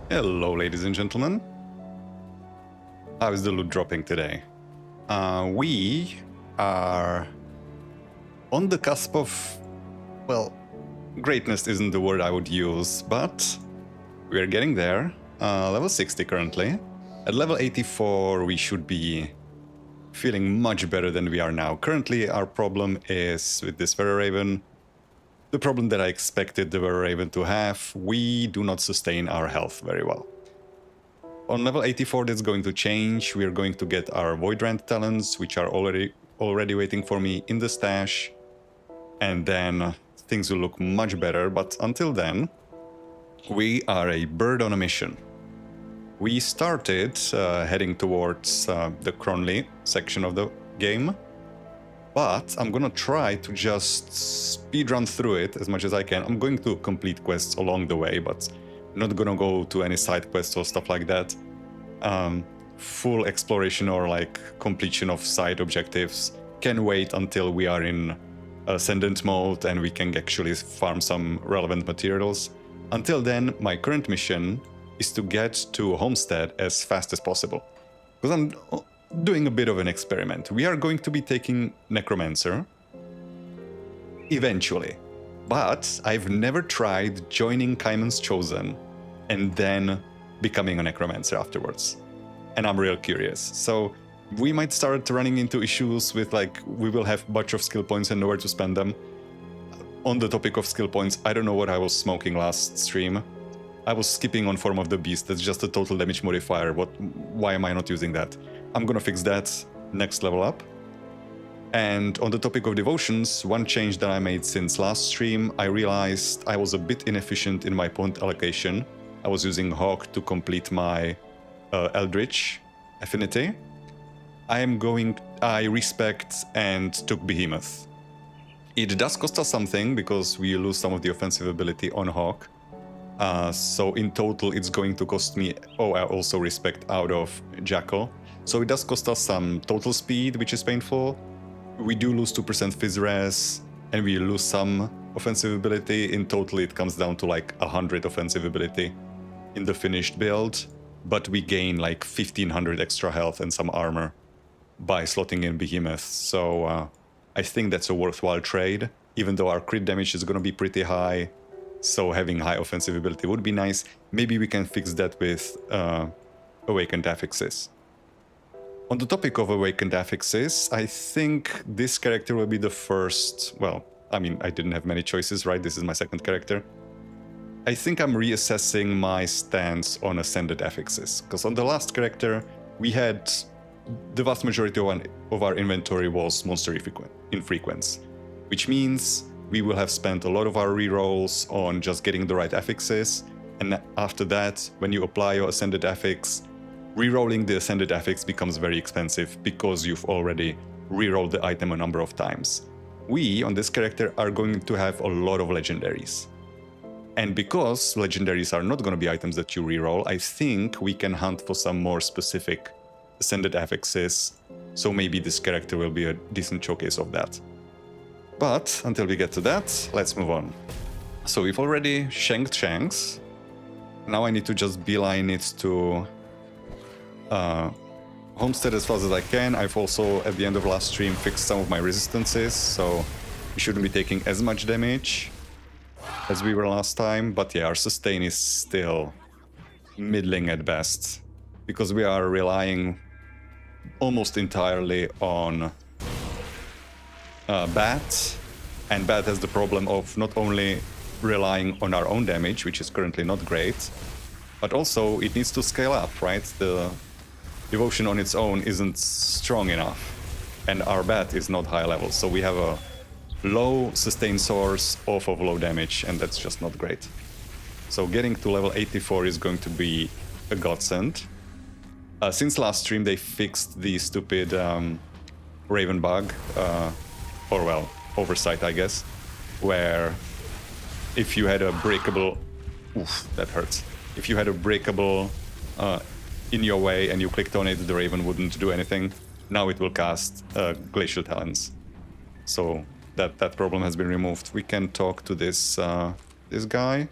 Hello, ladies and gentlemen. How is the loot dropping today? We are on the cusp of, well, greatness isn't the word I would use, but we're getting there. Level 60 currently. At level 84, we should be feeling much better than we are now. Currently, our problem is with this Wereraven. The problem that I expected the Wereraven to have, we do not sustain our health very well. On level 84, that's going to change. We're going to get our Voidrant talents, which are already waiting for me in the stash. And then things will look much better. But until then, we are a bird on a mission. We started heading towards the Cronley section of the game. But I'm gonna try to just speedrun through it as much as I can. I'm going to complete quests along the way, but not gonna go to any side quests or stuff like that. Full exploration or like completion of side objectives can wait until we are in ascendant mode and we can actually farm some relevant materials. Until then, my current mission is to get to Homestead as fast as possible. Because I'm doing a bit of an experiment. We are going to be taking Necromancer eventually, but I've never tried joining Kaiman's Chosen and then becoming a Necromancer afterwards. And I'm real curious. So we might start running into issues with like, we will have a bunch of skill points and nowhere to spend them. On the topic of skill points, I don't know what I was smoking last stream. I was skipping on Form of the Beast. That's just a total damage modifier. Why am I not using that? I'm gonna fix that next level up. And on the topic of devotions, one change that I made since last stream, I realized I was a bit inefficient in my point allocation. I was using Hawk to complete my Eldritch affinity. I respect and took Behemoth. It does cost us something because we lose some of the offensive ability on Hawk. So in total, it's going to cost me, I also respect out of Jackal. So it does cost us some total speed, which is painful. We do lose 2% Phys Res, and we lose some offensive ability. In total, it comes down to like 100 offensive ability in the finished build. But we gain like 1500 extra health and some armor by slotting in Behemoth. So I think that's a worthwhile trade, even though our crit damage is going to be pretty high. So having high offensive ability would be nice. Maybe we can fix that with Awakened Affixes. On the topic of Awakened Affixes, I think this character will be the first... Well, I mean, I didn't have many choices, right? This is my second character. I think I'm reassessing my stance on Ascended Affixes. Because on the last character, we had... The vast majority of our inventory was monster infrequence. Which means we will have spent a lot of our rerolls on just getting the right affixes. And after that, when you apply your Ascended Affix, rerolling the Ascended Affix becomes very expensive because you've already rerolled the item a number of times. We, on this character, are going to have a lot of legendaries. And because legendaries are not going to be items that you reroll, I think we can hunt for some more specific Ascended Affixes. So maybe this character will be a decent showcase of that. But until we get to that, let's move on. So we've already shanked Shanks. Now I need to just beeline it to Homestead as fast as I can. I've also, at the end of last stream, fixed some of my resistances, so we shouldn't be taking as much damage as we were last time. But yeah, our sustain is still middling at best, because we are relying almost entirely on Bat, and Bat has the problem of not only relying on our own damage, which is currently not great, but also it needs to scale up, right? The devotion on its own isn't strong enough, and our Bat is not high level, so we have a low sustain source off of low damage, and that's just not great. So getting to level 84 is going to be a godsend. Since last stream, they fixed the stupid Raven bug, or well, oversight, I guess, where if you had a breakable... Oof, that hurts. If you had a breakable in your way and you clicked on it, the Raven wouldn't do anything. Now it will cast Glacial Talons. So that problem has been removed. We can talk to this this guy.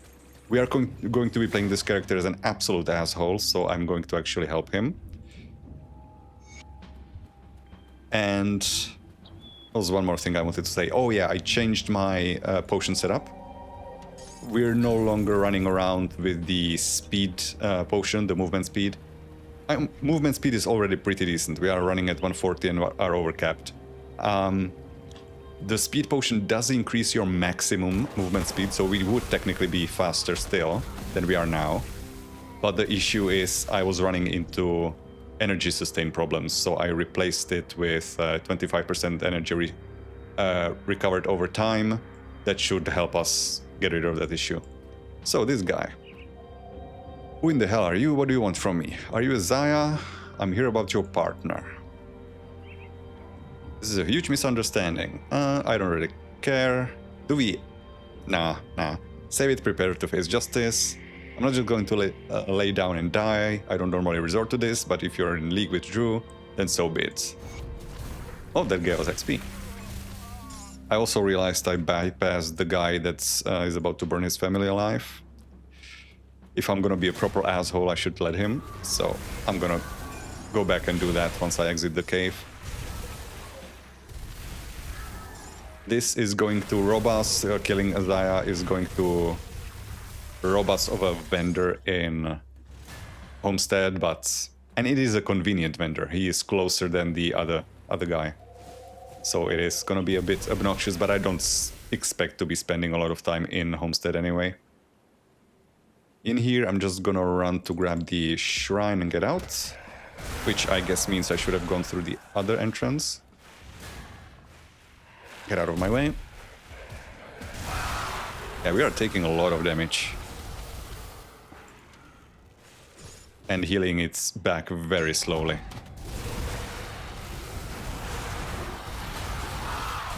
We are going to be playing this character as an absolute asshole, so I'm going to actually help him. And there was one more thing I wanted to say. Oh yeah, I changed my potion setup. We're no longer running around with the speed potion, the movement speed. Movement speed is already pretty decent. We are running at 140 and are overcapped. The speed potion does increase your maximum movement speed, so we would technically be faster still than we are now. But the issue is I was running into energy sustain problems, so I replaced it with 25% energy recovered over time. That should help us get rid of that issue. So this guy. Who in the hell are you? What do you want from me? Are you a Zaya? I'm here about your partner. This is a huge misunderstanding. I don't really care. Do we? Nah. Save it, prepare to face justice. I'm not just going to lay down and die. I don't normally resort to this, but if you're in league with Drew, then so be it. Oh, that gave us XP. I also realized I bypassed the guy that is about to burn his family alive. If I'm gonna be a proper asshole, I should let him. So I'm gonna go back and do that once I exit the cave. This is going to rob us. Killing Azaya is going to rob us of a vendor in Homestead, and it is a convenient vendor. He is closer than the other guy. So it is gonna be a bit obnoxious, but I don't expect to be spending a lot of time in Homestead anyway. In here, I'm just gonna run to grab the shrine and get out, which I guess means I should have gone through the other entrance. Get out of my way. Yeah, we are taking a lot of damage. And healing its back very slowly.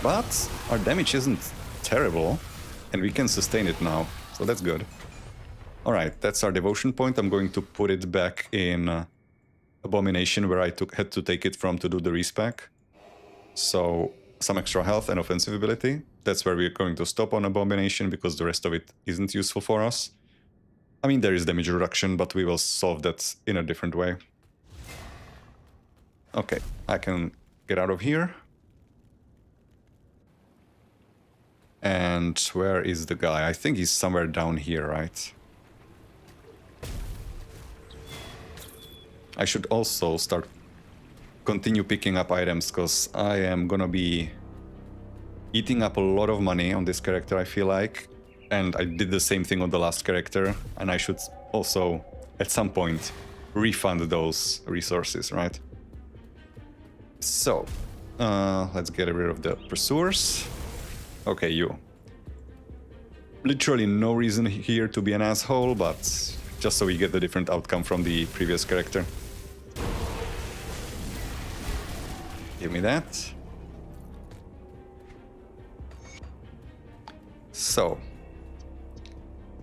But our damage isn't terrible, and we can sustain it now, so that's good. Alright, that's our devotion point. I'm going to put it back in Abomination, where I had to take it from to do the respec. So some extra health and offensive ability. That's where we're going to stop on Abomination, because the rest of it isn't useful for us. I mean, there is damage reduction, but we will solve that in a different way. Okay, I can get out of here. And where is the guy? I think he's somewhere down here, right? I should also continue picking up items, because I am gonna be eating up a lot of money on this character, I feel like. And I did the same thing on the last character, and I should also, at some point, refund those resources, right? So, let's get rid of the pursuers. Okay, you. Literally no reason here to be an asshole, but just so we get the different outcome from the previous character. Give me that. So,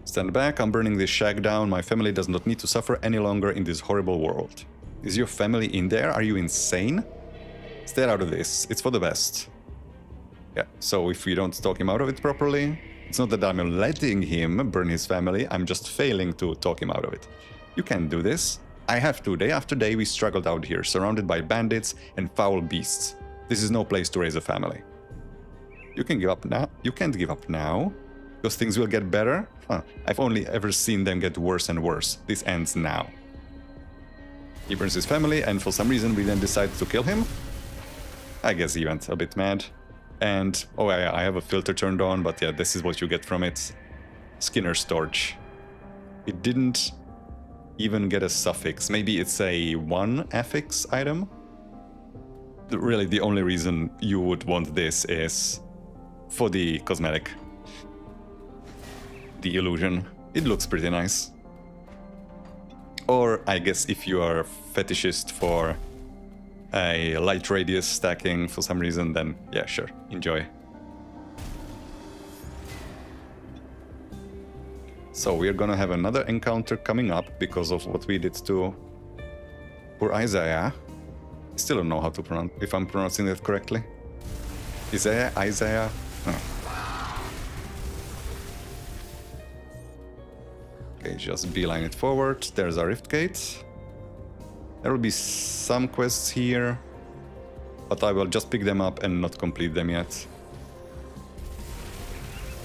stand back, I'm burning this shack down. My family does not need to suffer any longer in this horrible world. Is your family in there? Are you insane? Stay out of this, it's for the best. Yeah, so if we don't talk him out of it properly, it's not that I'm letting him burn his family, I'm just failing to talk him out of it. You can't do this. I have to. Day after day we struggled out here, surrounded by bandits and foul beasts. This is no place to raise a family. You can give up now. You can't give up now, because things will get better. I've only ever seen them get worse and worse. This ends now. He burns his family, and for some reason we then decided to kill him. I guess he went a bit mad. And, oh yeah, I have a filter turned on, but yeah, this is what you get from it. Skinner's Torch. It didn't even get a suffix. Maybe it's a 1 affix item? Really, the only reason you would want this is for the cosmetic. The illusion. It looks pretty nice. Or, I guess, if you are a fetishist for a light radius stacking for some reason, then yeah, sure, enjoy. So we're gonna have another encounter coming up because of what we did to poor Isaiah. I still don't know how to pronounce, if I'm pronouncing that correctly. Isaiah? Oh. just beeline it forward. There's our Rift Gate. There will be some quests here, but I will just pick them up and not complete them yet.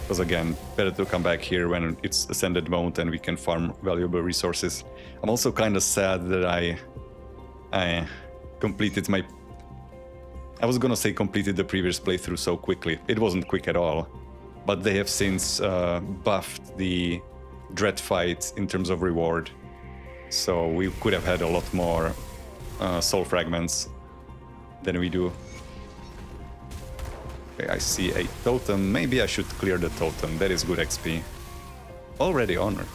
Because again, better to come back here when it's ascended mode and we can farm valuable resources. I'm also kind of sad that I completed my... I was gonna say completed the previous playthrough so quickly. It wasn't quick at all. But they have since buffed the Dread fight in terms of reward. So we could have had a lot more soul fragments than we do. Okay, I see a totem. Maybe I should clear the totem. That is good XP. Already honored.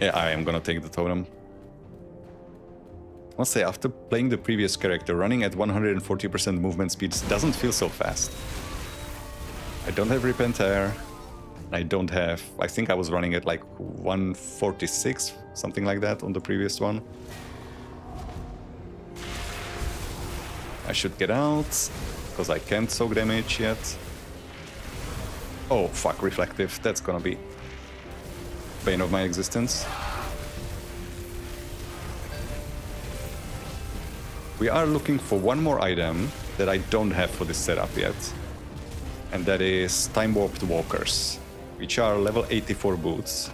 Yeah, I am gonna take the totem. I must say, after playing the previous character, running at 140% movement speed doesn't feel so fast. I don't have Repentair. I don't have... I think I was running at like 146, something like that on the previous one. I should get out, because I can't soak damage yet. Oh, fuck, Reflective. That's gonna be bane of my existence. We are looking for one more item that I don't have for this setup yet. And that is Time Warped Walkers, which are level 84 boots.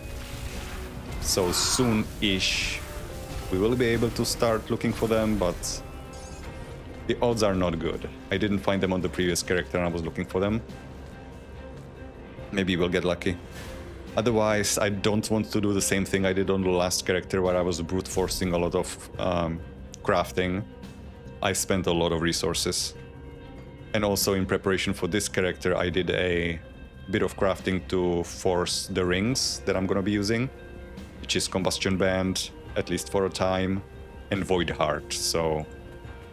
So soon-ish we will be able to start looking for them, but the odds are not good. I didn't find them on the previous character and I was looking for them. Maybe we'll get lucky. Otherwise, I don't want to do the same thing I did on the last character where I was brute forcing a lot of crafting. I spent a lot of resources. And also in preparation for this character, I did a bit of crafting to force the rings that I'm gonna be using, which is Combustion Band, at least for a time, and Void Heart. So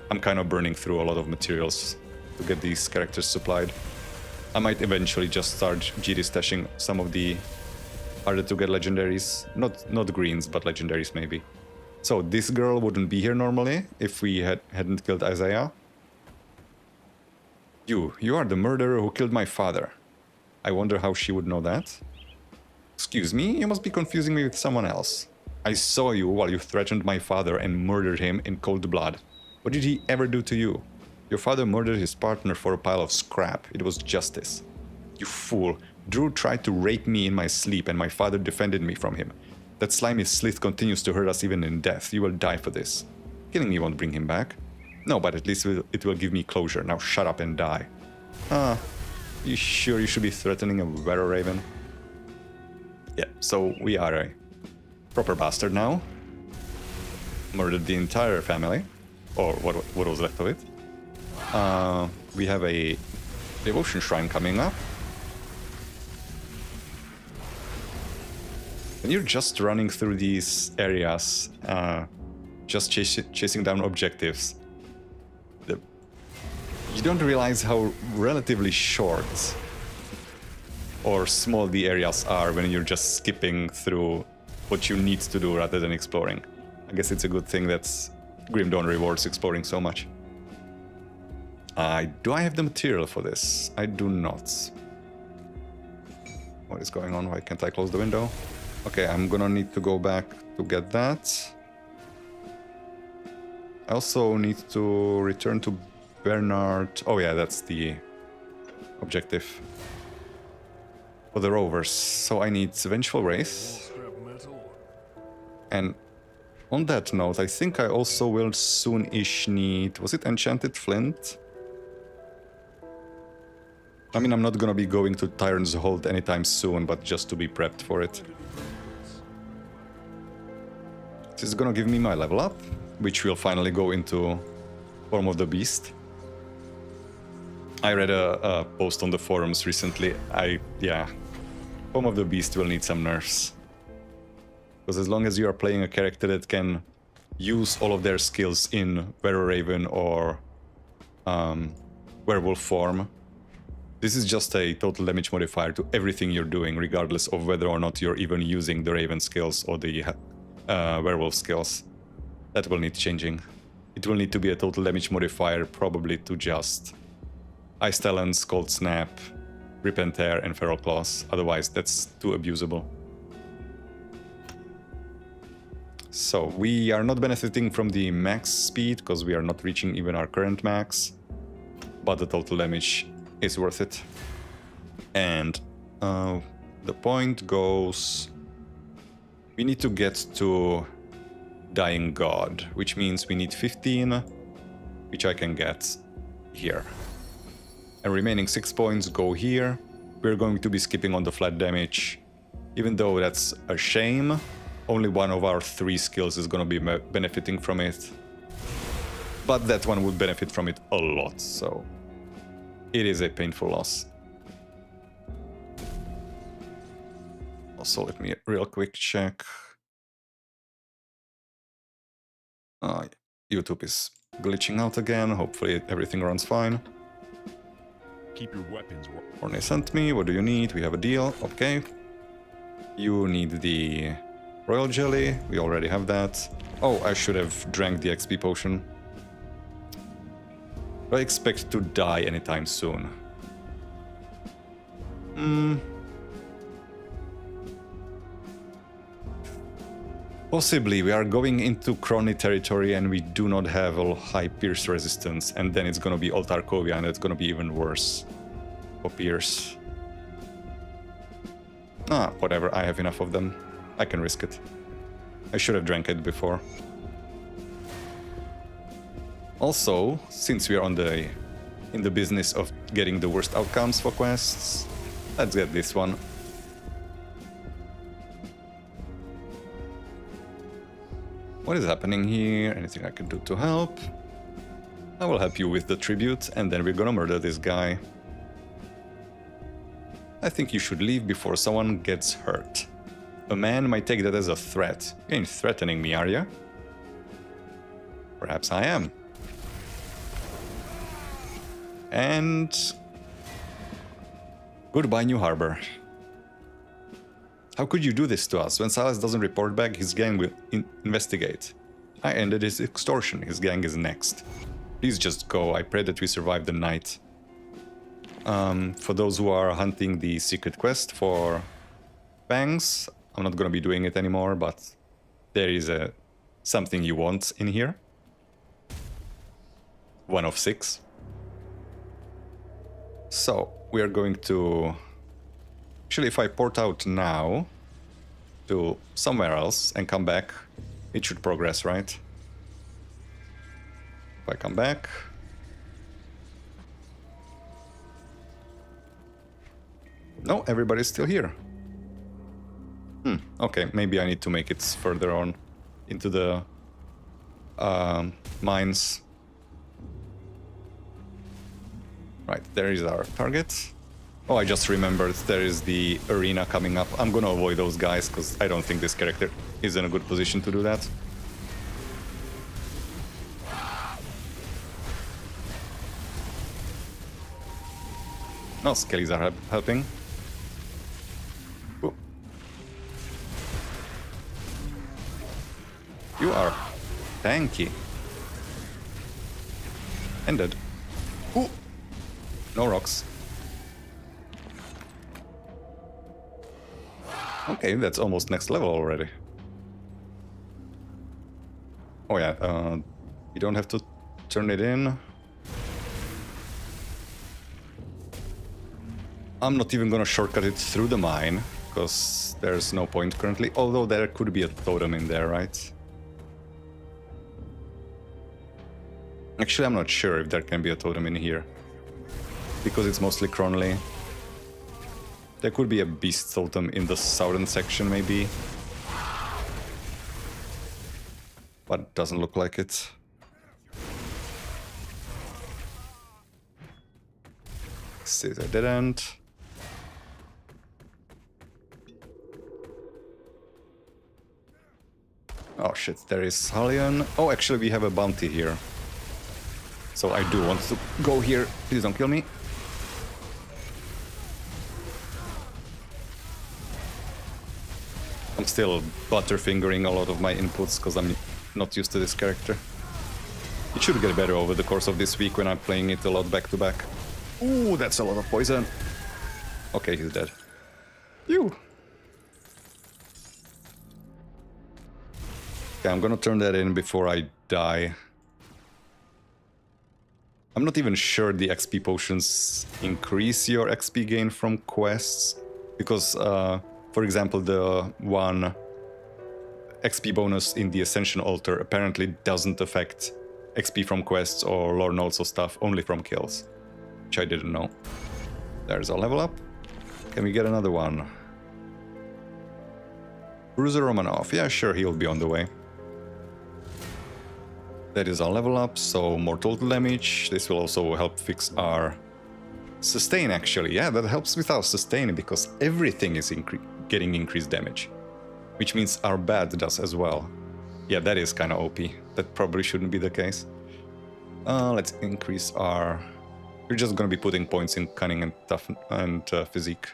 I'm kind of burning through a lot of materials to get these characters supplied. I might eventually just start GD stashing some of the harder to get legendaries. Not greens, but legendaries maybe. So this girl wouldn't be here normally if we hadn't killed Isaiah. You are the murderer who killed my father. I wonder how she would know that. Excuse me, you must be confusing me with someone else. I saw you while you threatened my father and murdered him in cold blood. What did he ever do to you? Your father murdered his partner for a pile of scrap. It was justice. You fool. Drew tried to rape me in my sleep and my father defended me from him. That slimy slith continues to hurt us even in death. You will die for this. Killing me won't bring him back. No, but at least it will give me closure. Now shut up and die. You sure you should be threatening a Wereraven? Yeah, so we are a proper bastard now. Murdered the entire family. Or what was left of it. We have a devotion shrine coming up. And you're just running through these areas, just chasing down objectives. You don't realize how relatively short or small the areas are when you're just skipping through what you need to do rather than exploring. I guess it's a good thing that Grim Dawn rewards exploring so much. Do I have the material for this? I do not. What is going on? Why can't I close the window? Okay, I'm gonna need to go back to get that. I also need to return to Bernard. Oh yeah, that's the objective for the rovers. So I need Vengeful Wraith. And on that note, I think I also will soon-ish need... Was it Enchanted Flint? I mean, I'm not gonna be going to Tyrant's Hold anytime soon, but just to be prepped for it. This is gonna give me my level up, which will finally go into Form of the Beast. I read a post on the forums recently. Yeah, Form of the Beast will need some nerfs. Because as long as you are playing a character that can use all of their skills in Wereraven or Werewolf form, this is just a total damage modifier to everything you're doing, regardless of whether or not you're even using the Raven skills or the Werewolf skills. That will need changing. It will need to be a total damage modifier, probably to just Ice Talons, Cold Snap, Rip and Tear, and Feral Claws. Otherwise, that's too abusable. So we are not benefiting from the max speed because we are not reaching even our current max, but the total damage is worth it. And the point goes, we need to get to Dying God, which means we need 15, which I can get here. And remaining 6 points go here. We're going to be skipping on the flat damage, even though that's a shame. Only one of our 3 skills is going to be benefiting from it. But that one would benefit from it a lot, so it is a painful loss. Also, let me real quick check. YouTube is glitching out again. Hopefully everything runs fine. Keep your weapons. Orne sent me. What do you need? We have a deal. Okay. You need the royal jelly. We already have that. Oh, I should have drank the XP potion. Do I expect to die anytime soon? Possibly. We are going into Crony territory and we do not have a high Pierce resistance, and then it's gonna be Old Tarkovia and it's gonna be even worse for Pierce. Whatever, I have enough of them. I can risk it. I should have drank it before. Also, since we are in the business of getting the worst outcomes for quests, let's get this one. What is happening here? Anything I can do to help? I will help you with the tribute, and then we're gonna murder this guy. I think you should leave before someone gets hurt. A man might take that as a threat. You ain't threatening me, are you? Perhaps I am. And goodbye, New Harbor. How could you do this to us? When Silas doesn't report back, his gang will investigate. I ended his extortion. His gang is next. Please just go. I pray that we survive the night. For those who are hunting the secret quest for Fangs, I'm not going to be doing it anymore, but there is something you want in here. 1 of 6. So, we are going to... Actually, if I port out now to somewhere else and come back, it should progress, right? If I come back... No, everybody's still here. Okay, maybe I need to make it further on into the mines. Right, there is our target. Oh, I just remembered there is the arena coming up. I'm gonna avoid those guys because I don't think this character is in a good position to do that. No, skellies are helping. Ooh. You are tanky. And dead. Ooh. No rocks. Okay, that's almost next level already. Oh yeah, you don't have to turn it in. I'm not even gonna shortcut it through the mine, because there's no point currently, although there could be a totem in there, right? Actually, I'm not sure if there can be a totem in here, because it's mostly Cronley. There could be a beast totem in the southern section, maybe. But it doesn't look like it. This is a dead end. Oh shit, there is Halion. Oh, actually we have a bounty here. So I do want to go here. Please don't kill me. I'm still butterfingering a lot of my inputs because I'm not used to this character. It should get better over the course of this week when I'm playing it a lot back to back. Ooh, that's a lot of poison. Okay, he's dead. Phew. Okay, I'm gonna turn that in before I die. I'm not even sure the XP potions increase your XP gain from quests, because, for example, the one XP bonus in the Ascension Altar apparently doesn't affect XP from quests or lore notes or stuff, only from kills, which I didn't know. There's a level up. Can we get another one? Bruiser Romanov. Yeah, sure, he'll be on the way. That is our level up, so more total damage. This will also help fix our sustain, actually. Yeah, that helps with our sustain, because everything is getting increased damage. Which means our bad does as well. Yeah, that is kind of OP. That probably shouldn't be the case. Let's increase our... We're just gonna be putting points in cunning and tough and physique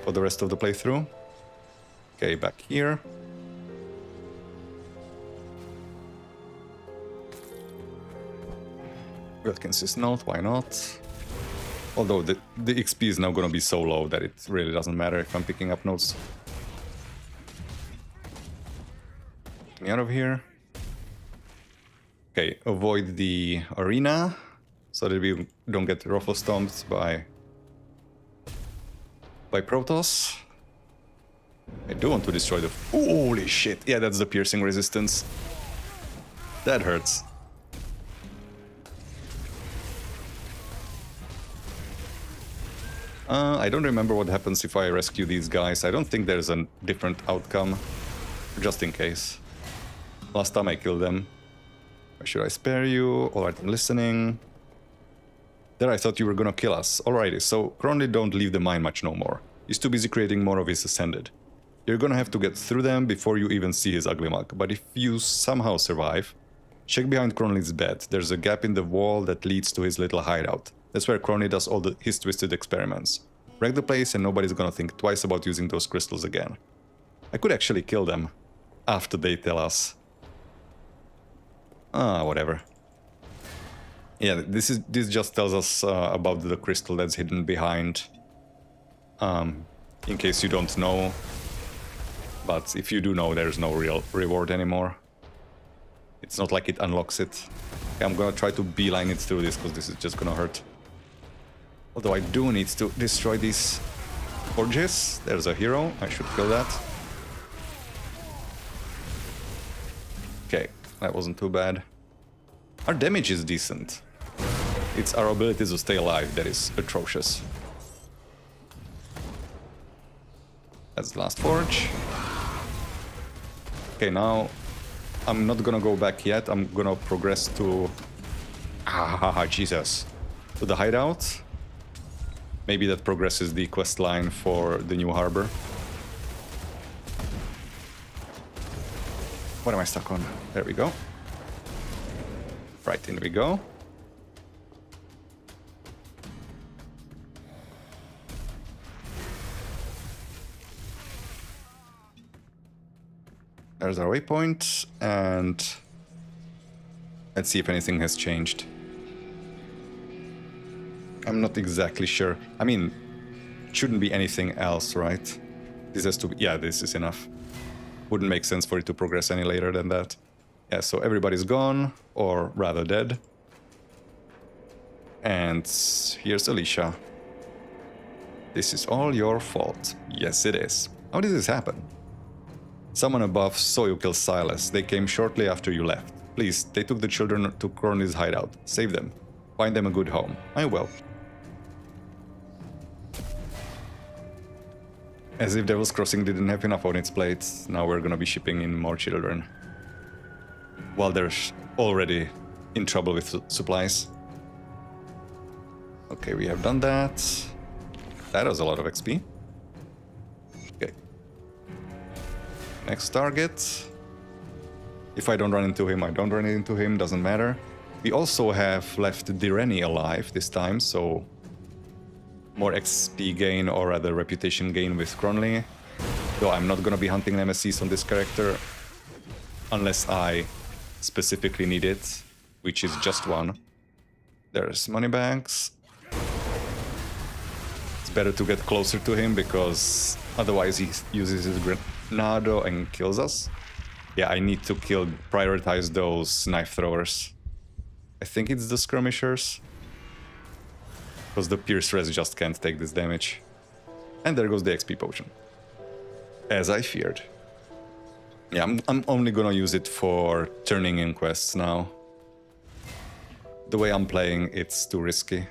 for the rest of the playthrough. Okay, back here. Wilkins' note, why not? Although the XP is now gonna be so low that it really doesn't matter if I'm picking up notes. Get me out of here. Okay, avoid the arena so that we don't get ruffle stomped by Protoss. I do want to destroy the... Holy shit! Yeah, that's the piercing resistance. That hurts. I don't remember what happens if I rescue these guys. I don't think there's a different outcome. Just in case. Last time I killed them. Why should I spare you? Alright, I'm listening. There, I thought you were gonna kill us. Alrighty, so Cronley don't leave the mine much no more. He's too busy creating more of his Ascended. You're gonna have to get through them before you even see his ugly mug. But if you somehow survive, check behind Cronley's bed. There's a gap in the wall that leads to his little hideout. That's where Cronley does all his twisted experiments. Wreck the place and nobody's gonna think twice about using those crystals again. I could actually kill them after they tell us. Whatever. Yeah, this just tells us about the crystal that's hidden behind. In case you don't know. But if you do know, there's no real reward anymore. It's not like it unlocks it. Okay, I'm gonna try to beeline it through this, because this is just gonna hurt. Although I do need to destroy these forges. There's a hero. I should kill that. Okay, that wasn't too bad. Our damage is decent. It's our ability to stay alive that is atrocious. That's the last forge. Okay, now I'm not gonna go back yet. I'm gonna progress to... Jesus. To the hideout. Maybe that progresses the quest line for the new harbor. What am I stuck on? There we go. Right, in we go. There's our waypoint, and let's see if anything has changed. I'm not exactly sure. I mean, shouldn't be anything else, right? This has to be... Yeah, this is enough. Wouldn't make sense for it to progress any later than that. Yeah, so everybody's gone, or rather dead. And here's Alicia. This is all your fault. Yes, it is. How did this happen? Someone above saw you kill Silas. They came shortly after you left. Please, they took the children to Cronley's hideout. Save them. Find them a good home. I will. As if Devil's Crossing didn't have enough on its plate, now we're gonna be shipping in more children. While they're already in trouble with supplies. Okay, we have done that. That was a lot of XP. Okay. Next target. If I don't run into him, I don't run into him, doesn't matter. We also have left Direni alive this time, so more XP gain, or rather reputation gain with Cronley. Though I'm not gonna be hunting Nemesis on this character unless I specifically need it, which is just one. There's moneybags. It's better to get closer to him because otherwise he uses his Granado and kills us. Yeah, I need to prioritize those knife throwers. I think it's the skirmishers. Because the pierce res just can't take this damage. And there goes the XP potion. As I feared. Yeah, I'm only gonna use it for turning in quests now. The way I'm playing, it's too risky.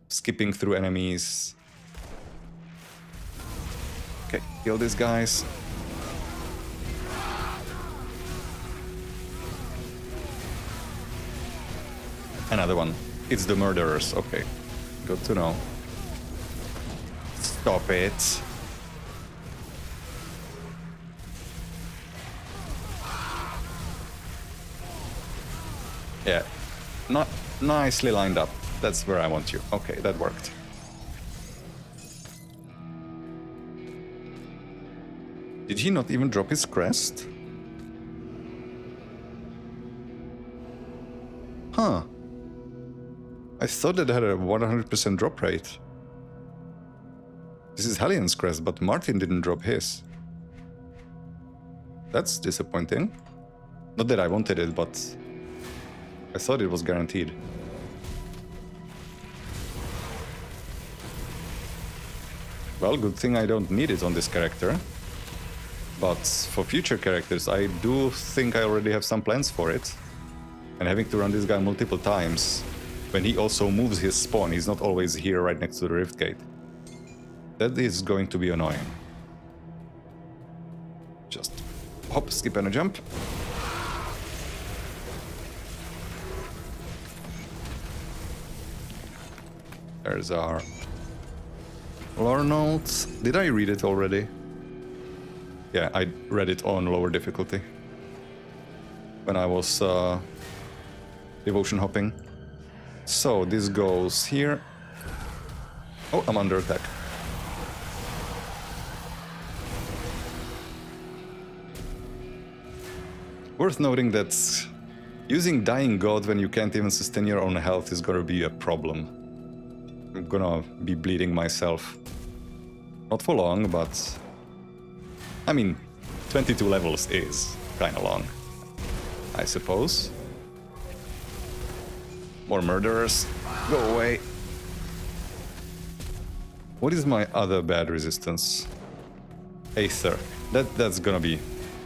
Skipping through enemies. Okay, kill these guys. Another one. It's the murderers. Okay, good to know. Stop it. Yeah, not nicely lined up. That's where I want you. Okay, that worked. Did he not even drop his crest? Huh. I thought it had a 100% drop rate. This is Hellian's crest, but Martin didn't drop his. That's disappointing. Not that I wanted it, but I thought it was guaranteed. Well, good thing I don't need it on this character. But for future characters, I do think I already have some plans for it. And having to run this guy multiple times, when he also moves his spawn, he's not always here right next to the Rift Gate. That is going to be annoying. Just hop, skip, and a jump. There's our lore notes. Did I read it already? Yeah, I read it on lower difficulty. When I was devotion hopping. So this goes here. Oh, I'm under attack. Worth noting that using Dying God when you can't even sustain your own health is gonna be a problem. I'm gonna be bleeding myself. Not for long, but... I mean, 22 levels is kinda long, I suppose. More murderers. Go away. What is my other bad resistance? Aether. That's gonna be...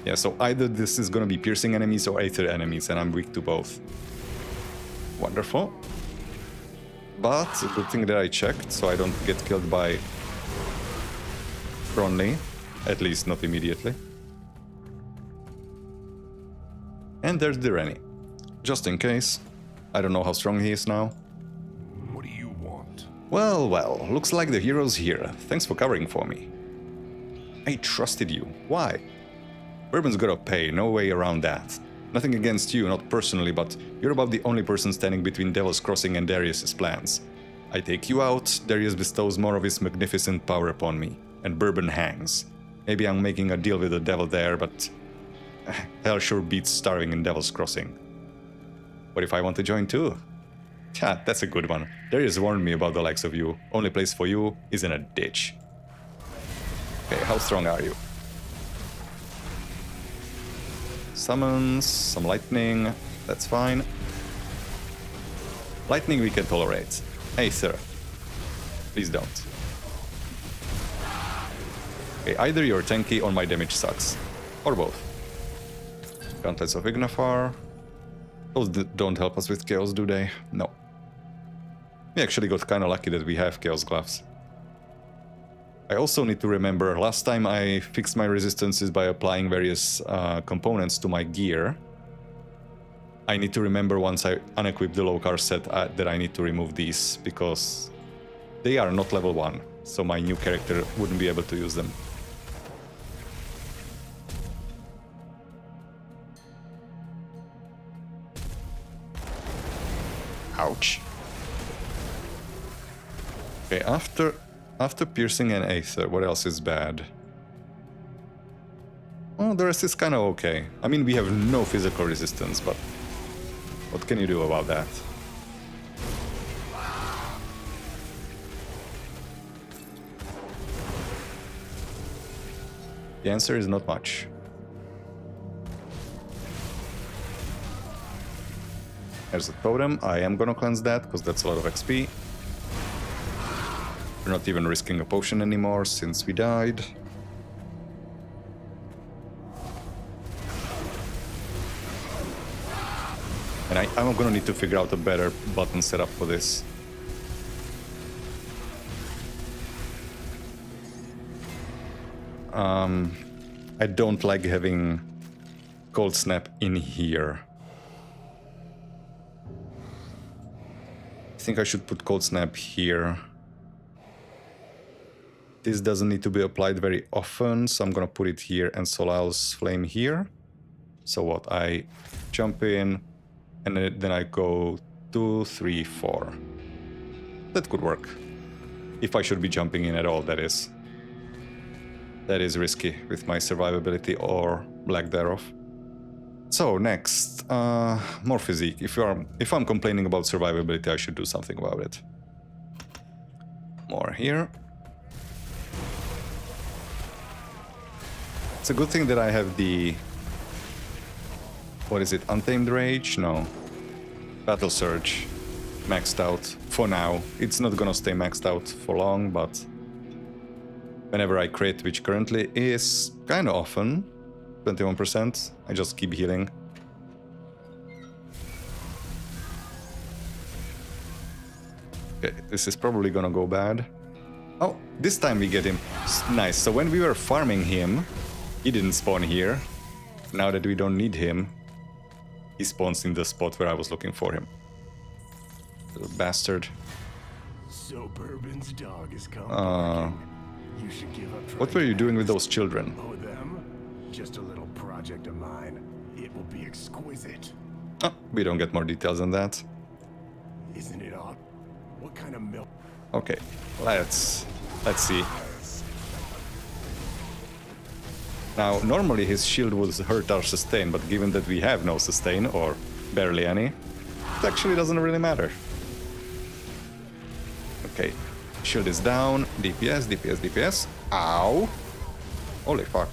Yeah, so either this is gonna be piercing enemies or Aether enemies, and I'm weak to both. Wonderful. But a good thing that I checked, so I don't get killed by Bronley. At least not immediately. And there's the Rennie. Just in case. I don't know how strong he is now. What do you want? Well, well, looks like the hero's here. Thanks for covering for me. I trusted you. Why? Bourbon's gotta pay, no way around that. Nothing against you, not personally, but you're about the only person standing between Devil's Crossing and Darius's plans. I take you out, Darius bestows more of his magnificent power upon me, and Bourbon hangs. Maybe I'm making a deal with the devil there, but hell sure beats starving in Devil's Crossing. What if I want to join too? Yeah, that's a good one. Darius warned me about the likes of you. Only place for you is in a ditch. Okay, how strong are you? Summons, some lightning, that's fine. Lightning we can tolerate. Aether, please don't. Okay, either you're tanky or my damage sucks. Or both. Gauntlets of Ignafar. Those don't help us with chaos, do they? No. We actually got kinda lucky that we have chaos gloves. I also need to remember, last time I fixed my resistances by applying various components to my gear. I need to remember once I unequip the Lokhor set that I need to remove these, because they are not level 1, so my new character wouldn't be able to use them. Ouch. Okay, after piercing and Aether, what else is bad? Oh, the rest is kind of okay. I mean, we have no physical resistance, but what can you do about that? The answer is not much. There's a totem. I am gonna cleanse that because that's a lot of XP. We're not even risking a potion anymore since we died. And I'm gonna need to figure out a better button setup for this. I don't like having Cold Snap in here. I think I should put Cold Snap here. This doesn't need to be applied very often, so I'm gonna put it here and Solal's Flame here. So what? I jump in, and then I go 2, 3, 4. That could work. If I should be jumping in at all, that is. That is risky with my survivability or lack thereof. So next, more physique. If I'm complaining about survivability, I should do something about it. More here. It's a good thing that I have the... What is it? Untamed Rage? No. Battle Surge. Maxed out for now. It's not gonna stay maxed out for long, but... Whenever I crit, which currently is kinda often, 21%, I just keep healing. Okay, this is probably gonna go bad. Oh, this time we get him. Nice, so when we were farming him, he didn't spawn here. Now that we don't need him, he spawns in the spot where I was looking for him. Little bastard. So Bourbon's dog is come barking. You should give up trying What were you to doing with those children? Oh, them? Just a little project of mine. It will be exquisite. Oh, we don't get more details on that. Isn't it odd? What kind of milk? Okay, let's see. Now, normally his shield would hurt our sustain, but given that we have no sustain, or barely any, it actually doesn't really matter. Okay, shield is down, DPS, DPS, DPS. Ow! Holy fuck.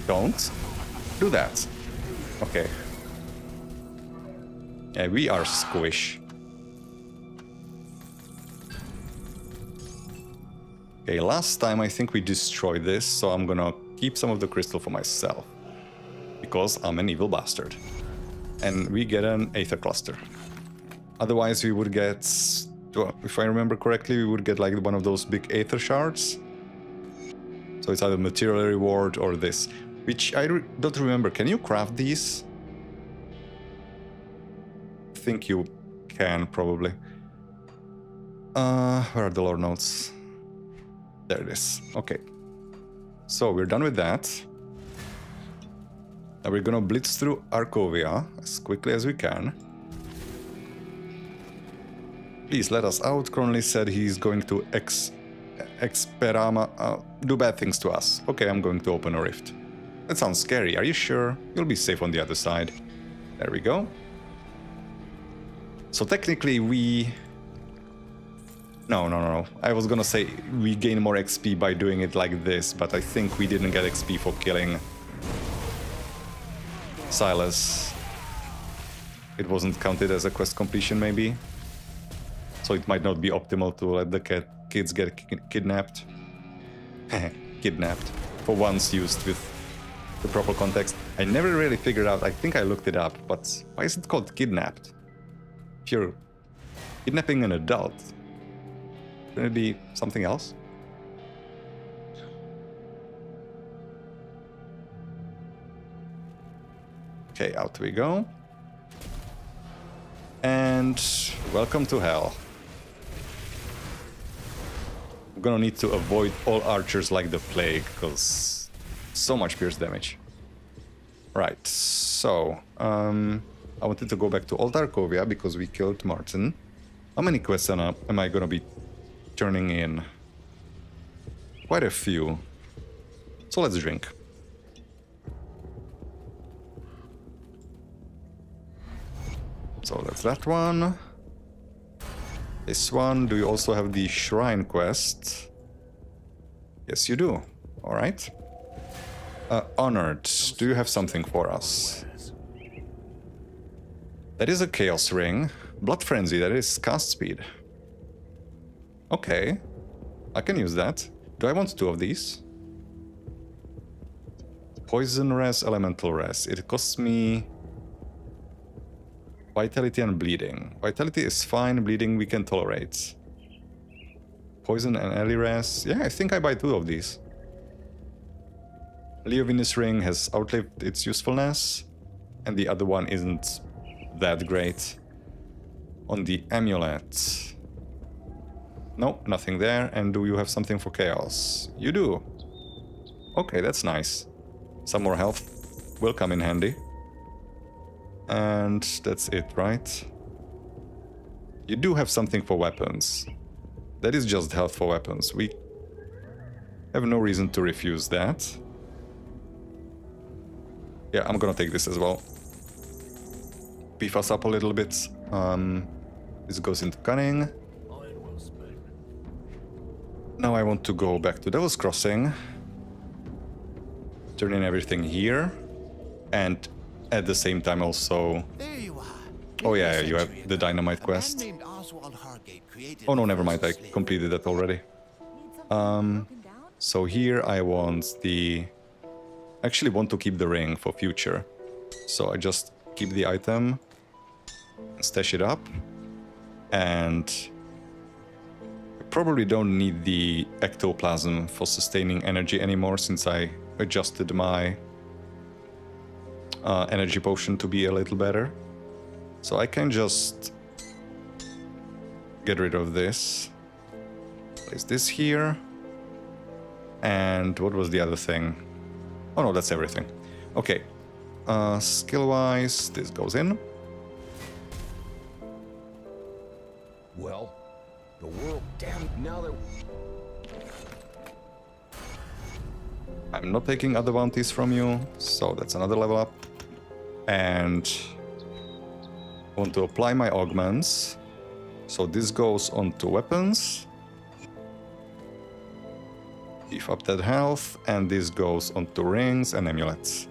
Don't do that. Okay. Yeah, we are squish. Okay, last time I think we destroyed this, so I'm gonna keep some of the crystal for myself. Because I'm an evil bastard. And we get an Aether Cluster. Otherwise we would get... If I remember correctly, we would get like one of those big Aether Shards. So it's either Material Reward or this. Which I don't remember. Can you craft these? I think you can, probably. Where are the lore notes? There it is. Okay. So we're done with that. Now we're gonna blitz through Arkovia as quickly as we can. Please let us out. Cronley said he's going to do bad things to us. Okay, I'm going to open a rift. That sounds scary. Are you sure? You'll be safe on the other side. There we go. So technically we... No. I was gonna say we gain more XP by doing it like this, but I think we didn't get XP for killing Silas. It wasn't counted as a quest completion, maybe. So it might not be optimal to let the kids get kidnapped. Kidnapped. For once used with the proper context. I never really figured out, I think I looked it up, but why is it called kidnapped? If you're kidnapping an adult, shouldn't it be something else? Okay, out we go. And welcome to hell. I'm gonna need to avoid all archers like the plague, because so much pierce damage. Right, so I wanted to go back to Old Arkovia because we killed Martin. How many quests am I gonna be turning in? Quite a few. So let's drink. So that's that one. This one, do you also have the Shrine quest? Yes, you do. Alright. Honored, do you have something for us? That is a Chaos Ring. Blood Frenzy, that is cast speed. Okay. I can use that. Do I want 2 of these? Poison Res, Elemental Res. It costs me Vitality and Bleeding. Vitality is fine, Bleeding we can tolerate. Poison and Early Res. Yeah, I think I buy 2 of these. Leovinus Ring has outlived its usefulness, and the other one isn't that great. On the Amulet. No, nothing there. And do you have something for Chaos? You do. Okay, that's nice. Some more health will come in handy. And that's it, right? You do have something for weapons. That is just health for weapons. We have no reason to refuse that. Yeah, I'm gonna take this as well. Beef us up a little bit. This goes into Cunning. Now I want to go back to Devil's Crossing. Turn in everything here. And at the same time also... There you are. Oh yeah, you have the Dynamite quest. Oh no, never mind, I completed that already. So here I want the... I actually want to keep the ring for future. So I just keep the item, stash it up, and I probably don't need the ectoplasm for sustaining energy anymore since I adjusted my energy potion to be a little better. So I can just get rid of this. Place this here. And what was the other thing? Oh no, that's everything. Okay. Skill-wise, this goes in. Well, the world, damn, now that... I'm not taking other bounties from you, so that's another level up. And I want to apply my augments. So this goes onto weapons. Beef up that health, and this goes onto rings and amulets.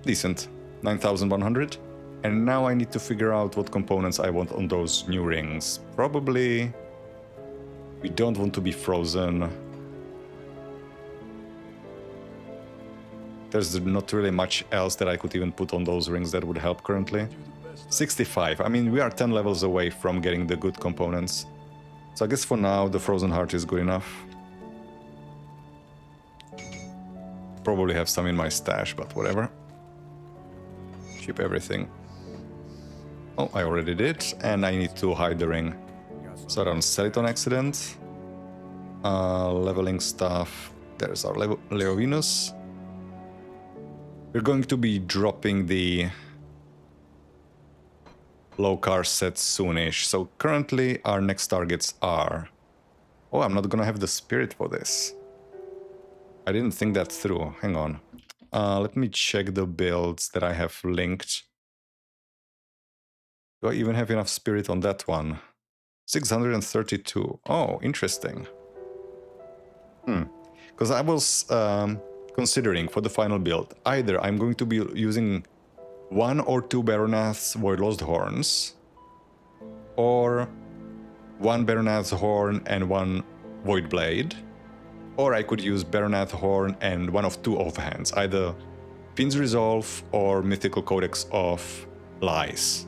Decent. 9,100. And now I need to figure out what components I want on those new rings. Probably... we don't want to be frozen. There's not really much else that I could even put on those rings that would help currently. 65. I mean, we are 10 levels away from getting the good components. So I guess for now, the Frozen Heart is good enough. Probably have some in my stash, but whatever. Ship everything. Oh, I already did, and I need to hide the ring. So I don't sell it on accident. Leveling stuff. There's our Leovinus. We're going to be dropping the Lokhor set soonish. So currently our next targets are... Oh, I'm not gonna have the spirit for this. I didn't think that through. Hang on. Let me check the builds that I have linked. Do I even have enough spirit on that one? 632. Oh, interesting. Because I was considering for the final build, either I'm going to be using 1 or 2 Baronath's Voidlost Horns, or 1 Baronath's Horn and 1 Void Blade, or I could use Baronath Horn and 1 of 2 offhands, either Fiend's Resolve or Mythical Codex of Lies.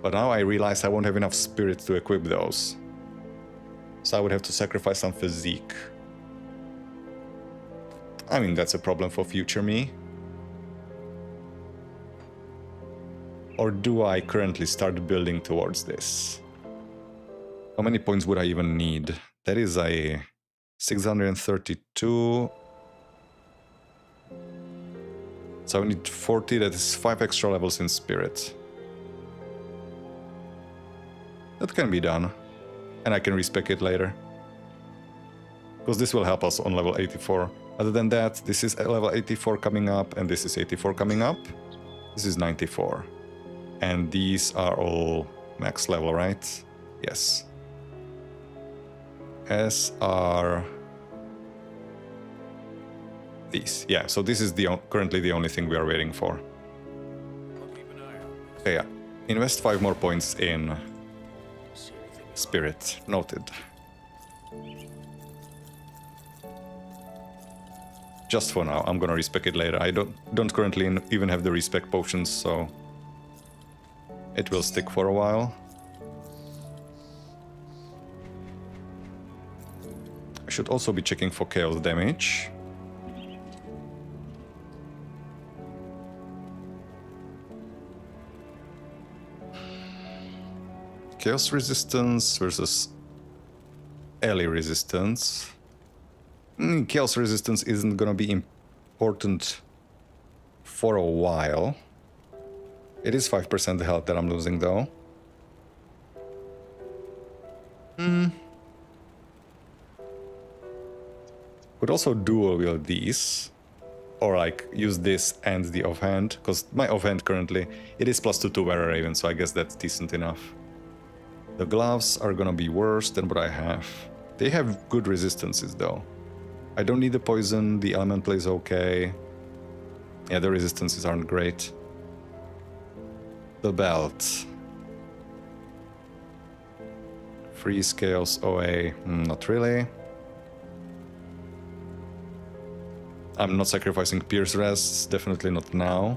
But now I realize I won't have enough spirit to equip those. So I would have to sacrifice some physique. I mean, that's a problem for future me. Or do I currently start building towards this? How many points would I even need? That is a 632. So I need 40, that is 5 extra levels in spirit. That can be done. And I can respec it later. Because this will help us on level 84. Other than that, this is level 84 coming up, and this is 84 coming up. This is 94. And these are all max level, right? Yes. As are these. Yeah, so this is currently the only thing we are waiting for. Okay, yeah. Invest 5 more points in Spirit. Noted. Just for now. I'm gonna respec it later. I don't currently even have the respec potions, so it will stick for a while. I should also be checking for chaos damage. Chaos resistance versus ally resistance. Chaos resistance isn't gonna be important for a while. It is 5% health that I'm losing though. Could also dual wield these. Or like use this and the offhand. Because my offhand currently, it is +2 to Wereraven, so I guess that's decent enough. The gloves are gonna be worse than what I have. They have good resistances though. I don't need the poison, the elemental is okay. Yeah, the resistances aren't great. The belt. Free scales OA, not really. I'm not sacrificing Pierce Rests, definitely not now.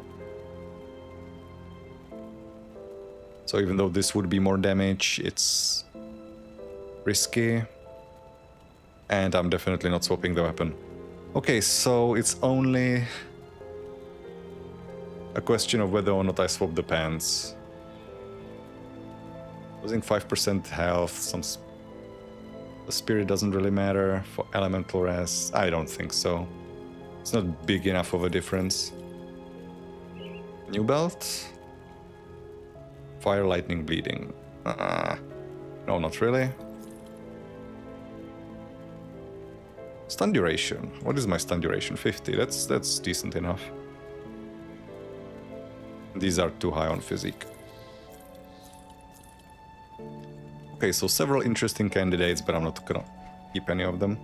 So even though this would be more damage, it's risky. And I'm definitely not swapping the weapon. Okay, so it's only a question of whether or not I swap the pants. Losing 5% health, the spirit doesn't really matter. For elemental rest, I don't think so. It's not big enough of a difference. New belt? Fire, lightning, bleeding. No, not really. Stun duration. What is my stun duration? 50. That's decent enough. These are too high on physique. Okay, so several interesting candidates, but I'm not gonna keep any of them.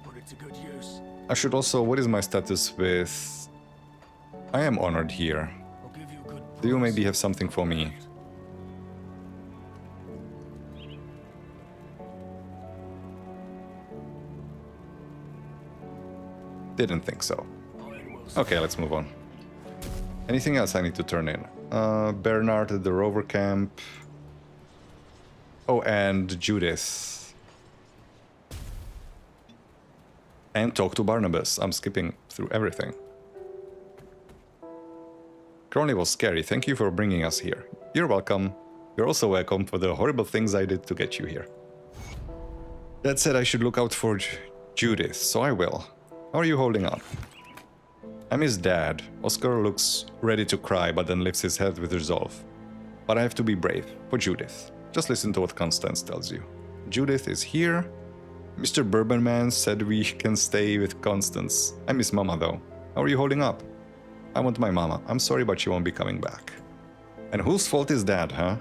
Put it to good use. I should also... What is my status with... I am honored here. I'll give you a good Do you price. maybe have something for me? Didn't think so. Okay, let's move on. Anything else I need to turn in? Bernard at the rover camp. Oh, and Judith. And talk to Barnabas. I'm skipping through everything. Crowley was scary. Thank you for bringing us here. You're welcome. You're also welcome for the horrible things I did to get you here. That said, I should look out for Judith, so I will. How are you holding up? I'm his dad. Oscar looks ready to cry, but then lifts his head with resolve. But I have to be brave. For Judith. Just listen to what Constance tells you. Judith is here. Mr. Bourbonman said we can stay with Constance. I miss Mama though. How are you holding up? I want my Mama. I'm sorry, but she won't be coming back. And whose fault is that, huh?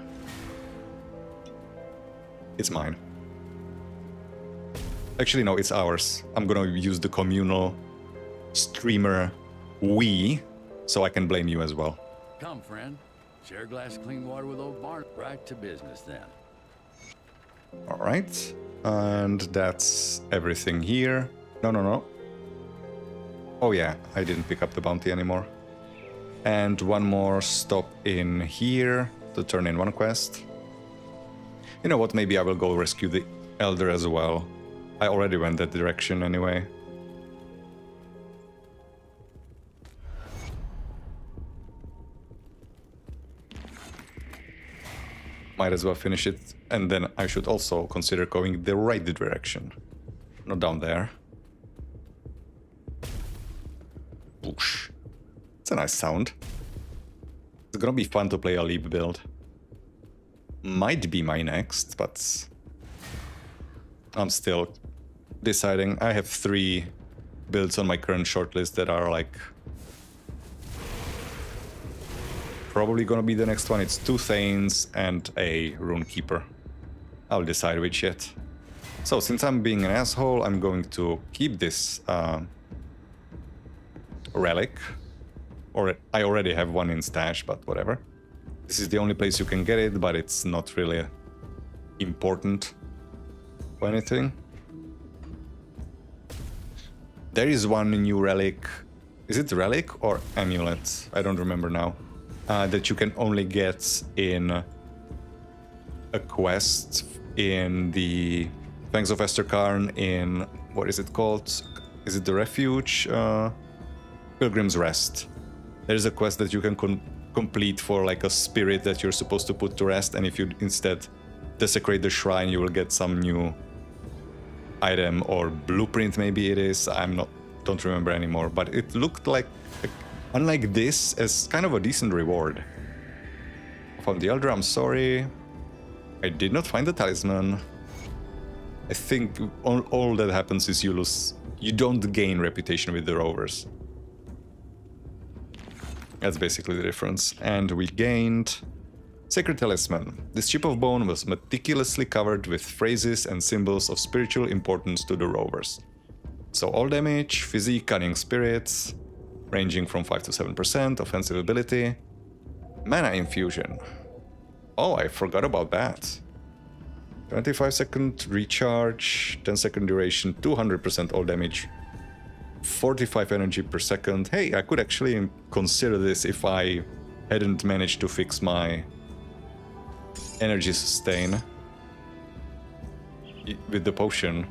It's mine. Actually, no, it's ours. I'm gonna use the communal streamer we, so I can blame you as well. Come, friend. Share a glass of clean water with old Bart. Right to business, then. Alright. And that's everything here. No. Oh yeah, I didn't pick up the bounty anymore. And one more stop in here to turn in one quest. You know what, maybe I will go rescue the Elder as well. I already went that direction anyway. Might as well finish it, and then I should also consider going the right direction. Not down there. Whoosh. It's a nice sound. It's gonna be fun to play a leap build. Might be my next, but I'm still deciding. I have 3 builds on my current shortlist that are like probably gonna be the next one. It's 2 Thanes and a Runekeeper. I'll decide which yet. So, since I'm being an asshole, I'm going to keep this relic. Or I already have one in stash, but whatever. This is the only place you can get it, but it's not really important or anything. There is one new relic. Is it relic or amulet? I don't remember now. That you can only get in a quest in the Fangs of Esterkarn in... What is it called? Is it the Refuge? Pilgrim's Rest. There's a quest that you can complete for like a spirit that you're supposed to put to rest, and if you instead desecrate the shrine, you will get some new item or blueprint, maybe it is. Don't remember anymore, but it looked like, unlike this, as kind of a decent reward. From the Elder, I'm sorry. I did not find the talisman. I think all that happens is you don't gain reputation with the rovers. That's basically the difference. And we gained Sacred Talisman. This chip of bone was meticulously covered with phrases and symbols of spiritual importance to the rovers. So all damage, physique, cunning spirits, ranging from 5 to 7%, offensive ability, mana infusion. Oh, I forgot about that. 25-second recharge, 10-second duration, 200% all damage, 45 energy per second. Hey, I could actually consider this if I hadn't managed to fix my energy sustain with the potion.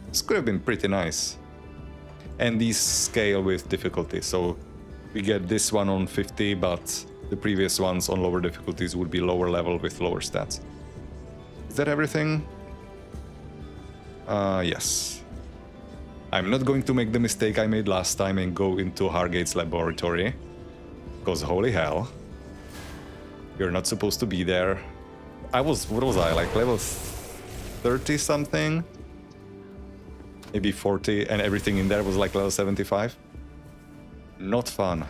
This could have been pretty nice. And these scale with difficulty, so we get this one on 50, but the previous ones on lower difficulties would be lower level with lower stats. Is that everything? Yes. I'm not going to make the mistake I made last time and go into Hargate's laboratory. Because holy hell. You're not supposed to be there. What was I, like level 30 something? Maybe 40, and everything in there was like level 75? Not fun.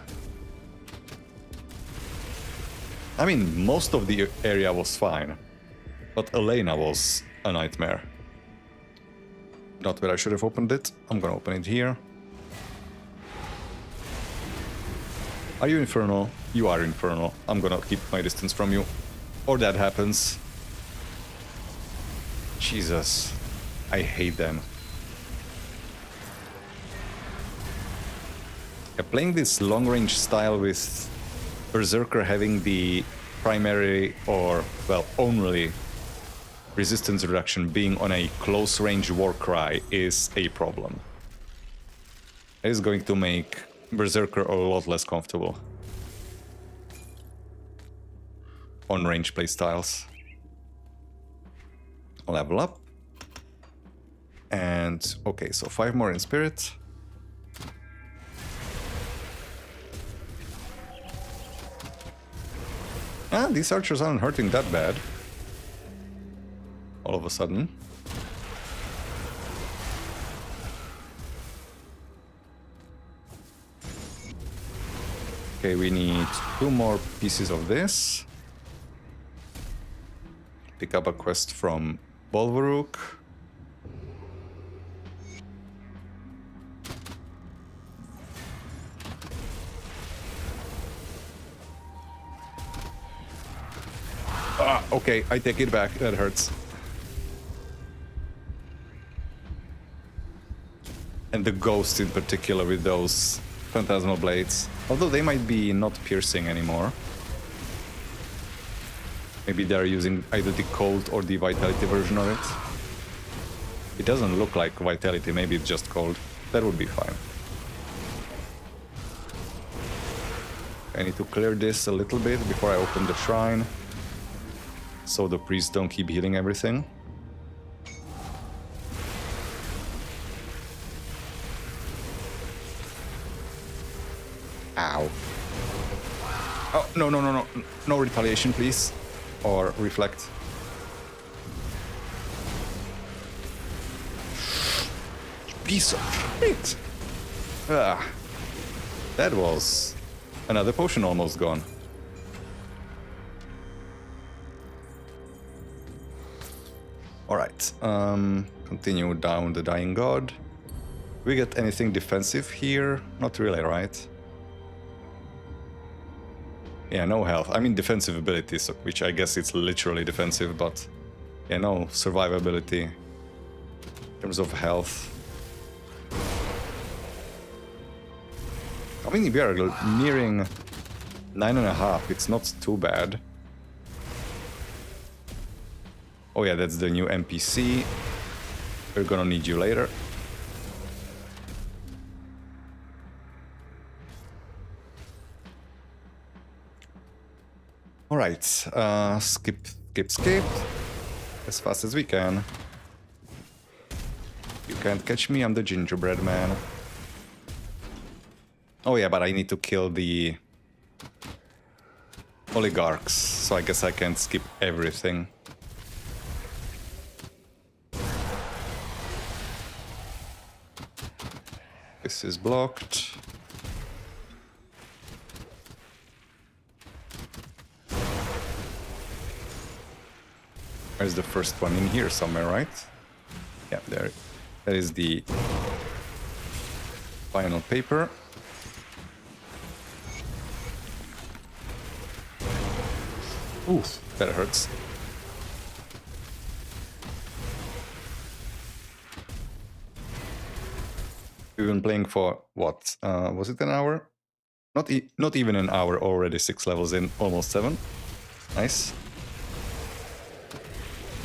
I mean, most of the area was fine. But Elena was a nightmare. Not where I should have opened it. I'm gonna open it here. Are you infernal? You are infernal. I'm gonna keep my distance from you. Or that happens. Jesus. I hate them. Yeah, playing this long-range style with Berserker having the primary or, well, only resistance reduction being on a close-range Warcry is a problem. It is going to make Berserker a lot less comfortable on range playstyles. Level up. And, okay, so 5 more in Spirit. Ah, these archers aren't hurting that bad. All of a sudden. Okay, we need 2 more pieces of this. Pick up a quest from Bolvaruk. Ah, okay, I take it back. That hurts. And the ghost in particular with those phantasmal blades. Although they might be not piercing anymore. Maybe they're using either the cold or the vitality version of it. It doesn't look like vitality, maybe it's just cold. That would be fine. I need to clear this a little bit before I open the shrine. So the priests don't keep healing everything. Ow. Oh, no, no, no, no. No retaliation, please. Or reflect. Piece of shit. Ah. That was another potion almost gone. Alright, continue down the Dying God. We get anything defensive here? Not really, right? Yeah, no health. I mean defensive abilities, which I guess it's literally defensive, but yeah, no survivability in terms of health. I mean, we are nearing 9.5, it's not too bad. Oh yeah, that's the new NPC. We're gonna need you later. Alright, skip. As fast as we can. You can't catch me, I'm the gingerbread man. Oh yeah, but I need to kill the oligarchs, so I guess I can't skip everything. This is blocked. Where's the first one? In here somewhere, right? Yeah, there. That is the final paper. Ooh, that hurts. We've been playing for what? Was it an hour? Not even an hour already. 6 levels in, almost 7. Nice.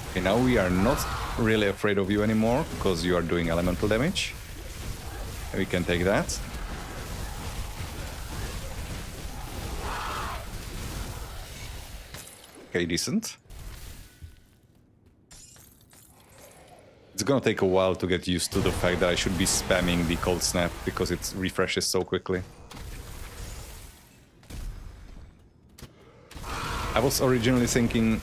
Okay, now we are not really afraid of you anymore because you are doing elemental damage. We can take that. Okay, decent. It's gonna take a while to get used to the fact that I should be spamming the cold snap because it refreshes so quickly. I was originally thinking,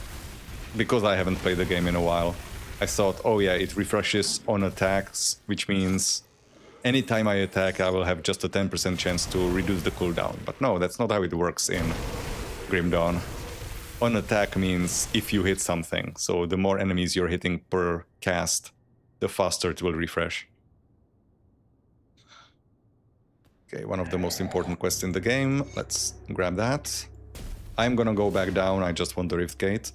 because I haven't played the game in a while, I thought, oh yeah, it refreshes on attacks, which means anytime I attack I will have just a 10% chance to reduce the cooldown. But no, that's not how it works in Grim Dawn. On attack means if you hit something, so the more enemies you're hitting per cast, the faster it will refresh. Okay, one of the most important quests in the game. Let's grab that. I'm gonna go back down, I just want the Rift Gate.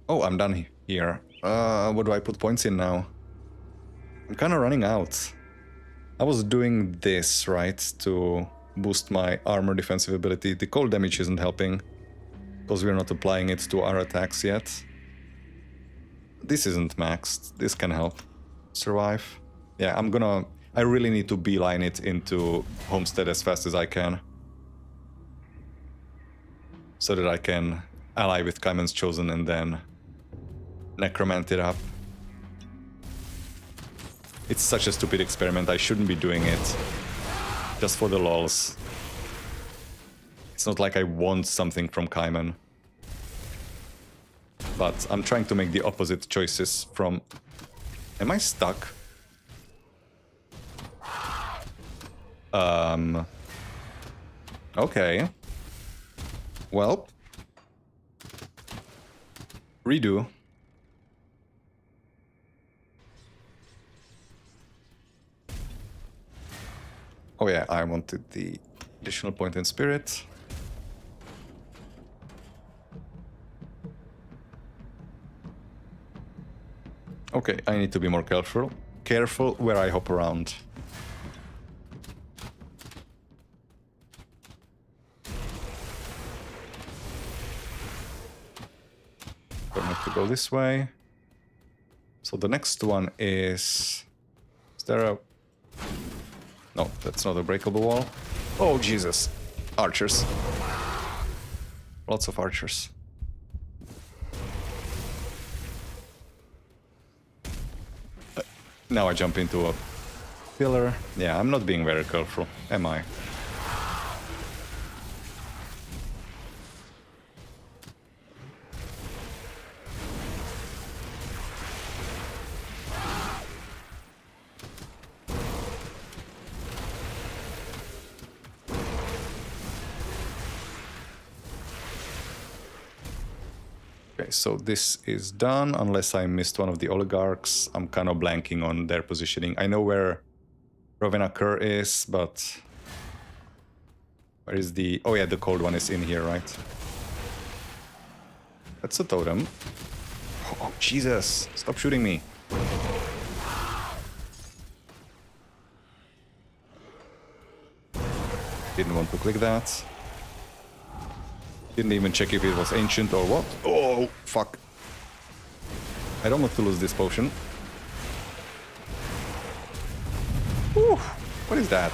Oh, I'm done here. What do I put points in now? I'm kinda running out. I was doing this, right, to boost my armor defensive ability. The cold damage isn't helping, because we're not applying it to our attacks yet. This isn't maxed. This can help. Survive. Yeah, I really need to beeline it into Homestead as fast as I can, so that I can ally with Kaiman's Chosen and then necromant it up. It's such a stupid experiment, I shouldn't be doing it. Just for the lols. It's not like I want something from Kaiman. But I'm trying to make the opposite choices from... Am I stuck? Okay. Well. Redo. Oh yeah, I wanted the additional point in spirit. Okay, I need to be more careful where I hop around. Don't have to go this way. So the next one is there a... No, that's not a breakable wall. Oh, Jesus. Archers. Lots of archers. Now I jump into a pillar. Yeah, I'm not being very careful, am I? Okay, so this is done, unless I missed one of the oligarchs. I'm kind of blanking on their positioning. I know where Veilwalker is, but... Where is the... Oh yeah, the cold one is in here, right? That's a totem. Oh, Jesus! Stop shooting me! Didn't want to click that. Didn't even check if it was ancient or what. Oh, fuck. I don't want to lose this potion. Whew, what is that?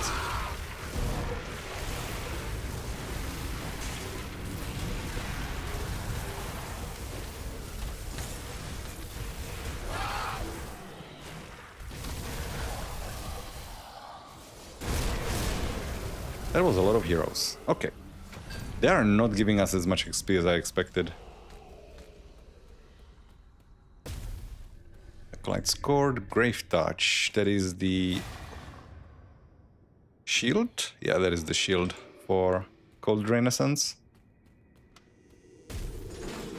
That was a lot of heroes. Okay. They are not giving us as much XP as I expected. Acolyte scored. Grave Touch. That is the... shield? Yeah, that is the shield for Cold Renaissance.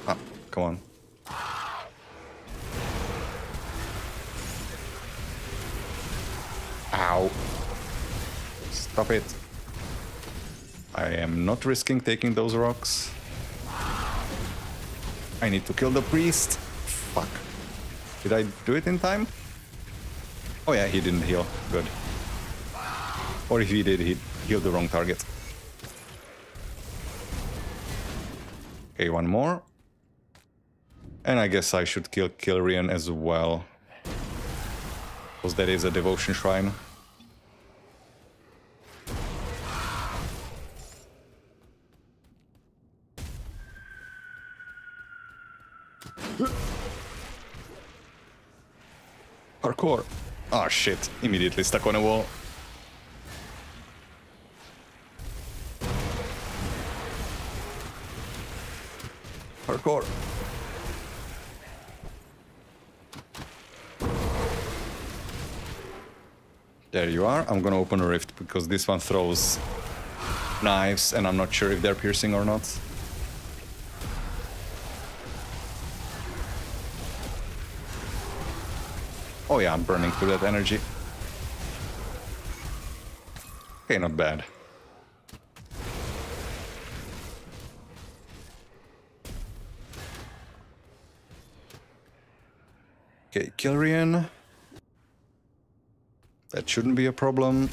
Ah, come on. Ow. Stop it. I am not risking taking those rocks. I need to kill the priest. Fuck. Did I do it in time? Oh yeah, he didn't heal. Good. Or if he did, he healed the wrong target. Okay, one more. And I guess I should kill Empyrion as well. Because that is a devotion shrine. Parkour. Oh shit, immediately stuck on a wall. Parkour. There you are. I'm gonna open a rift because this one throws knives and I'm not sure if they're piercing or not. Oh yeah, I'm burning through that energy. Okay, not bad. Okay, Empyrion. That shouldn't be a problem.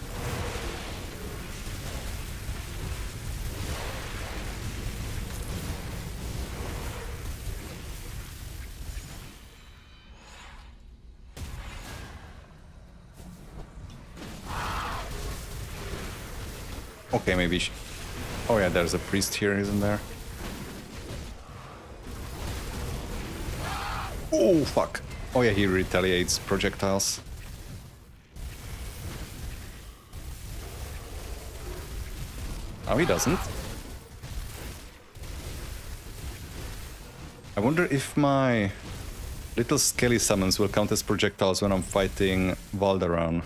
Okay, maybe... Oh yeah, there's a priest here, isn't there? Oh, fuck. Oh yeah, he retaliates projectiles. Oh, he doesn't. I wonder if my little skelly summons will count as projectiles when I'm fighting Valdaran.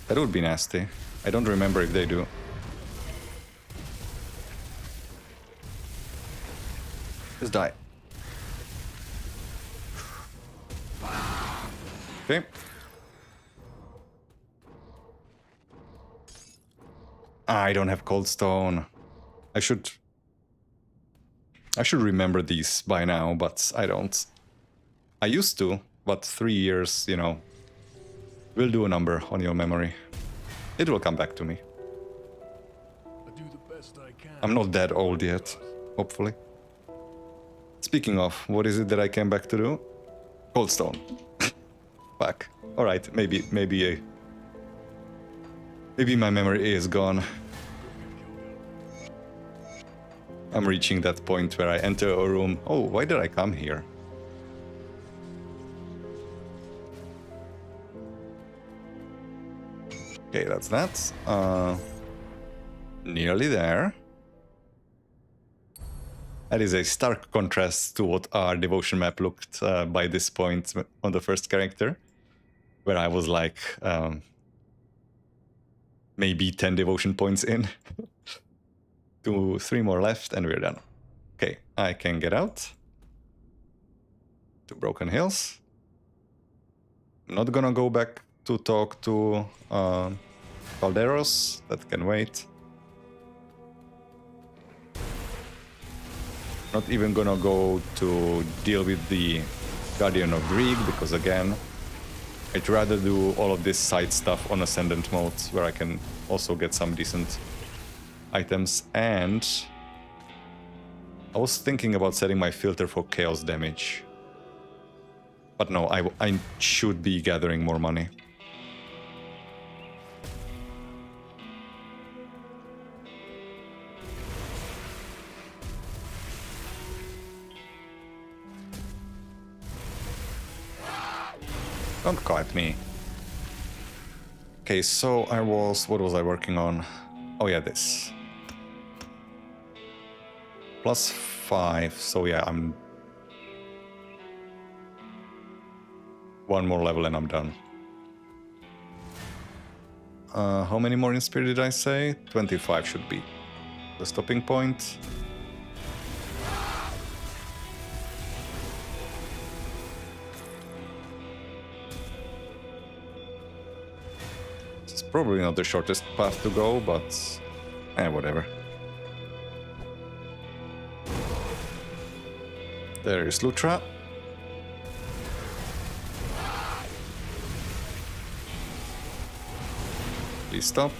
That would be nasty. I don't remember if they do. Just die. Okay. I don't have cold stone. I should remember these by now, but I don't. I used to, but 3 years, you know, will do a number on your memory. It will come back to me. I do the best I can. I'm not that old yet, hopefully. Speaking of, what is it that I came back to do? Cold stone. Fuck. All right, maybe my memory is gone. I'm reaching that point where I enter a room. Oh, why did I come here? Okay, that's that. Nearly there. That is a stark contrast to what our devotion map looked by this point on the first character, where I was like maybe 10 devotion points in. 2, 3 more left and we're done. Okay, I can get out. to Broken Hills. I'm not gonna go back to talk to Calderos. That can wait. Not even gonna go to deal with the Guardian of Grieg, because again, I'd rather do all of this side stuff on Ascendant mode, where I can also get some decent items. And I was thinking about setting my filter for chaos damage. But no, I should be gathering more money. Don't kite me. Okay, so what was I working on? Oh yeah, this. +5, so yeah, I'm... one more level and I'm done. How many more in spirit did I say? 25 should be the stopping point. It's probably not the shortest path to go, but whatever. There is Lutra. Please stop.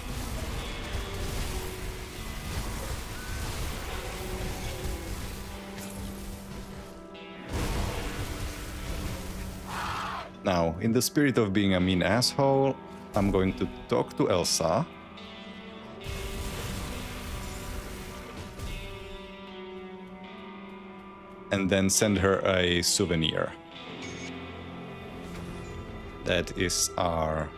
Now, in the spirit of being a mean asshole, I'm going to talk to Elsa. And then send her a souvenir. That is our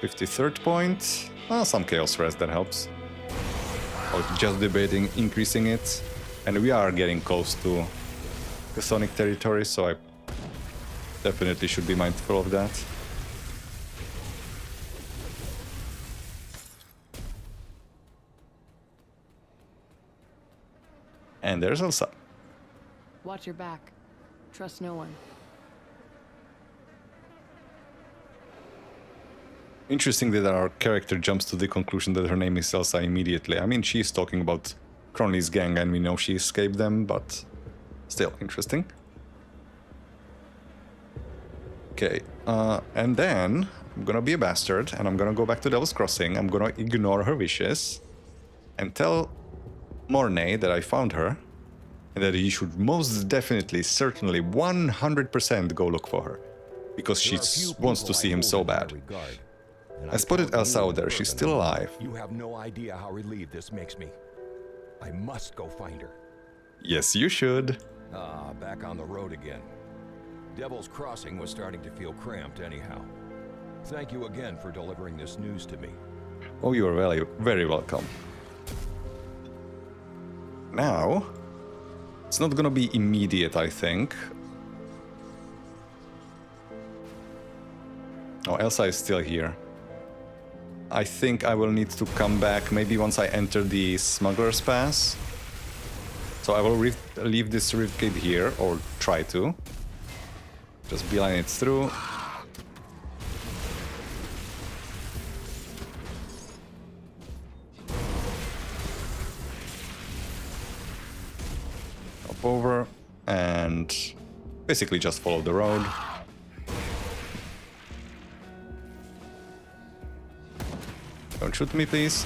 53rd point. Some chaos rest, that helps. I was just debating increasing it. And we are getting close to the Sonic territory, so I definitely should be mindful of that. And there's Elsa. Watch your back. Trust no one. Interesting that our character jumps to the conclusion that her name is Elsa immediately. I mean, she's talking about Crowley's gang and we know she escaped them, but still interesting. Okay, and then I'm gonna be a bastard and I'm gonna go back to Devil's Crossing. I'm gonna ignore her wishes and tell Mornay that I found her and that he should most definitely, certainly, 100% go look for her because she wants to see him so bad. I spotted Elsa out there. She's still alive. You have no idea how relieved this makes me. I must go find her. Yes, you should. Back on the road again. Devil's Crossing was starting to feel cramped anyhow. Thank you again for delivering this news to me. Oh, you are very, very welcome. Now, it's not gonna be immediate, I think. Oh, Elsa is still here. I think I will need to come back maybe once I enter the Smuggler's Pass. So I will leave this rift gate here, or try to. Just beeline it through. Hop over and basically just follow the road. Don't shoot me, please.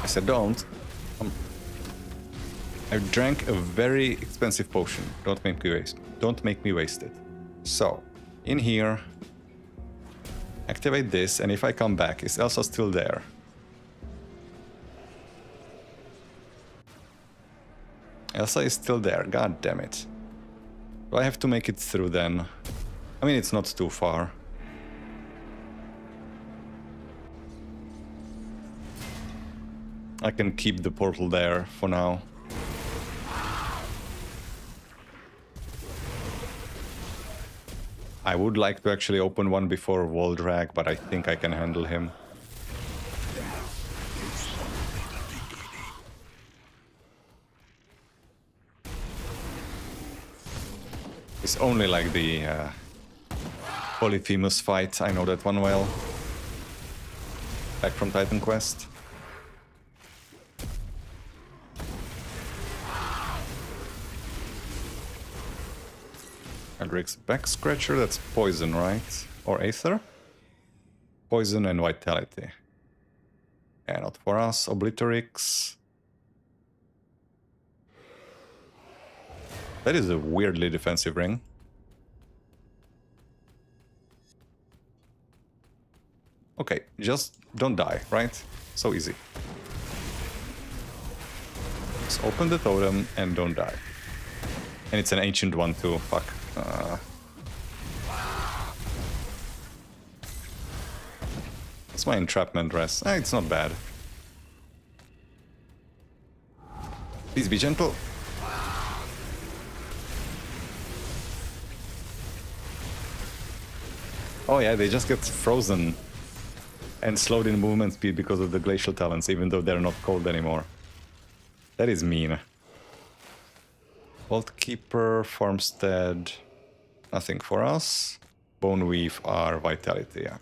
I said don't. I drank a very expensive potion. Don't make me waste it. So, in here, activate this, and if I come back, is Elsa still there? Elsa is still there, god damn it. Do I have to make it through then? I mean, it's not too far. I can keep the portal there for now. I would like to actually open one before Voldrag, but I think I can handle him. It's only like the Polyphemus fight. I know that one well. Back from Titan Quest. Eldric's Back Scratcher, that's poison, right? Or Aether? Poison and Vitality. Yeah, not for us. Obliterix. That is a weirdly defensive ring. Okay, just don't die, right? So easy. Just open the totem and don't die. And it's an ancient one too, fuck. It's my entrapment dress. It's not bad. Please be gentle. Oh yeah, they just get frozen and slowed in movement speed because of the glacial talents, even though they're not cold anymore. That is mean. Vault Keeper, Farmstead, nothing for us. Bone Weave are Vitality, yeah.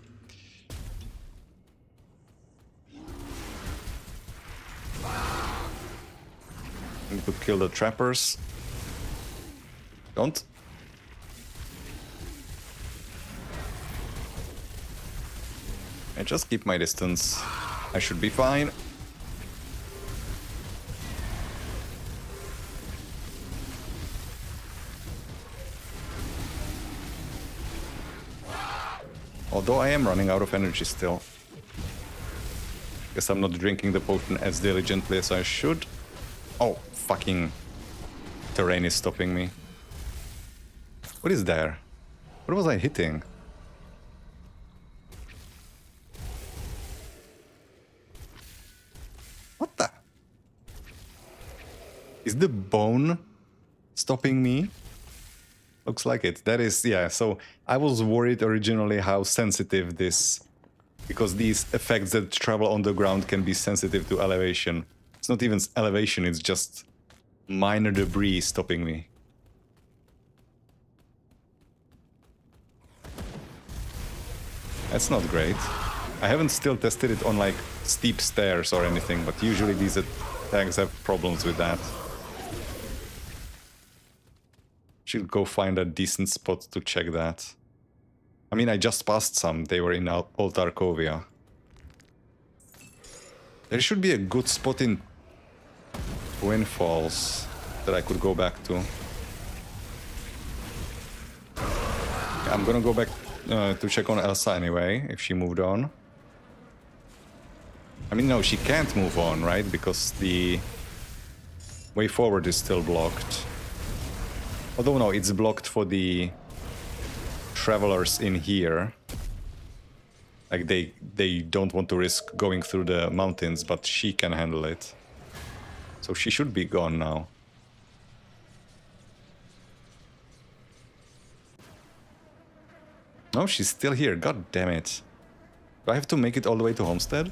Need to kill the trappers. Don't. I just keep my distance. I should be fine. Although I am running out of energy still. Guess I'm not drinking the potion as diligently as I should. Oh, fucking terrain is stopping me. What is there? What was I hitting? What the? Is the bone stopping me? Looks like it. That is, yeah, so I was worried originally how sensitive this... Because these effects that travel on the ground can be sensitive to elevation. It's not even elevation, it's just minor debris stopping me. That's not great. I haven't still tested it on like steep stairs or anything, but usually these attacks have problems with that. Should go find a decent spot to check that. I mean, I just passed some. They were in Old Arkovia. There should be a good spot in Twin Falls that I could go back to. I'm gonna go back to check on Elsa anyway, if she moved on. I mean, no, she can't move on, right? Because the way forward is still blocked. Although, no, it's blocked for the travelers in here. Like, they don't want to risk going through the mountains, but she can handle it. So she should be gone now. No, she's still here. God damn it. Do I have to make it all the way to Homestead?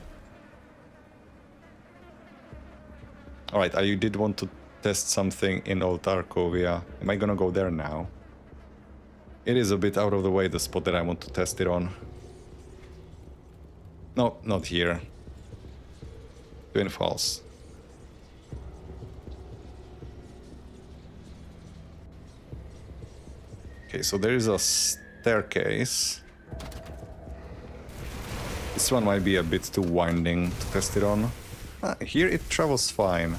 Alright, I did want to test something in Old Arkovia. Am I gonna go there now? It is a bit out of the way, the spot that I want to test it on. No, not here. Twin Falls. Okay, so there is a staircase. This one might be a bit too winding to test it on. Here it travels fine.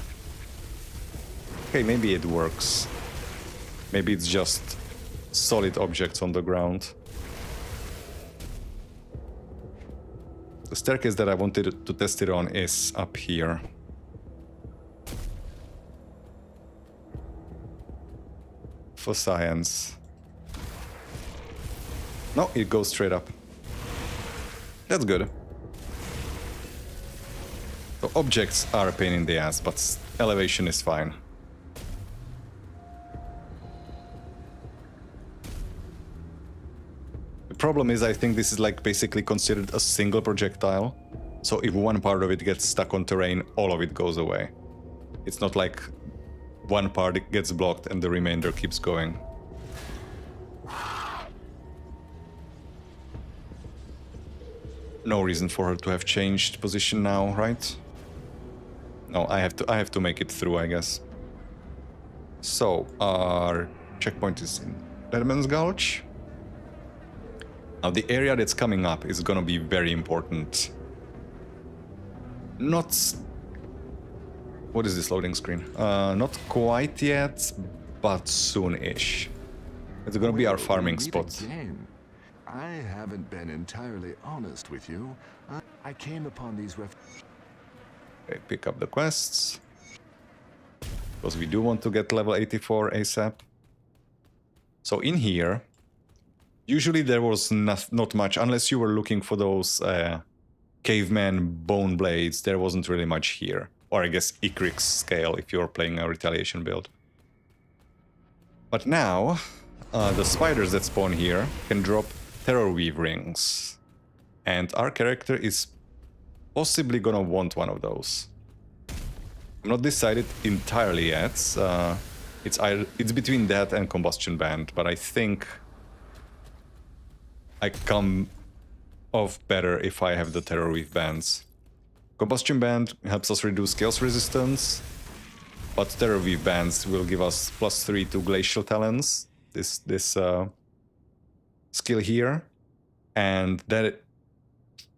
Okay, maybe it works. Maybe it's just solid objects on the ground. The staircase that I wanted to test it on is up here. For science. No, it goes straight up. That's good. So objects are a pain in the ass, but elevation is fine. The problem is, I think this is like basically considered a single projectile. So if one part of it gets stuck on terrain, all of it goes away. It's not like one part gets blocked and the remainder keeps going. No reason for her to have changed position now, right? No, I have to make it through, I guess. So, our checkpoint is in Deadman's Gulch. Now, the area that's coming up is gonna be very important. Not... What is this loading screen? Not quite yet, but soon-ish. It's gonna be our farming spot. Again. I haven't been entirely honest with you. I came upon these Okay, pick up the quests. Because we do want to get level 84 ASAP. So in here, usually there was not much, unless you were looking for those caveman bone blades, there wasn't really much here. Or I guess Ikrik's scale if you're playing a retaliation build. But now, the spiders that spawn here can drop terror weave rings. And our character is possibly gonna want one of those. I'm not decided entirely yet. It's between that and combustion band, but I think I come off better if I have the terror weave bands. Combustion band helps us reduce chaos resistance, but terror weave bands will give us +3 to glacial talents. This skill here, and that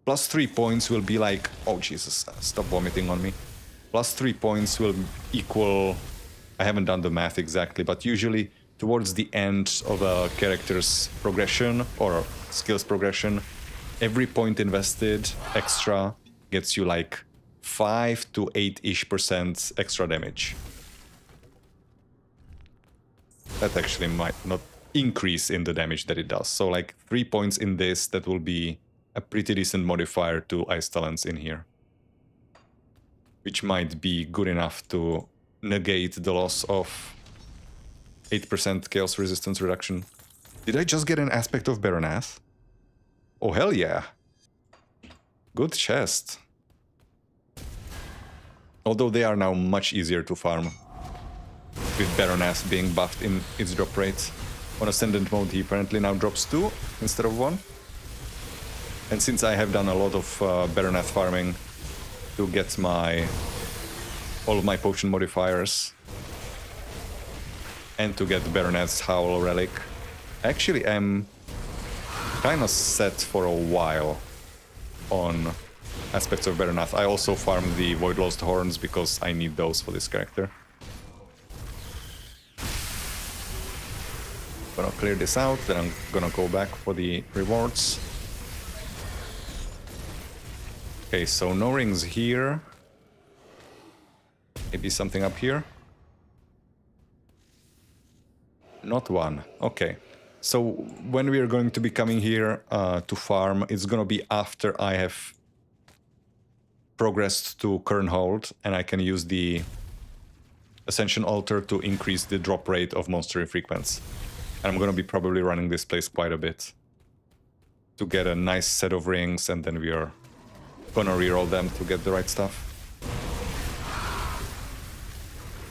+3 points will be like, oh Jesus, stop vomiting on me. +3 points will equal, I haven't done the math exactly, but usually towards the end of a character's progression or skills progression, every point invested extra gets you like 5 to 8-ish% extra damage. That actually might not increase in the damage that it does. So like 3 points in this, that will be a pretty decent modifier to Ice Talents in here. Which might be good enough to negate the loss of 8% chaos resistance reduction. Did I just get an aspect of Baronath? Oh hell yeah! Good chest. Although they are now much easier to farm, with Baronath being buffed in its drop rate. On Ascendant mode he apparently now drops 2 instead of 1. And since I have done a lot of Baronath farming to get all of my potion modifiers and to get Baronath's Howl Relic, actually I'm kinda set for a while on aspects of Baronath. I also farm the Void Lost Horns because I need those for this character. Gonna clear this out, then I'm gonna go back for the rewards. Okay, so no rings here. Maybe something up here? Not one. Okay. So when we are going to be coming here to farm, it's gonna be after I have progressed to Kernhold, and I can use the Ascension Altar to increase the drop rate of monster infrequents. And I'm gonna be probably running this place quite a bit to get a nice set of rings, and then we are gonna reroll them to get the right stuff.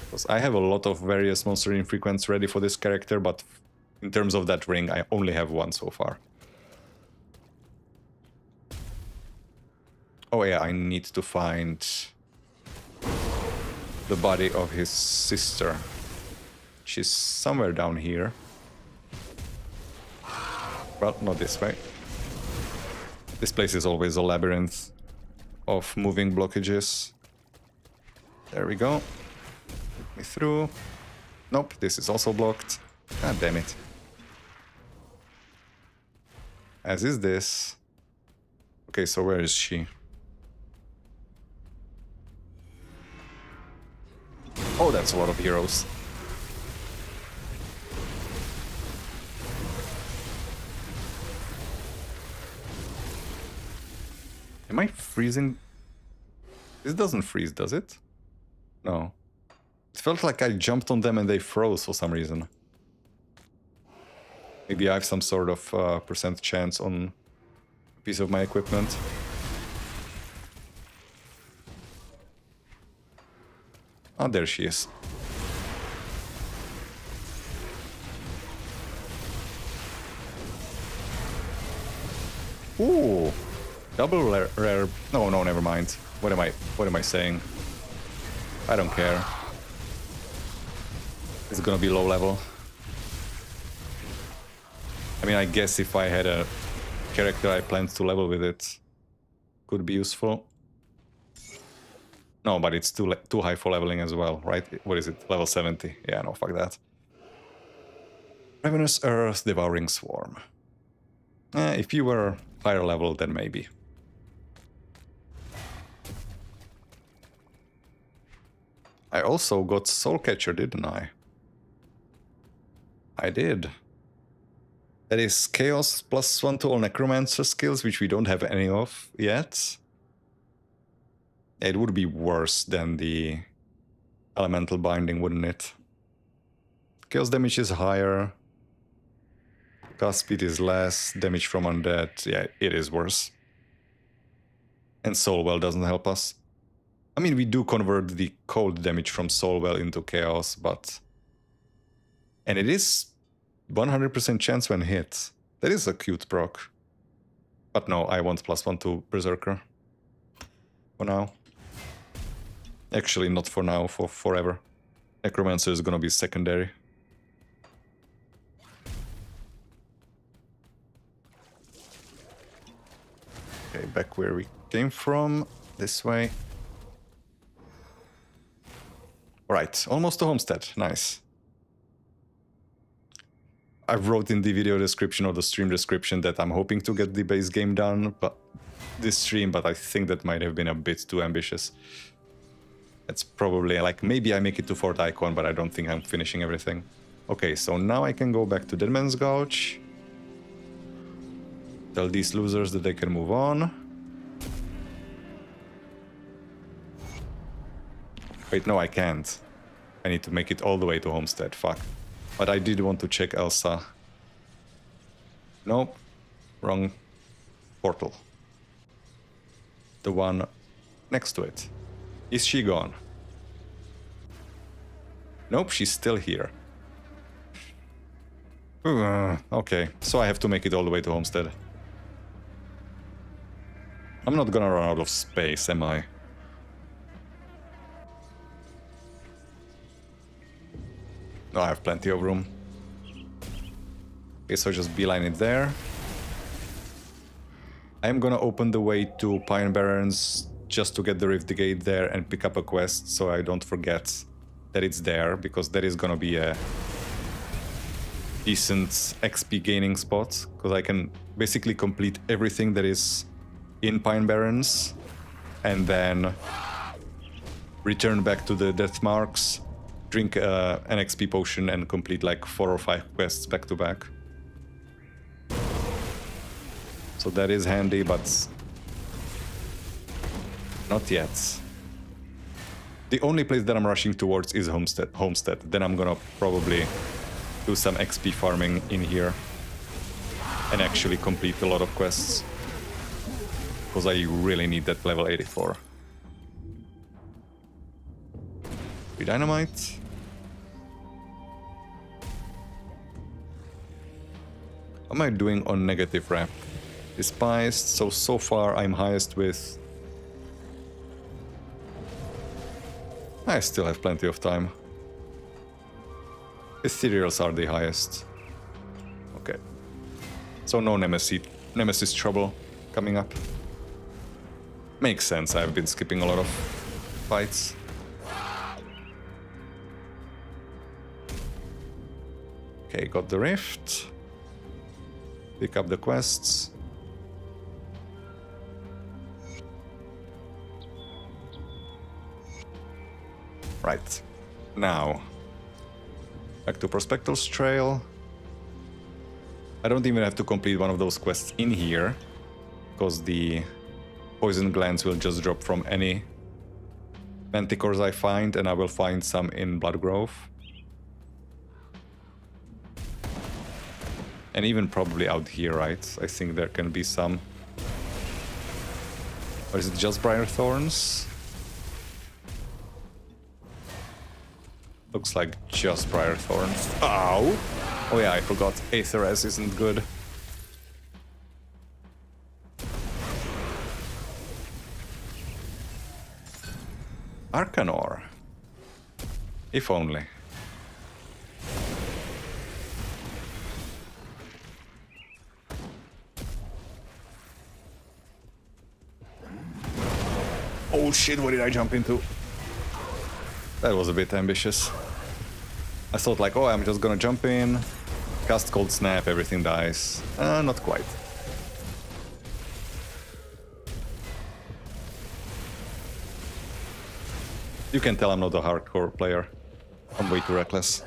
Because I have a lot of various monster infrequents ready for this character, but in terms of that ring, I only have one so far. Oh yeah, I need to find the body of his sister. She's somewhere down here. Well, not this way. This place is always a labyrinth of moving blockages. There we go. Get me through. Nope, this is also blocked. God damn it. As is this. Okay, so where is she? Oh, that's a lot of heroes. Am I freezing? This doesn't freeze, does it? No. It felt like I jumped on them and they froze for some reason. Maybe I have some sort of percent chance on a piece of my equipment. Oh, there she is. Ooh. Double rare. No, no, never mind. What am I saying? I don't care. It's gonna be low level. I mean, I guess if I had a character I planned to level with it, could be useful. No, but it's too high for leveling as well, right? What is it? Level 70. Yeah, no, fuck that. Ravenous Earth, Devouring Swarm. If you were higher level, then maybe. I also got Soul Catcher, didn't I? I did. That is Chaos +1 to all Necromancer skills, which we don't have any of yet. It would be worse than the Elemental Binding, wouldn't it? Chaos damage is higher. Cast speed is less. Damage from undead. Yeah, it is worse. And Soulwell doesn't help us. I mean, we do convert the cold damage from Soulwell into Chaos, but... And it is 100% chance when hit. That is a cute proc. But no, I want +1 to Berserker. For now. Actually, not for now, for forever. Necromancer is gonna be secondary. Okay, back where we came from. This way. Right, almost to Homestead. Nice. I wrote in the video description or the stream description that I'm hoping to get the base game done this stream, but I think that might have been a bit too ambitious. It's probably like, maybe I make it to Fort Icon, but I don't think I'm finishing everything. Okay, so now I can go back to Deadman's Gouge. Tell these losers that they can move on. Wait, no, I can't. I need to make it all the way to Homestead, fuck. But I did want to check Elsa. Nope. Wrong portal. The one next to it. Is she gone? Nope, she's still here. Okay, so I have to make it all the way to Homestead. I'm not gonna run out of space, am I? No, I have plenty of room. Okay, so just beeline it there. I'm gonna open the way to Pine Barrens just to get the Rift Gate there and pick up a quest so I don't forget that it's there, because that is gonna be a decent XP gaining spot, because I can basically complete everything that is in Pine Barrens and then return back to the Death Marks, drink an XP potion and complete like 4 or 5 quests back to back. So that is handy, but not yet. The only place that I'm rushing towards is Homestead. Then I'm gonna probably do some XP farming in here and actually complete a lot of quests, because I really need that level 84. Free dynamite. How am I doing on negative rep? Despised, so far I'm highest with... I still have plenty of time. Ethereals are the highest. Okay. So no Nemesis trouble coming up. Makes sense, I've been skipping a lot of fights. Okay, got the rift. Pick up the quests. Right. Now, back to Prospector's Trail. I don't even have to complete one of those quests in here, because the poison glands will just drop from any manticores I find, and I will find some in Bloodgrove. And even probably out here, right? I think there can be some. Or is it just Briar Thorns? Looks like just Briar Thorns. Ow! Oh yeah, I forgot. Aetherez isn't good. Arcanor. If only. Oh shit, what did I jump into? That was a bit ambitious. I thought like, oh, I'm just gonna jump in, cast Cold Snap, everything dies. Not quite. You can tell I'm not a hardcore player. I'm way too reckless.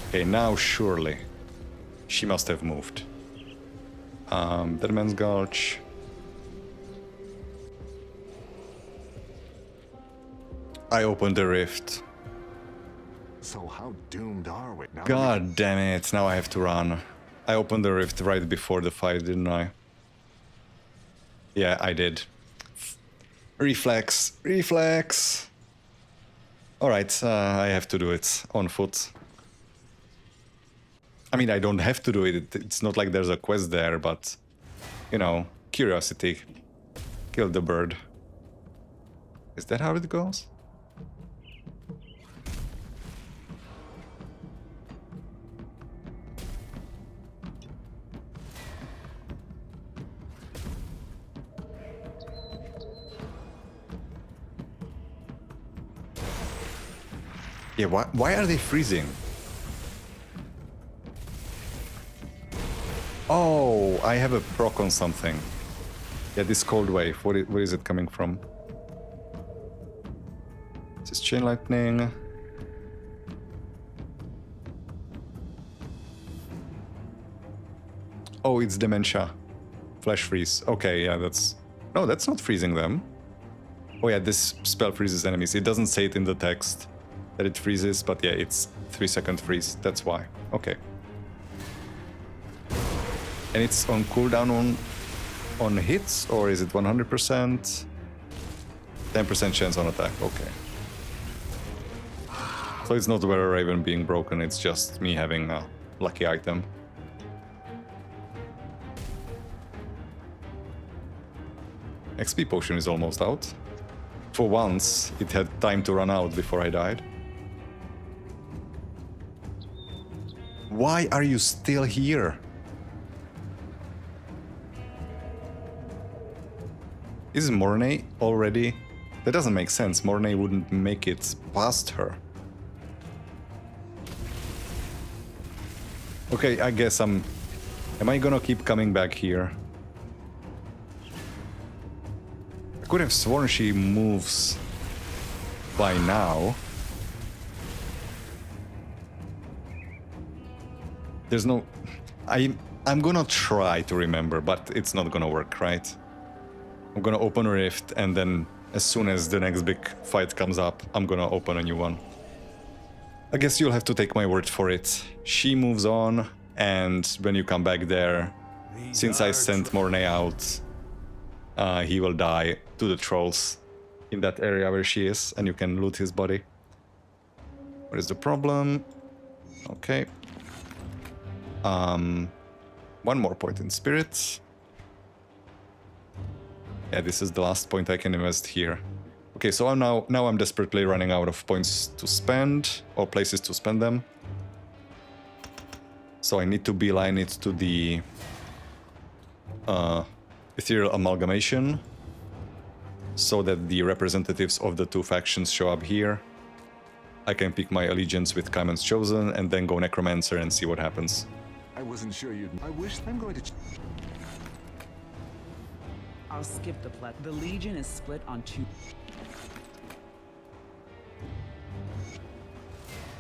Okay, now surely she must have moved. Dead Man's Gulch. I opened the rift. So how doomed are we? Now God damn it, now I have to run. I opened the rift right before the fight, didn't I? Yeah, I did. Reflex, reflex! Alright, I have to do it on foot. I mean, I don't have to do it, it's not like there's a quest there, but, you know, curiosity. Kill the bird. Is that how it goes? Yeah, why are they freezing? Oh, I have a proc on something. Yeah, this cold wave. Where is it coming from? This is Chain Lightning. Oh, it's Dementia. Flash Freeze. Okay, yeah, that's... No, that's not freezing them. Oh yeah, this spell freezes enemies. It doesn't say it in the text that it freezes, but yeah, it's 3-second freeze. That's why. Okay. And it's on cooldown on hits, or is it 100%? 10% chance on attack, okay. So it's not Wereraven being broken, it's just me having a lucky item. XP potion is almost out. For once, it had time to run out before I died. Why are you still here? Is Mornay already? That doesn't make sense. Mornay wouldn't make it past her. Okay, I guess am I gonna keep coming back here? I could have sworn she moves by now. There's no... I'm gonna try to remember, but it's not gonna work, right? I'm gonna open a rift, and then as soon as the next big fight comes up, I'm gonna open a new one. I guess you'll have to take my word for it. She moves on, and when you come back there, since I sent Mornay out, he will die to the trolls in that area where she is, and you can loot his body. What is the problem? Okay. One more point in spirits. Yeah, this is the last point I can invest here. Okay, so now I'm desperately running out of points to spend, or places to spend them. So I need to beeline it to the Ethereal Amalgamation, so that the representatives of the two factions show up here. I can pick my allegiance with Kaiman's Chosen, and then go Necromancer and see what happens. I wasn't sure you'd... I wish I'm going to... I'll skip the plot. The Legion is split on two.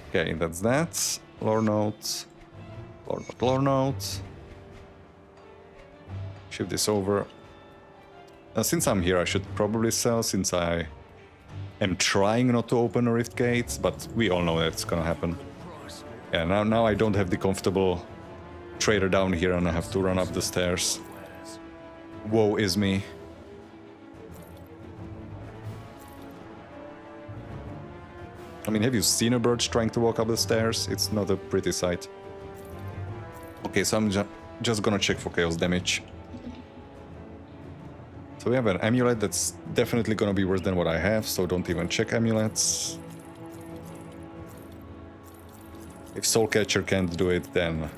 Okay, that's that. Lore note. Lore note. Shift this over. Since I'm here, I should probably sell, since I am trying not to open a Rift Gate, but we all know that's gonna happen. Yeah, now I don't have the comfortable trader down here, and I have to run up the stairs. Woe is me. Okay, that's that. Lore note. Lore note. Shift this over. Since I'm here, I should probably sell, since I am trying not to open a Rift Gate, but we all know that's gonna happen. Yeah, now I don't have the comfortable trader down here, and I have to run up the stairs. Woe is me. I mean, have you seen a bird trying to walk up the stairs? It's not a pretty sight. Okay, so I'm just gonna check for chaos damage. So we have an amulet that's definitely gonna be worse than what I have, so don't even check amulets. If Soulcatcher can't do it, then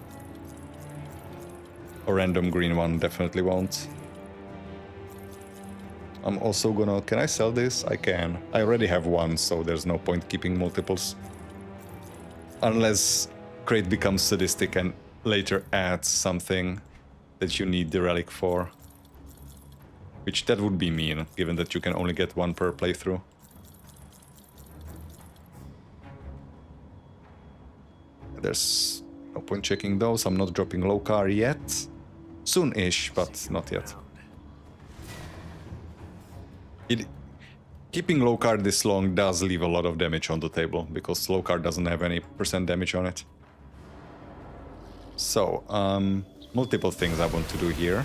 a random green one definitely won't. I'm also gonna... Can I sell this? I can. I already have one, so there's no point keeping multiples. Unless Crate becomes sadistic and later adds something that you need the relic for. Which that would be mean, given that you can only get one per playthrough. There's no point checking those. I'm not dropping Lokhor yet. Soon-ish, but not yet. Keeping Lokhor this long does leave a lot of damage on the table, because Lokhor doesn't have any % damage on it. So, multiple things I want to do here.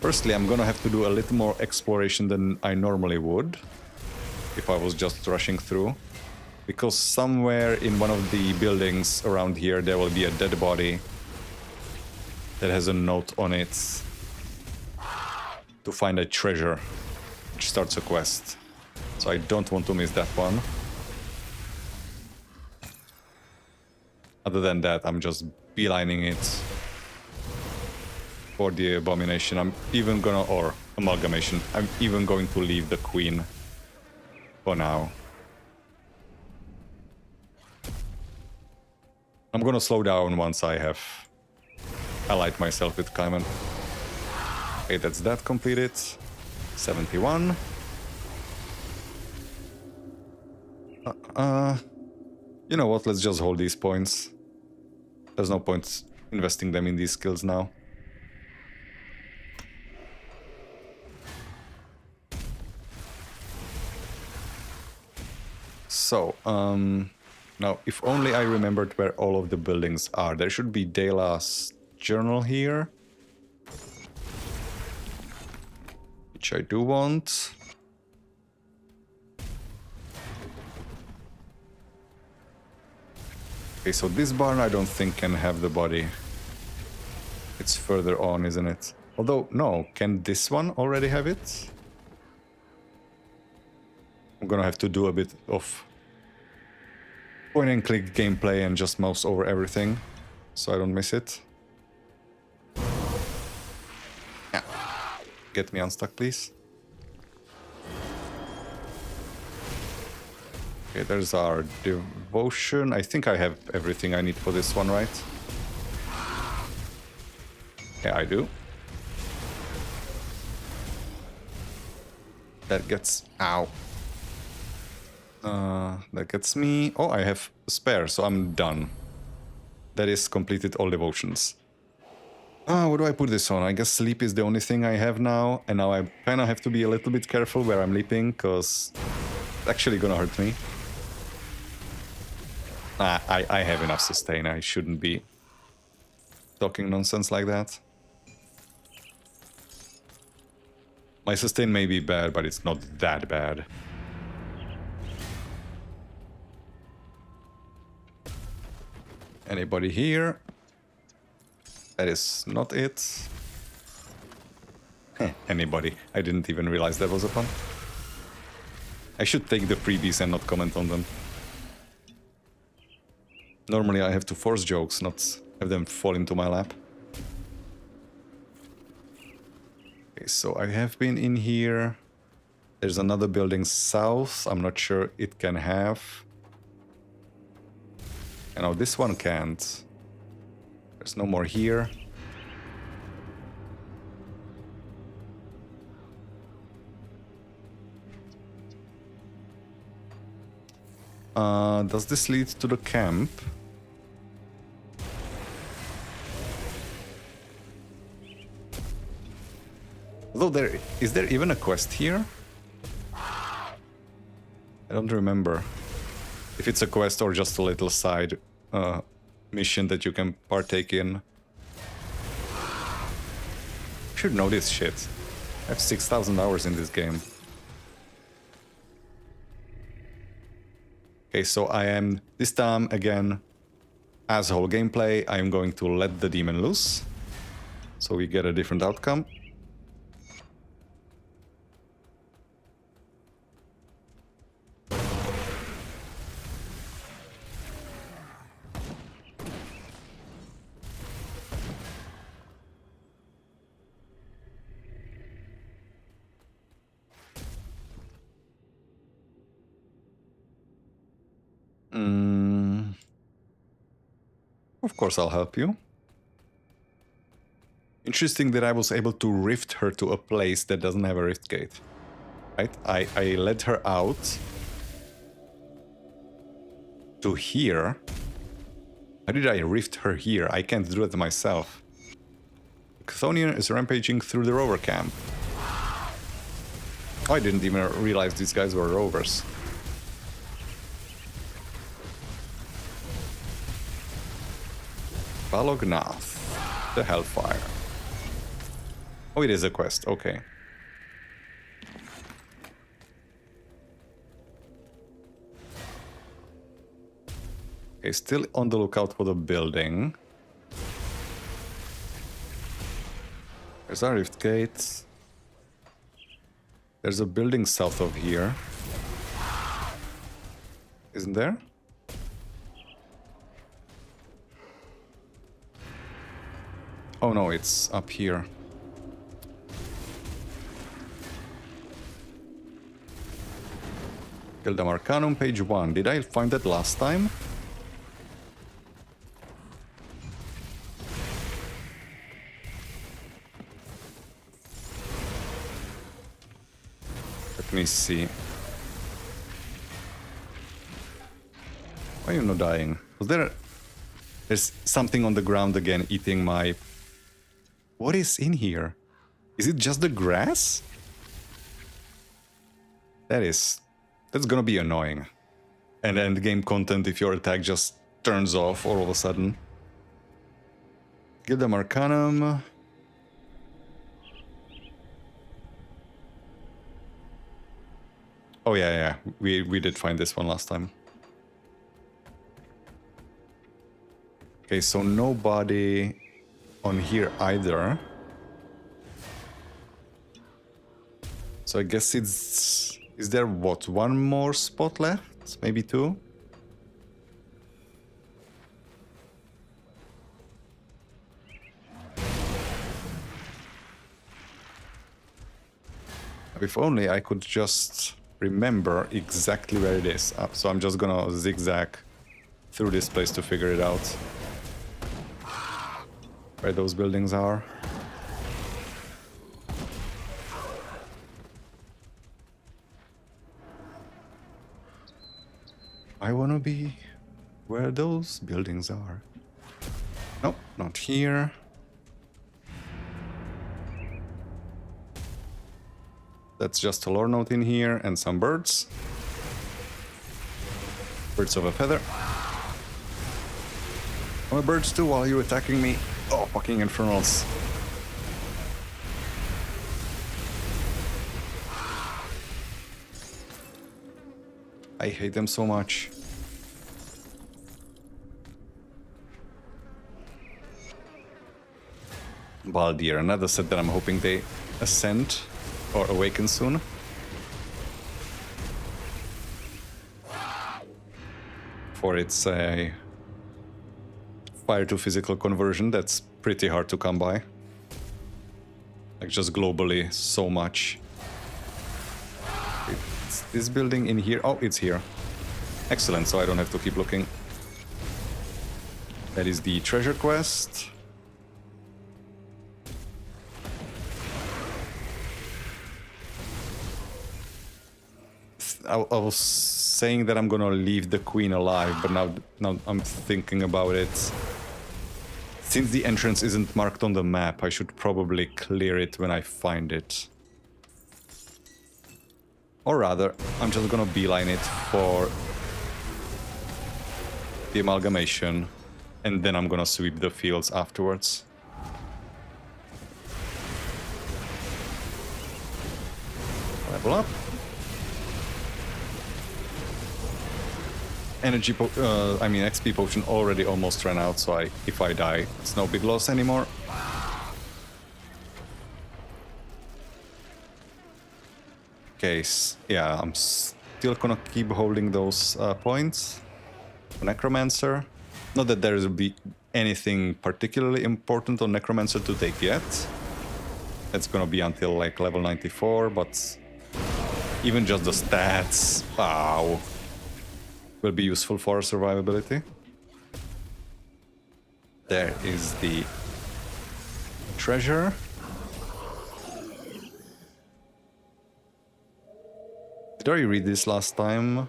Firstly, I'm gonna have to do a little more exploration than I normally would, if I was just rushing through. Because somewhere in one of the buildings around here there will be a dead body that has a note on it to find a treasure, which starts a quest. So I don't want to miss that one. Other than that, I'm just beelining it for the abomination. I'm even gonna... or amalgamation. I'm even going to leave the queen for now. I'm gonna slow down once I have allied myself with Kaiman. Okay, that's that completed. 71. You know what, let's just hold these points. There's no point investing them in these skills now. So, now, if only I remembered where all of the buildings are. There should be Dela's journal here. Which I do want. Okay, so this barn I don't think can have the body. It's further on, isn't it? Although, no, can this one already have it? I'm gonna have to do a bit of point and click gameplay and just mouse over everything, so I don't miss it. Yeah. Get me unstuck, please. Okay, there's our devotion. I think I have everything I need for this one, right? Yeah, I do. That gets... Ow. That gets me... Oh, I have a spare, so I'm done. That is completed all devotions. What do I put this on? I guess sleep is the only thing I have now. And now I kind of have to be a little bit careful where I'm leaping, because it's actually gonna hurt me. I have enough sustain. I shouldn't be talking nonsense like that. My sustain may be bad, but it's not that bad. Anybody here? That is not it. Anybody. I didn't even realize that was a pun. I should take the freebies and not comment on them. Normally I have to force jokes, not have them fall into my lap. Okay, so I have been in here. There's another building south. I'm not sure it can have. And now this one can't. There's no more here. Does this lead to the camp? Although is there even a quest here? I don't remember if it's a quest or just a little side mission that you can partake in. Should know this shit. I have 6,000 hours in this game. Okay, so I am, this time, again, asshole gameplay, I am going to let the demon loose. So we get a different outcome. Of course I'll help you. Interesting that I was able to rift her to a place that doesn't have a rift gate. Right? I led her out to here. How did I rift her here? I can't do it myself. Chthonian is rampaging through the rover camp. I didn't even realize these guys were rovers. Balognath, the Hellfire. Oh, it is a quest, okay. Okay, still on the lookout for the building. There's our rift gate. There's a building south of here. Isn't there? Oh no, it's up here. Gildam Arcanum, page 1. Did I find that last time? Let me see. Why are you not dying? Was there... There's something on the ground again eating my... What is in here? Is it just the grass? That's gonna be annoying. And end game content if your attack just turns off all of a sudden. Gildam Arcanum. Oh yeah, we did find this one last time. Okay, so nobody on here either. So I guess it's... Is there, what, one more spot left? Maybe two? If only I could just remember exactly where it is. So I'm just gonna zigzag through this place to figure it out. Where those buildings are. I wanna be where those buildings are. Nope, not here. That's just a lore note in here and some birds. Birds of a feather. I'm a birds too while you're attacking me. Oh, fucking infernals. I hate them so much. Baldir, another set that I'm hoping they ascend or awaken soon. For its a fire to physical conversion that's pretty hard to come by. Like just globally so much. Is this building in here? Oh, it's here. Excellent, so I don't have to keep looking. That is the treasure quest. I was saying that I'm gonna leave the queen alive, but now I'm thinking about it. Since the entrance isn't marked on the map, I should probably clear it when I find it. Or rather, I'm just gonna beeline it for the amalgamation, and then I'm gonna sweep the fields afterwards. Level up. XP potion already almost ran out, so if I die, it's no big loss anymore. Okay, yeah, I'm still gonna keep holding those points. Necromancer. Not that there will be anything particularly important on Necromancer to take yet. That's gonna be until like level 94, but even just the stats, wow, will be useful for survivability. There is the treasure. Did I read this last time?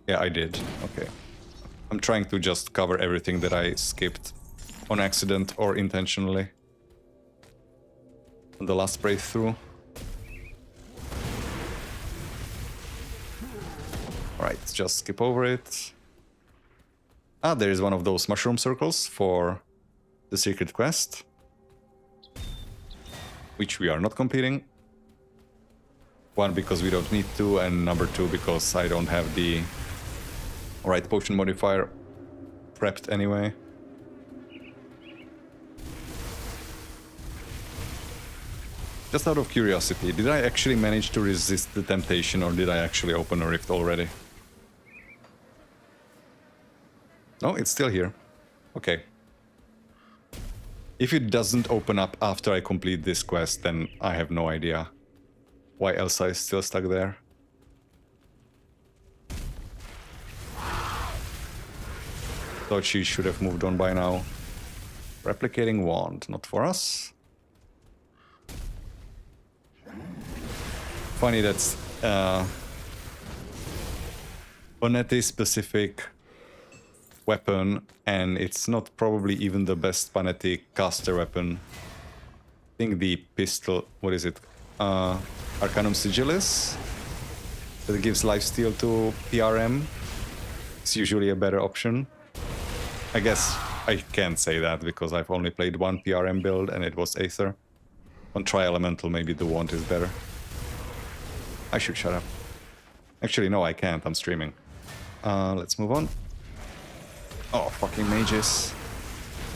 Yeah, I did. Okay. I'm trying to just cover everything that I skipped on accident or intentionally on the last playthrough. Alright, just skip over it. Ah, there is one of those mushroom circles for the secret quest, which we are not completing. One, because we don't need to, and number two, because I don't have the right potion modifier prepped anyway. Just out of curiosity, did I actually manage to resist the temptation, or did I actually open a rift already? No, it's still here. Okay. If it doesn't open up after I complete this quest, then I have no idea why Elsa is still stuck there. Thought she should have moved on by now. Replicating wand, not for us. Funny that's Panetti specific weapon, and it's not probably even the best Panetti caster weapon. I think the pistol, what is it? Arcanum Sigilis, that gives lifesteal to PRM. It's usually a better option. I guess I can't say that because I've only played one PRM build and it was Aether. On Tri-Elemental maybe the wand is better. I should shut up. Actually no, I can't, I'm streaming. Let's move on. Oh, fucking mages.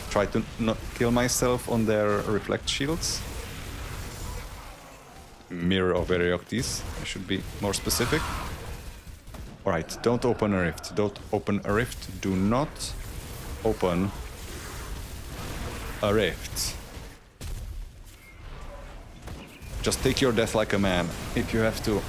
Try to not kill myself on their reflect shields. Mirror of Erioctes, I should be more specific. Alright, don't open a rift. Don't open a rift. Do not open a rift. Just take your death like a man, if you have to.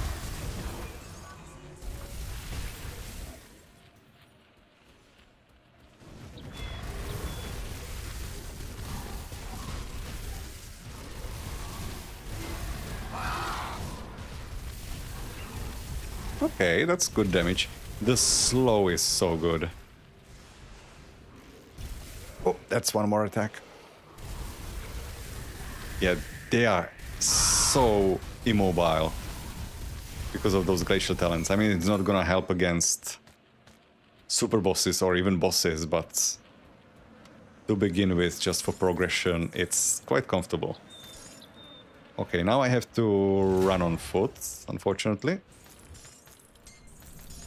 Okay, that's good damage. The slow is so good. Oh, that's one more attack. Yeah, they are so immobile because of those glacial talents. I mean, it's not gonna help against super bosses or even bosses, but to begin with, just for progression, it's quite comfortable. Okay, now I have to run on foot, unfortunately.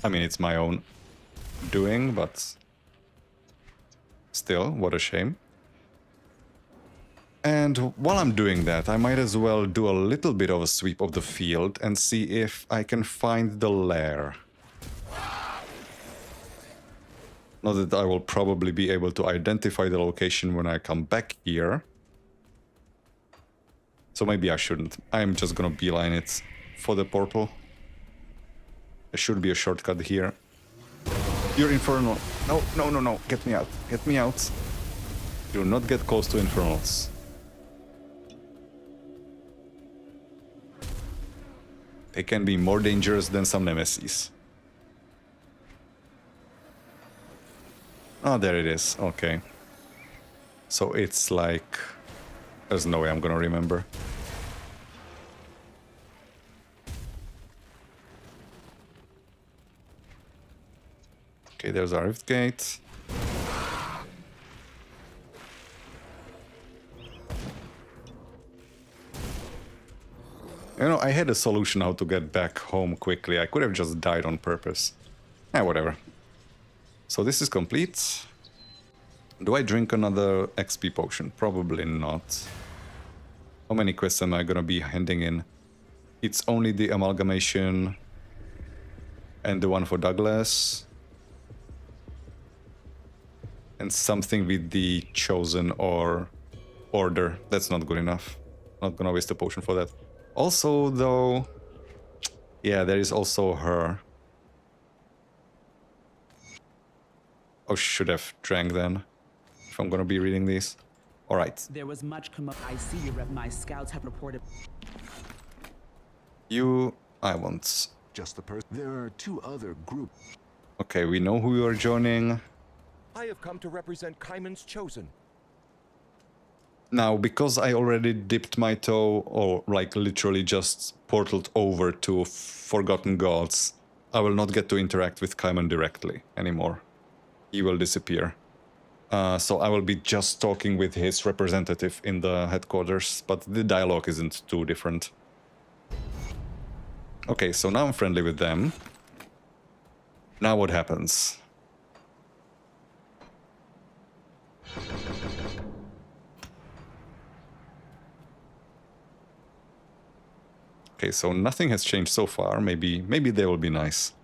I mean, it's my own doing, but still, what a shame. And while I'm doing that, I might as well do a little bit of a sweep of the field and see if I can find the lair. Not that I will probably be able to identify the location when I come back here. So maybe I shouldn't. I'm just gonna beeline it for the portal. There should be a shortcut here. You're infernal. No, no, no, no. Get me out. Get me out. Do not get close to infernals. They can be more dangerous than some nemesis. Oh, there it is. Okay. So it's like... There's no way I'm gonna remember. Okay, there's our rift gate. You know, I had a solution how to get back home quickly. I could have just died on purpose. Whatever. So this is complete. Do I drink another XP potion? Probably not. How many quests am I gonna be handing in? It's only the amalgamation and the one for Douglas. And something with the chosen or order. That's not good enough. Not gonna waste a potion for that. Also, though... Yeah, there is also her. Oh, should have drank then. If I'm gonna be reading these. Alright. There was much I see you, Rev. My scouts have reported. I want. Just the person. There are 2 other groups. Okay, we know who you are joining. I have come to represent Kaiman's Chosen. Now, because I already dipped my toe, or like literally just portaled over to Forgotten Gods, I will not get to interact with Kaiman directly anymore. He will disappear. So I will be just talking with his representative in the headquarters, but the dialogue isn't too different. Okay, so now I'm friendly with them. Now what happens? Okay, so nothing has changed so far. Maybe they will be nice.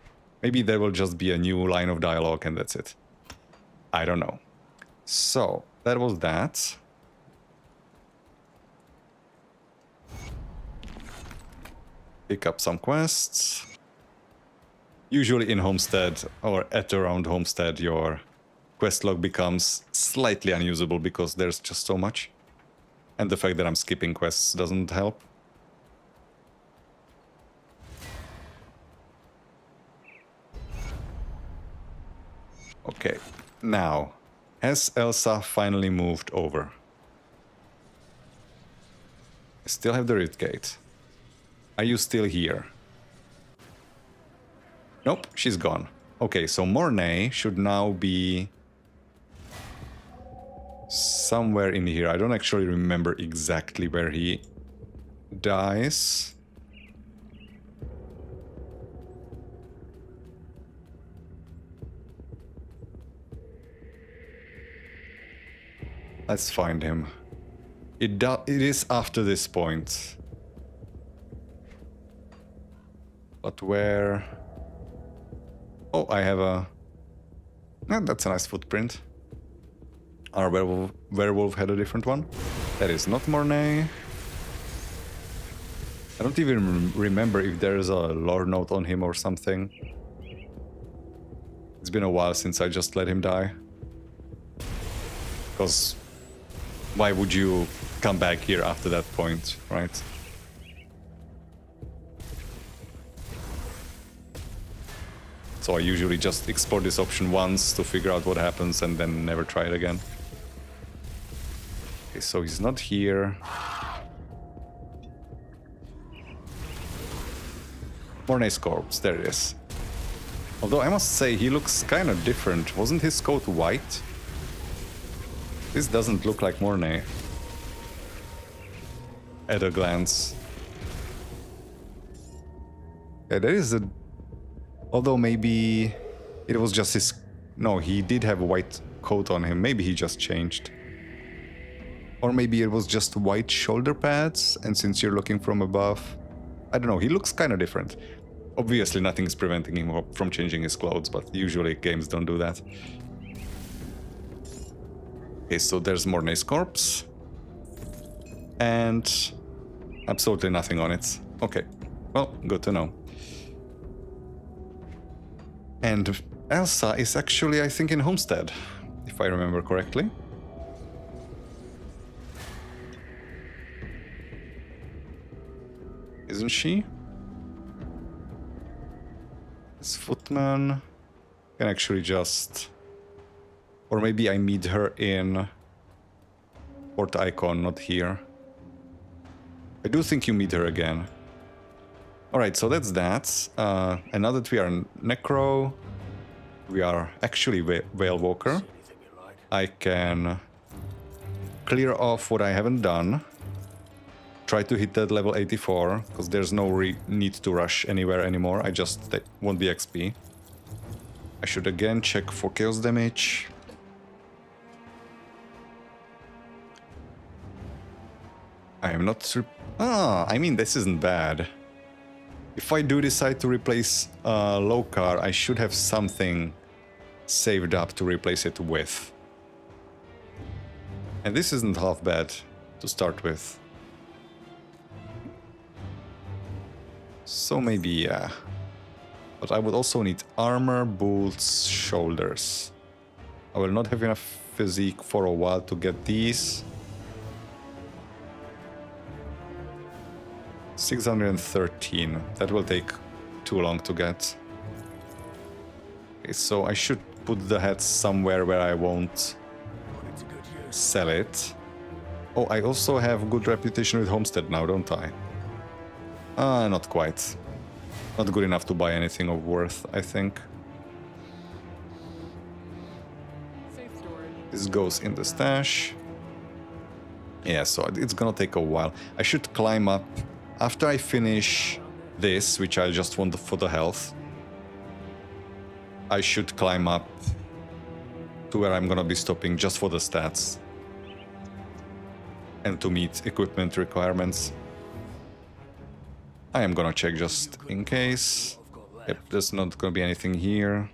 Maybe there will just be a new line of dialogue and that's it. I don't know. So, that was that. Pick up some quests. Usually in Homestead, or at around Homestead, your quest log becomes slightly unusable because there's just so much. And the fact that I'm skipping quests doesn't help. Okay, now, has Elsa finally moved over? I still have the Rift Gate. Are you still here? Nope, she's gone. Okay, so Mornay should now be somewhere in here. I don't actually remember exactly where he dies. Let's find him. It is after this point. But where... Oh, I have a... that's a nice footprint. Our werewolf had a different one. That is not Mornay. I don't even remember if there is a lore note on him or something. It's been a while since I just let him die. Because... why would you come back here after that point, right? So I usually just explore this option once to figure out what happens and then never try it again. Okay, so he's not here. Mornay's corpse, there it is. Although I must say, he looks kind of different. Wasn't his coat white? This doesn't look like Mornay at a glance. Yeah, there is a... Although maybe it was just his... No, he did have a white coat on him. Maybe he just changed. Or maybe it was just white shoulder pads, and since you're looking from above... I don't know, he looks kind of different. Obviously nothing is preventing him from changing his clothes, but usually games don't do that. Okay, so there's Mornay's corpse. And absolutely nothing on it. Okay, well, good to know. And Elsa is actually, I think, in Homestead, if I remember correctly. Isn't she? This footman can actually just... Or maybe I meet her in Port Icon, not here. I do think you meet her again. Alright, so that's that. And now that we are Necro, we are actually Veilwalker. I can clear off what I haven't done. try to hit that level 84, because there's no need to rush anywhere anymore. I just won't be XP. I should again check for chaos damage. I am not... I mean, this isn't bad. If I do decide to replace Lokhor, I should have something saved up to replace it with. And this isn't half bad to start with. So maybe, yeah. But I would also need armor, boots, shoulders. I will not have enough physique for a while to get these. 613. That will take too long to get. Okay, so I should put the hat somewhere where I won't sell it. Oh, I also have good reputation with Homestead now, don't I? Not quite. Not good enough to buy anything of worth, I think. Safe storage. This goes in the stash. Yeah, so it's gonna take a while. I should climb up. After I finish this, which I just want for the health, I should climb up to where I'm gonna be stopping just for the stats. And to meet equipment requirements. I am gonna check just in case. Yep, there's not gonna be anything here.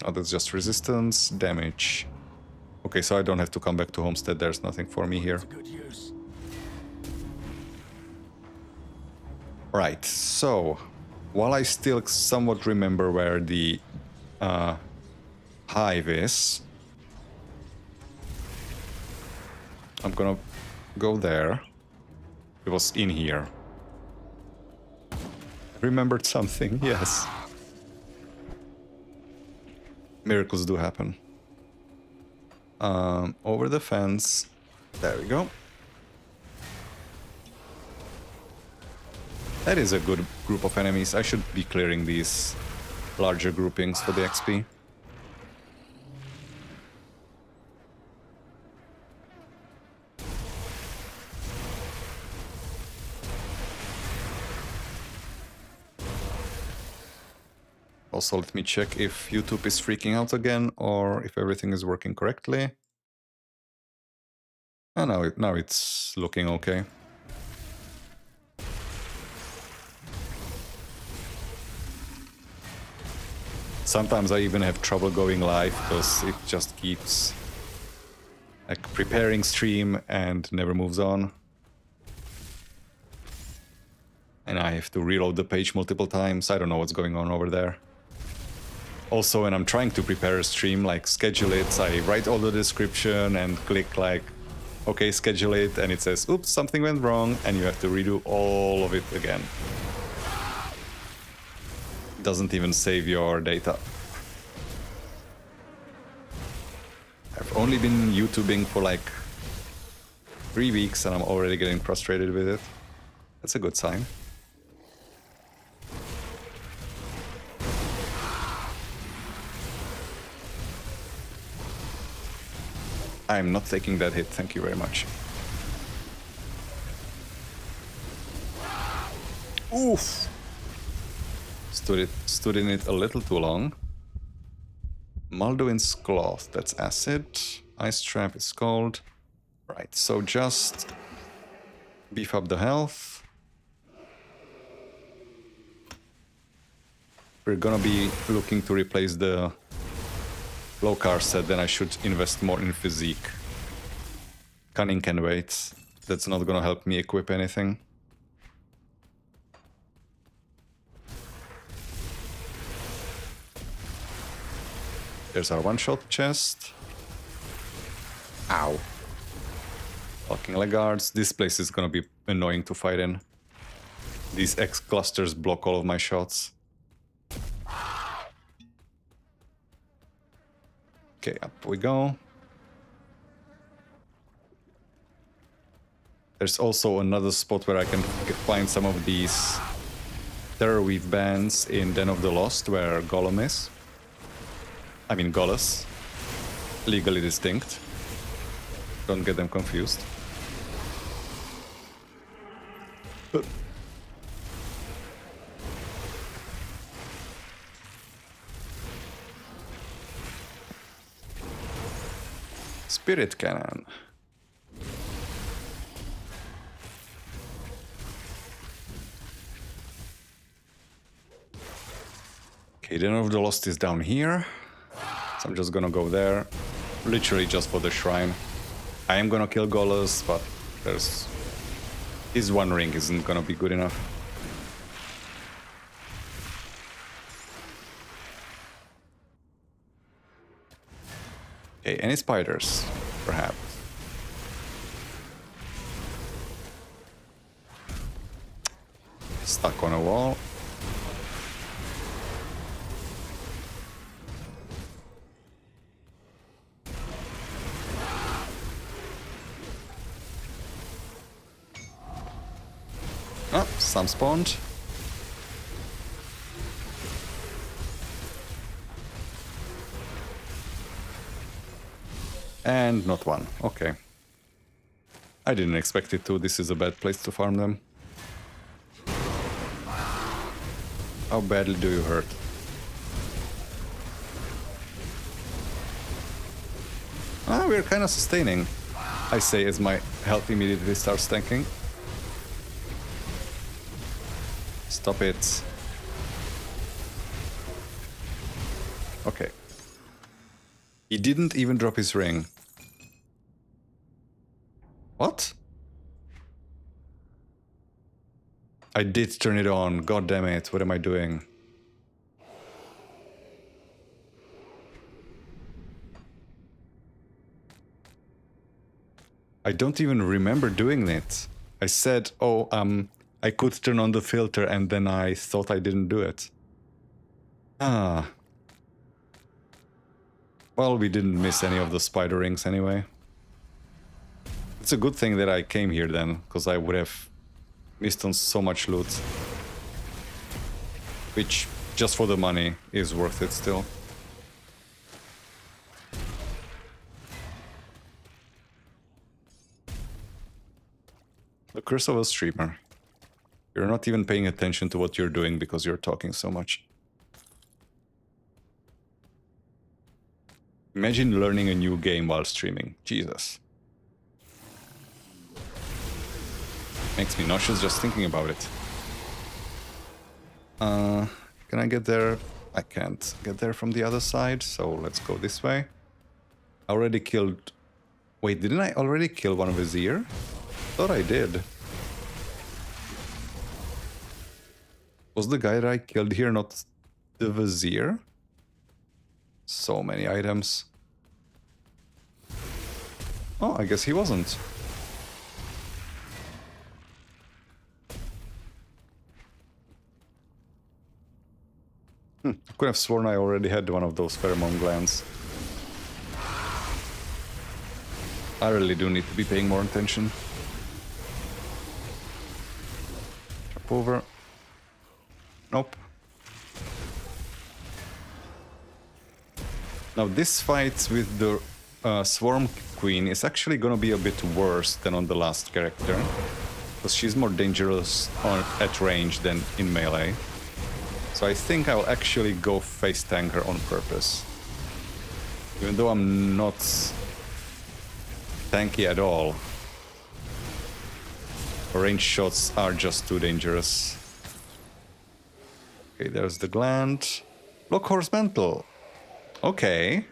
Oh, that's just resistance, damage. Okay, so I don't have to come back to Homestead, there's nothing for me here. Right, so while I still somewhat remember where the hive is, I'm gonna go there. It was in here. Remembered something, yes. Miracles do happen. Over the fence. There we go. That is a good group of enemies. I should be clearing these larger groupings for the XP. Also, let me check if YouTube is freaking out again or if everything is working correctly. Oh, now it's looking okay. Sometimes I even have trouble going live because it just keeps like preparing stream and never moves on. And I have to reload the page multiple times. I don't know what's going on over there. Also, when I'm trying to prepare a stream, like schedule it, I write all the description and click like, okay, schedule it, and it says, oops, something went wrong, and you have to redo all of it again. Doesn't even save your data. I've only been YouTubing for like 3 weeks and I'm already getting frustrated with it. That's a good sign. I'm not taking that hit, thank you very much. Oof! Stood in it a little too long. Malduin's cloth, that's acid. Ice trap is cold. Right, so just beef up the health. We're gonna be looking to replace the Lokhor set, then I should invest more in physique. Cunning can wait. That's not gonna help me equip anything. There's our one-shot chest. Ow. Fucking laggards. This place is gonna be annoying to fight in. These X clusters block all of my shots. Okay, up we go. There's also another spot where I can find some of these terror weave bands in Den of the Lost, where Gollum is. I mean Gollus. Legally distinct. Don't get them confused. Spirit cannon. Okay, Den of the Lost is down here. So I'm just gonna go there. Literally just for the shrine. I am gonna kill Golos, but there's... his one ring isn't gonna be good enough. Okay, any spiders? Perhaps. Stuck on a wall. Oh, some spawned. And not one. Okay. I didn't expect it to. This is a bad place to farm them. How badly do you hurt? Ah, we're kind of sustaining, I say, as my health immediately starts tanking. Stop it. Okay. He didn't even drop his ring. What? I did turn it on. God damn it. What am I doing? I don't even remember doing it. I said, oh, I could turn on the filter and then I thought I didn't do it. Ah. Well, we didn't miss any of the spider rings anyway. It's a good thing that I came here then, because I would have missed on so much loot. Which, just for the money, is worth it still. The curse of a streamer. You're not even paying attention to what you're doing because you're talking so much. Imagine learning a new game while streaming. Jesus. Makes me nauseous just thinking about it. Can I get there? I can't get there from the other side, so let's go this way. I already killed... Wait, didn't I already kill one of his ear? Thought I did. Was the guy that I killed here not the Vizier? So many items. Oh, I guess he wasn't. I could have sworn I already had one of those pheromone glands. I really do need to be paying more attention. Jump over. Nope. Now this fight with the Swarm Queen is actually gonna be a bit worse than on the last character. Because she's more dangerous at range than in melee. So I think I'll actually go face tank her on purpose. Even though I'm not tanky at all. Range shots are just too dangerous. Okay, there's the gland. Lokhor's mantle. Okay.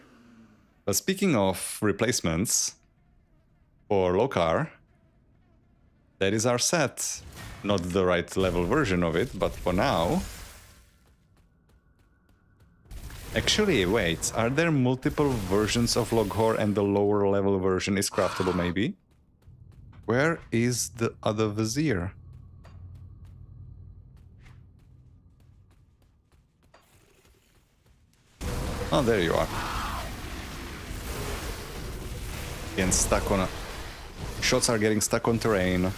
But speaking of replacements for Lokhor, that is our set. Not the right level version of it, but for now. Actually, wait, are there multiple versions of Lokhor and the lower level version is craftable maybe? Where is the other Vizier? Oh, there you are. Getting stuck on a... Shots are getting stuck on terrain.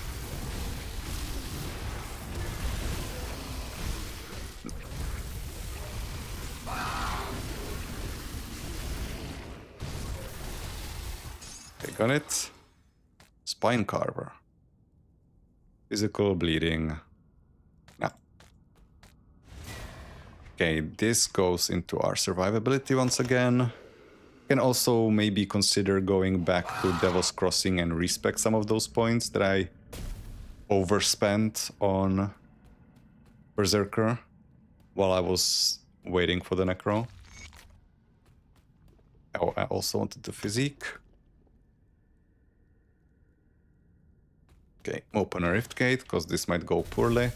Okay, got it. Spine Carver. Physical bleeding. No. Okay, this goes into our survivability once again. Can also maybe consider going back to Devil's Crossing and respec some of those points that I overspent on Berserker while I was waiting for the Necro. Oh, I also wanted the Physique. Okay, open a Rift Gate, because this might go poorly.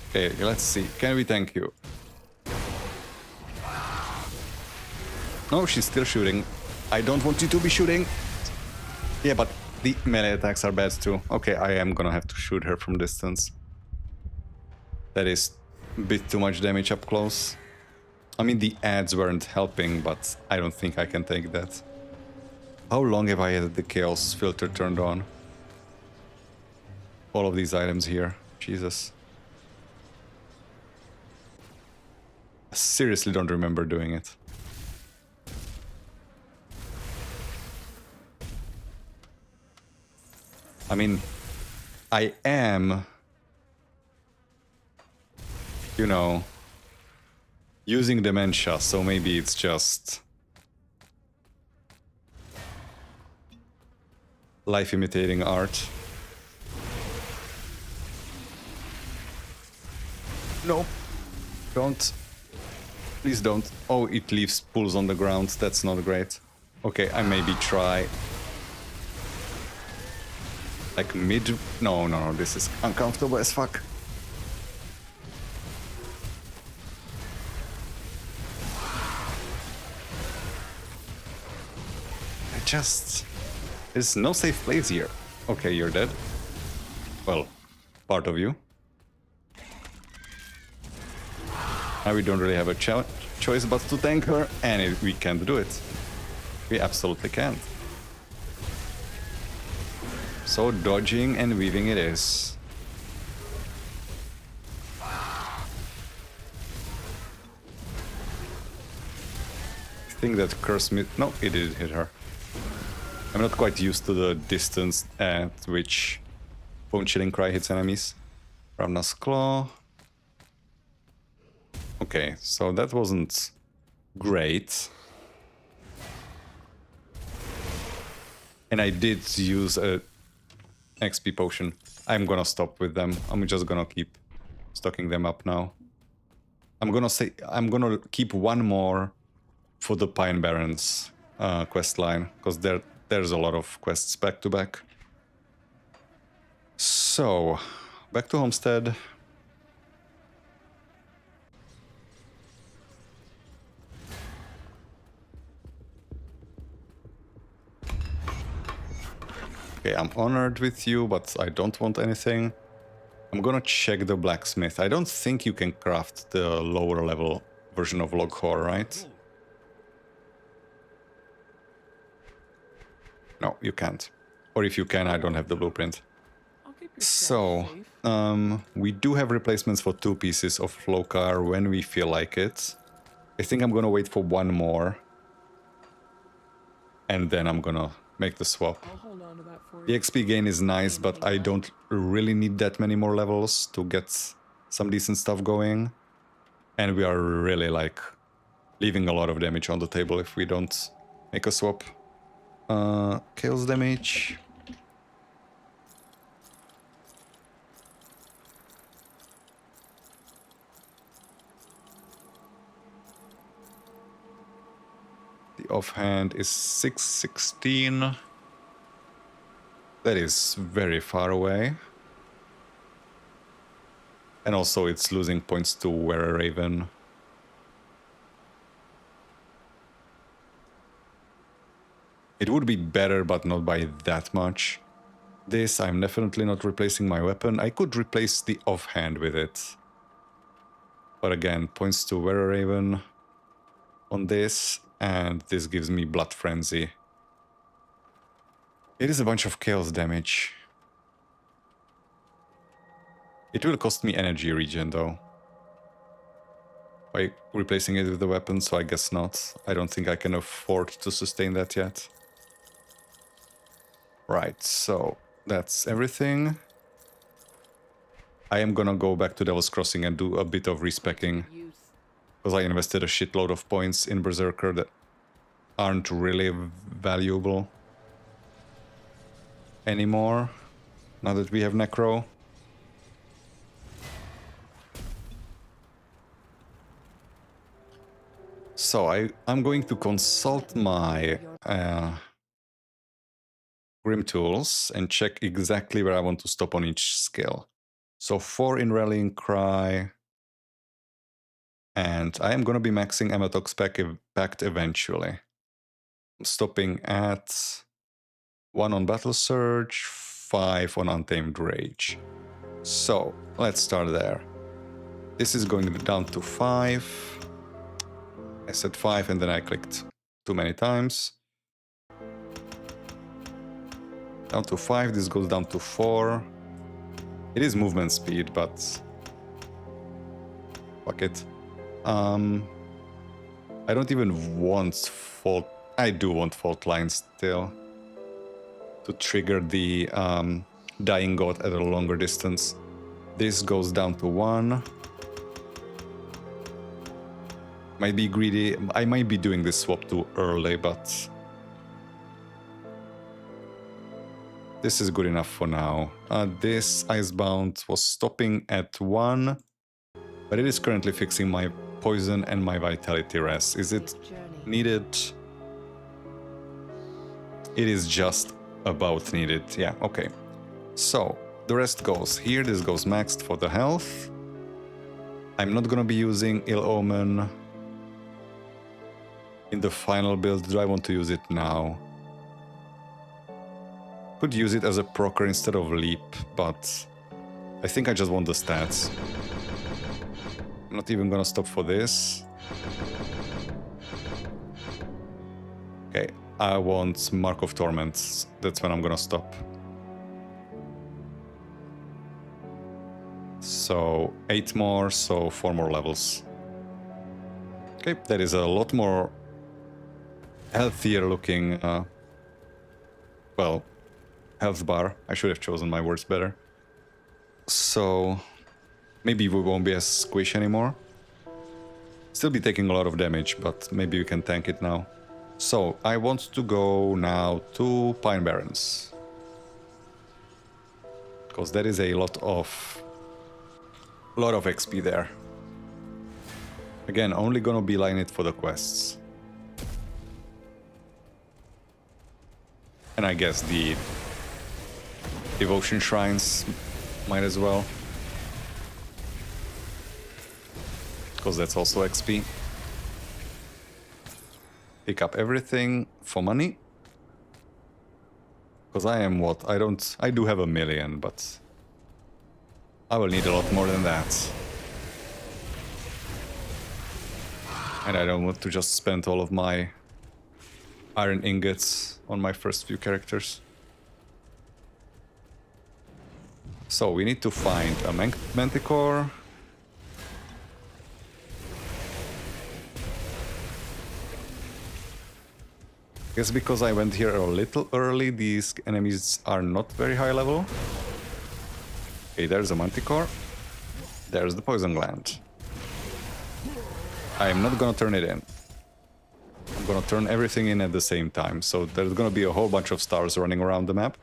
Okay, let's see. Can we thank you? No, she's still shooting. I don't want you to be shooting. Yeah, but the melee attacks are bad too. Okay, I am gonna have to shoot her from distance. That is a bit too much damage up close. I mean, the ads weren't helping, but I don't think I can take that. How long have I had the Chaos filter turned on? All of these items here. Jesus. I seriously don't remember doing it. I mean, I am, you know, using dementia, so maybe it's just life imitating art. Nope. Don't. Please don't. Oh, it leaves pools on the ground. That's not great. Okay, I maybe try. Like mid... No, this is uncomfortable as fuck. There's no safe place here. Okay, you're dead. Well, part of you. Now we don't really have a choice but to tank her, and we can't do it. We absolutely can't. So dodging and weaving it is. I think that curse me... No, it did hit her. I'm not quite used to the distance at which Bone Chilling Cry hits enemies. Ravna's Claw. Okay, so that wasn't great. And I did use a XP potion. I'm gonna stop with them. I'm just gonna keep stocking them up now. I'm gonna keep one more for the Pine Barrens quest line, because there's a lot of quests back to back. So, back to Homestead. Okay, I'm honored with you, but I don't want anything. I'm gonna check the blacksmith. I don't think you can craft the lower level version of Lokhor, right? No, you can't. Or if you can, I don't have the blueprint. So, we do have replacements for 2 pieces of Lokhor when we feel like it. I think I'm gonna wait for one more. And then I'm gonna make the swap. The XP gain is nice, but I don't really need that many more levels to get some decent stuff going. And we are really, like, leaving a lot of damage on the table if we don't make a swap. Chaos damage. The offhand is 616. That is very far away. And also it's losing points to Wereraven. It would be better, but not by that much. This, I'm definitely not replacing my weapon. I could replace the offhand with it. But again, points to Wereraven on this, and this gives me Blood Frenzy. It is a bunch of chaos damage. It will cost me energy regen though. by replacing it with the weapon, so I guess not. I don't think I can afford to sustain that yet. Right, so that's everything. I am gonna go back to Devil's Crossing and do a bit of respecking, because I invested a shitload of points in Berserker that aren't really valuable anymore, now that we have Necro. So I'm going to consult my Grim Tools and check exactly where I want to stop on each skill. So 4 in Rallying Cry, and I am going to be maxing Amatox Pact eventually. I'm stopping at 1 on Battle Surge, 5 on Untamed Rage. So let's start there. This is going down to 5. I said 5 and then I clicked too many times. Down to 5, this goes down to 4. It is movement speed, but fuck it. I don't even want fault. I do want fault line still to trigger the Dying God at a longer distance. This goes down to 1. Might be greedy. I might be doing this swap too early, but this is good enough for now. This Icebound was stopping at 1, but it is currently fixing my poison and my vitality res. Is it needed? It is just about needed. Yeah, okay. So the rest goes here. This goes maxed for the health. I'm not gonna be using Ill Omen in the final build. Do I want to use it now? Could use it as a procer instead of leap, but I think I just want the stats. I'm not even gonna stop for this. Okay, I want Mark of Torment. That's when I'm gonna stop. So 8 more, so 4 more levels. Okay, that is a lot more healthier looking, well, health bar. I should have chosen my words better. So maybe we won't be as squish anymore. Still be taking a lot of damage, but maybe we can tank it now. So I want to go now to Pine Barrens, because there is a lot of XP there. Again, only gonna beeline it for the quests. And I guess the devotion shrines might as well, because that's also XP. Pick up everything for money, because I am what? I do have 1 million, but I will need a lot more than that. And I don't want to just spend all of my iron ingots on my first few characters. So we need to find a Manticore. I guess because I went here a little early, these enemies are not very high level. Okay, there's a Manticore. There's the Poison Gland. I am not gonna turn it in. I'm gonna turn everything in at the same time, so there's gonna be a whole bunch of stars running around the map.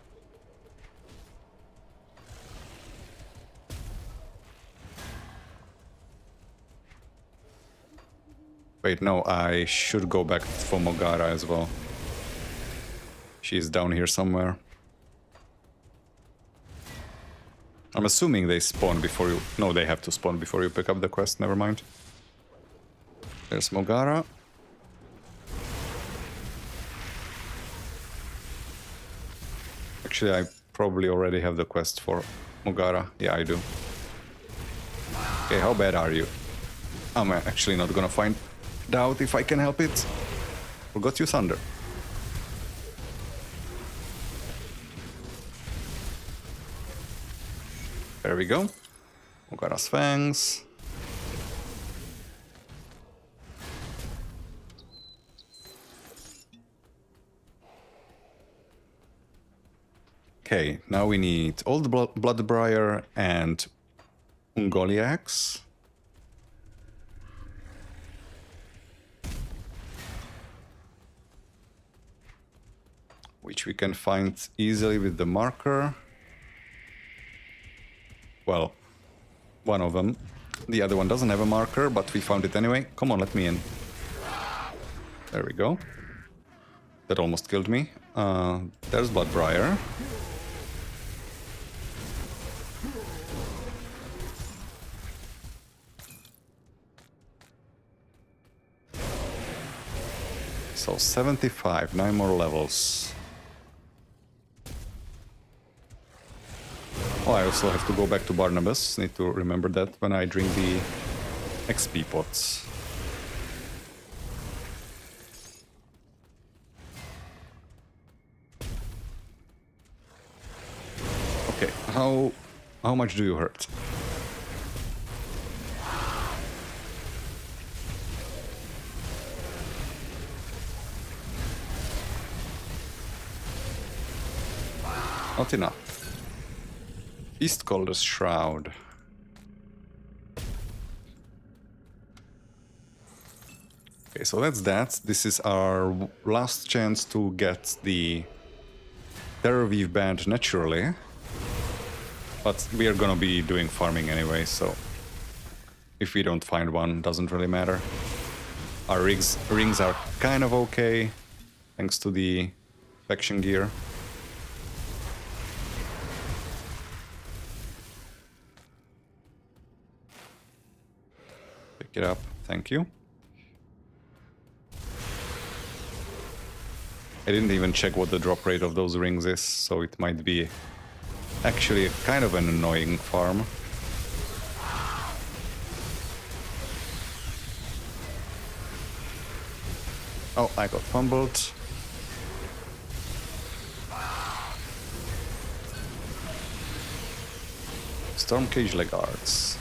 Wait, no, I should go back for Mogara as well. She's down here somewhere. I'm assuming they spawn before you... No, they have to spawn before you pick up the quest, never mind. There's Mogara. Actually, I probably already have the quest for Mogara. Yeah, I do. Okay, how bad are you? I'm actually not gonna find out if I can help it. Forgot you, Thunder. There we go. Mogara's Fangs. Okay, now we need Old Bloodbriar and Ungoliax. Which we can find easily with the marker. Well, one of them. The other one doesn't have a marker, but we found it anyway. Come on, let me in. There we go. That almost killed me. There's Bloodbriar. So 75, 9 more levels. Oh, I also have to go back to Barnabas. Need to remember that when I drink the XP pots. Okay, how much do you hurt? Not enough. East Calder's Shroud. Okay, so that's that. This is our last chance to get the Terror Weave band naturally. But we are gonna be doing farming anyway, so if we don't find one, doesn't really matter. Our rings are kind of okay, thanks to the faction gear. Pick it up, thank you. I didn't even check what the drop rate of those rings is, so it might be actually kind of an annoying farm. Oh, I got fumbled. Stormcage Legards.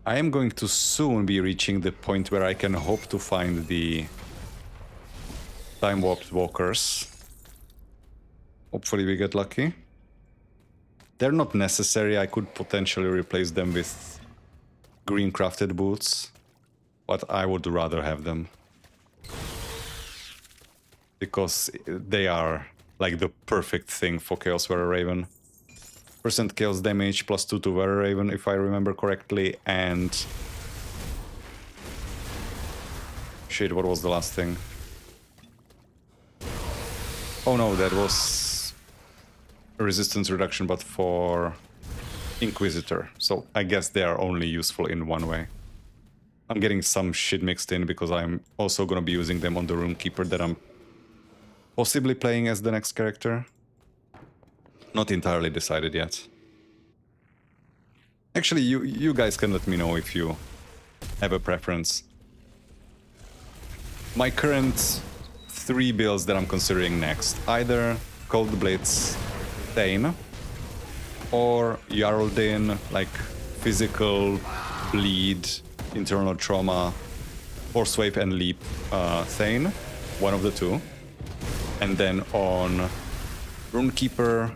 I am going to soon be reaching the point where I can hope to find the Time Warped Walkers. Hopefully we get lucky. They're not necessary, I could potentially replace them with green crafted boots, but I would rather have them. Because they are like the perfect thing for Chaos Wereraven. Percent chaos damage plus 2 to Wereraven, if I remember correctly, and... Shit, what was the last thing? Oh no, that was a resistance reduction, but for Inquisitor. So I guess they are only useful in one way. I'm getting some shit mixed in because I'm also gonna be using them on the Runekeeper that I'm possibly playing as the next character. Not entirely decided yet. Actually, you guys can let me know if you have a preference. My current 3 builds that I'm considering next. Either Cold Blitz, Thane, or Jarldin, like physical, bleed, internal trauma, or Swipe and Leap Thane, one of the two. And then on Runekeeper,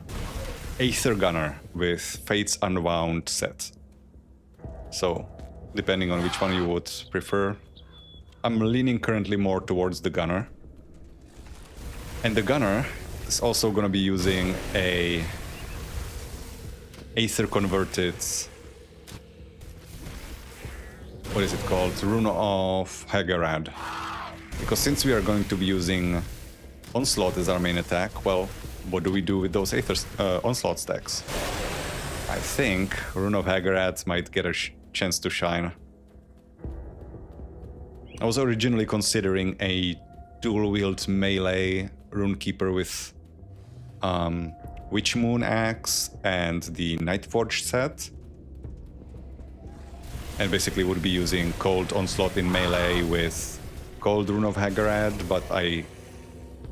Aether Gunner with Fates Unwound set. So, depending on which one you would prefer. I'm leaning currently more towards the Gunner. And the Gunner is also gonna be using a Aether converted... What is it called? Rune of Hagarad. Because since we are going to be using Onslaught as our main attack, well, what do we do with those Aether Onslaught stacks? I think Rune of Hagarad might get a chance to shine. I was originally considering a dual-wield melee Runekeeper with Witch Moon Axe and the Nightforge set. And basically would be using Cold Onslaught in melee with Cold Rune of Hagarad, but I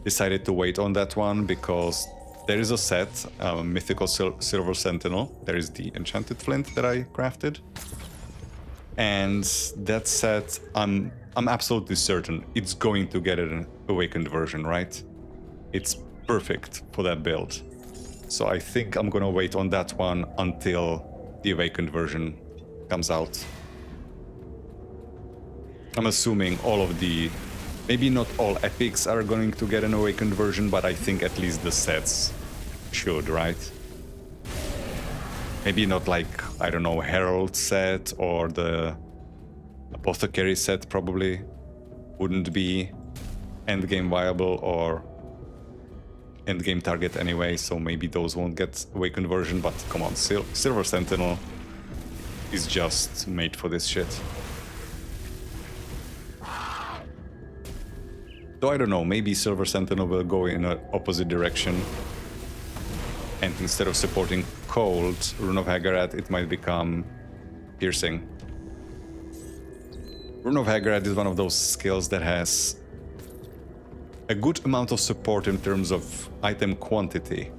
decided to wait on that one because there is a set, Mythical Silver Sentinel. There is the Enchanted Flint that I crafted. And that set, I'm I'm absolutely certain it's going to get an awakened version, right? It's perfect for that build. So I think I'm gonna wait on that one until the awakened version comes out. I'm assuming all of the... Maybe not all epics are going to get an awakened version, but I think at least the sets should, right? Maybe not like, I don't know, Herald set or the Apothecary set probably wouldn't be endgame viable or endgame target anyway, so maybe those won't get awakened version, but come on, Silver Sentinel is just made for this shit. So I don't know, maybe Silver Sentinel will go in an opposite direction, and instead of supporting Cold, Rune of Hagarat, it might become Piercing. Rune of Hagarat is one of those skills that has a good amount of support in terms of item quantity,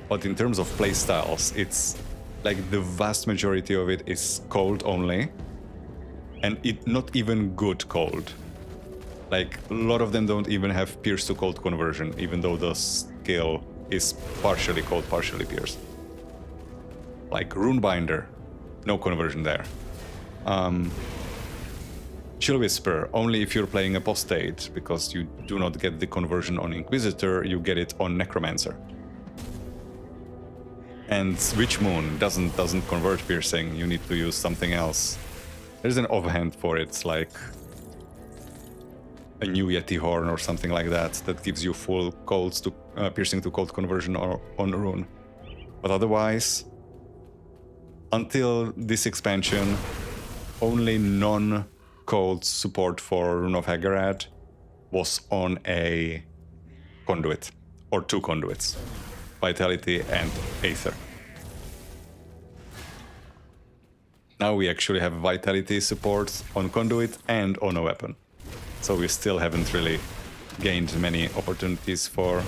but in terms of playstyles, it's like the vast majority of it is Cold only, and it not even good Cold. Like, a lot of them don't even have Pierce to Cold conversion, even though the skill is partially Cold, partially Pierce. Like Runebinder, no conversion there. Chill Whisper, only if you're playing Apostate, because you do not get the conversion on Inquisitor, you get it on Necromancer. And Witch Moon doesn't convert Piercing, you need to use something else. There's an offhand for it, like a new Yeti Horn or something like that, that gives you full colds to Piercing to Cold conversion or on Rune. But otherwise, until this expansion, only non-Cold support for Rune of Hagarat was on a conduit, or two conduits, Vitality and Aether. Now we actually have Vitality support on conduit and on a weapon. So we still haven't really gained many opportunities for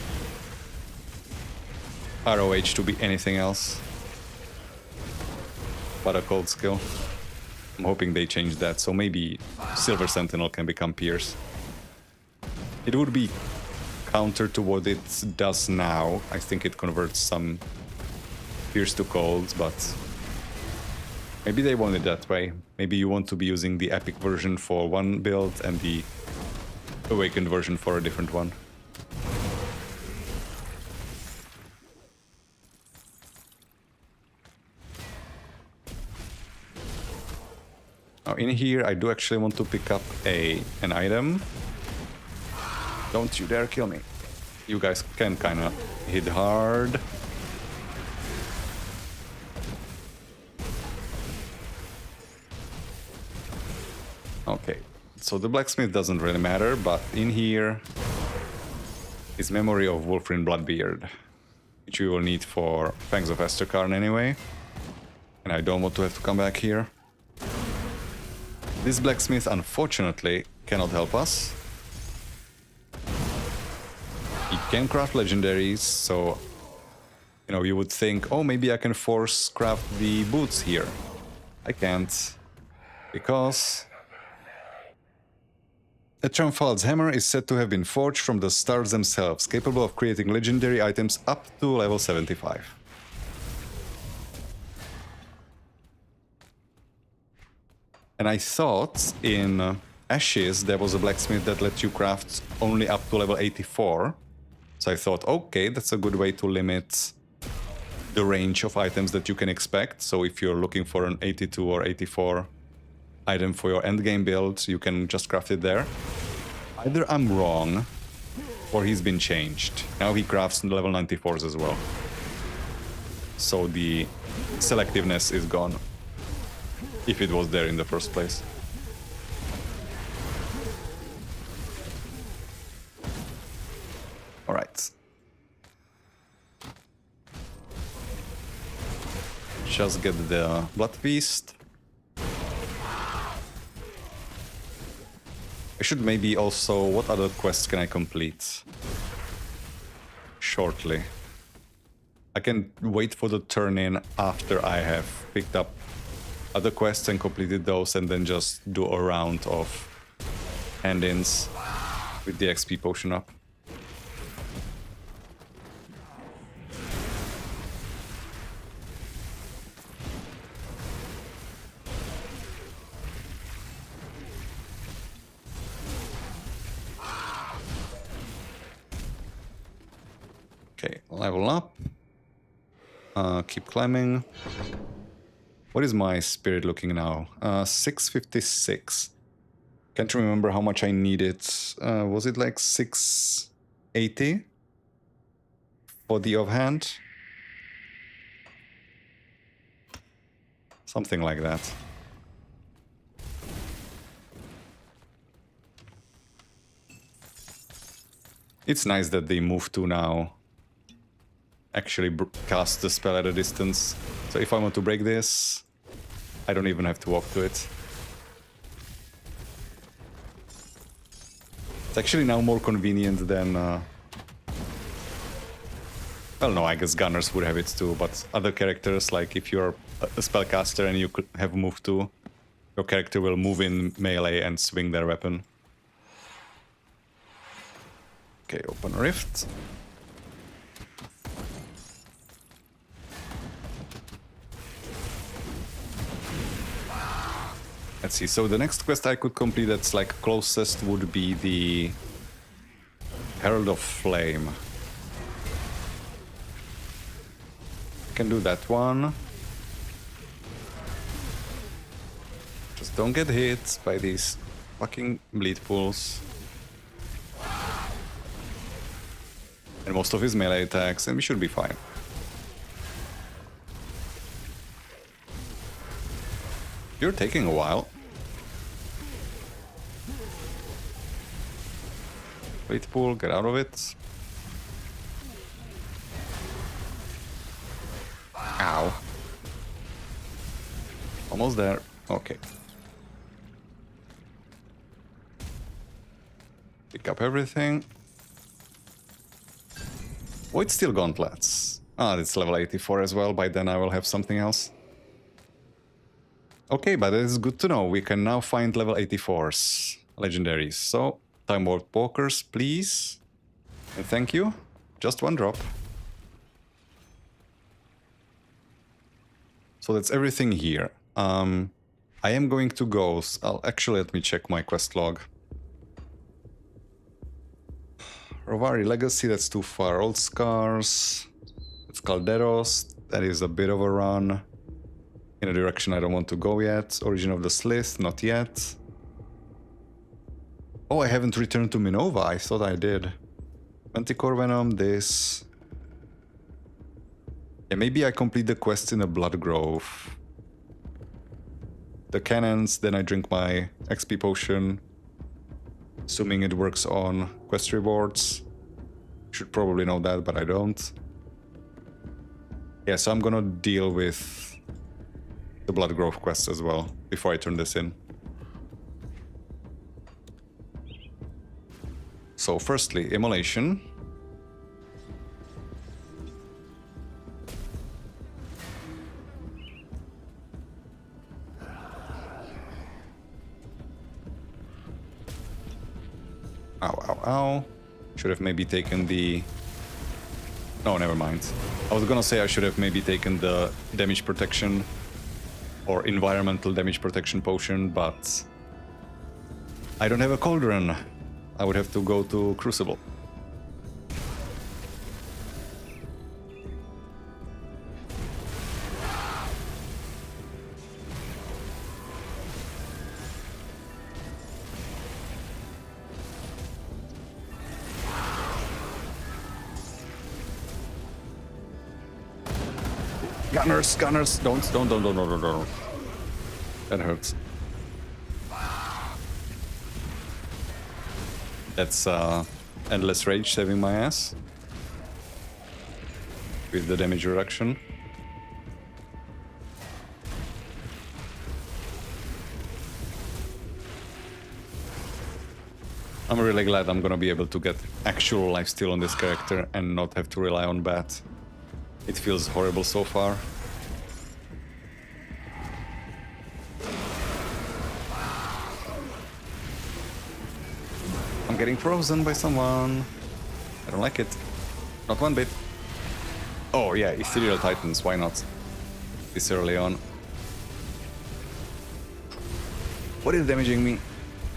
ROH to be anything else but a Cold skill. I'm hoping they change that, so maybe Silver Sentinel can become Pierce. It would be counter to what it does now. I think it converts some Pierce to Cold, but maybe they want it that way. Maybe you want to be using the epic version for one build and the awakened version for a different one. Now in here I do actually want to pick up an item. Don't you dare kill me. You guys can kinda hit hard. Okay, so the blacksmith doesn't really matter, but in here is Memory of Wolfrin Bloodbeard, which we will need for Fangs of Esterkarn anyway. And I don't want to have to come back here. This blacksmith, unfortunately, cannot help us. He can craft legendaries, so, you know, you would think, oh, maybe I can force craft the boots here. I can't, because a Tramfald's hammer is said to have been forged from the stars themselves, capable of creating legendary items up to level 75. And I thought in Ashes there was a blacksmith that let you craft only up to level 84. So I thought, okay, that's a good way to limit the range of items that you can expect. So if you're looking for an 82 or 84 item for your endgame build, you can just craft it there. Either I'm wrong, or he's been changed. Now he crafts level 94s as well. So the selectiveness is gone, if it was there in the first place. Alright. Just get the Blood Feast. I should maybe also... What other quests can I complete shortly? I can wait for the turn-in after I have picked up other quests and completed those, and then just do a round of hand-ins with the XP potion up. Okay, level up. Keep climbing. What is my spirit looking now? 656. Can't remember how much I needed. Was it like 680 for the offhand? Something like that. It's nice that they move to now actually cast the spell at a distance. So if I want to break this, I don't even have to walk to it. It's actually now more convenient than... well, no, I guess gunners would have it too, but other characters, like if you're a spellcaster and you could have moved to, your character will move in melee and swing their weapon. Okay, open a rift. Let's see, so the next quest I could complete that's like closest would be the Herald of Flame. Can do that one. Just don't get hit by these fucking bleed pools. And most of his melee attacks, and we should be fine. You're taking a while. Bleed pool, get out of it. Ow. Almost there. Okay. Pick up everything. Void Steel Gauntlets. Ah, it's level 84 as well. By then I will have something else. Okay, but it's good to know. We can now find level 84s. Legendaries. So, Time Warp Walkers, please. And thank you. Just one drop. So that's everything here. I am going to go... Actually, let me check my quest log. Rovari Legacy, that's too far. Old Scars. It's Calderos. That is a bit of a run. In a direction I don't want to go yet. Origin of the Slith, not yet. Oh, I haven't returned to Minova. I thought I did. Manticore Venom, this. Yeah, maybe I complete the quest in a Blood Grove. The cannons, then I drink my XP potion. Assuming it works on quest rewards. Should probably know that, but I don't. Yeah, so I'm gonna deal with the Blood Grove quest as well, before I turn this in. So firstly, Immolation. Ow, ow, ow. Should have maybe taken the... No, never mind. I was gonna say I should have maybe taken the damage protection or environmental damage protection potion, but I don't have a cauldron. I would have to go to Crucible. Gunners, gunners, don't. That hurts. That's Endless Rage saving my ass. With the damage reduction. I'm really glad I'm gonna be able to get actual lifesteal on this character and not have to rely on Bat. It feels horrible so far. I'm getting frozen by someone. I don't like it. Not one bit. Oh yeah, Ethereal Titans, why not? This early on. What is damaging me?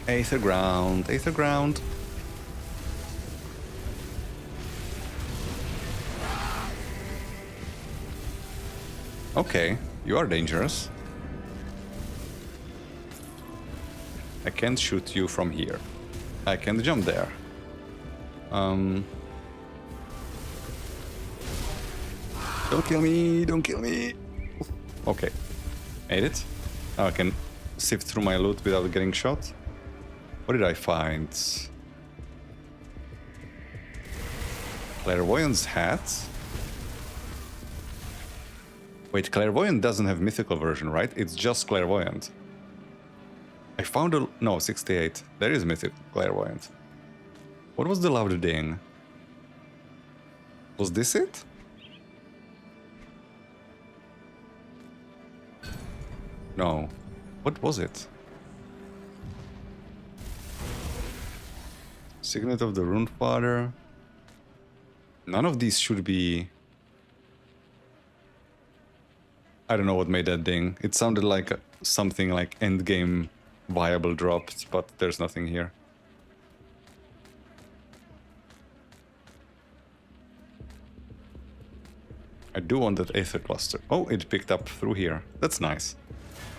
Aether Ground, Aether Ground. Okay, you are dangerous. I can't shoot you from here. I can jump there. Don't kill me, don't kill me. Okay, made it. Now I can sift through my loot without getting shot. What did I find? Clairvoyant's hat. Wait, Clairvoyant doesn't have mythical version, right? It's just Clairvoyant. I found a... No, 68. There is mythic Clairvoyant. What was the loud ding? Was this it? No. What was it? Signet of the Rune Father. None of these should be... I don't know what made that ding. It sounded like something like endgame viable dropped, but there's nothing here. I do want that Aether Cluster. Oh, it picked up through here. That's nice.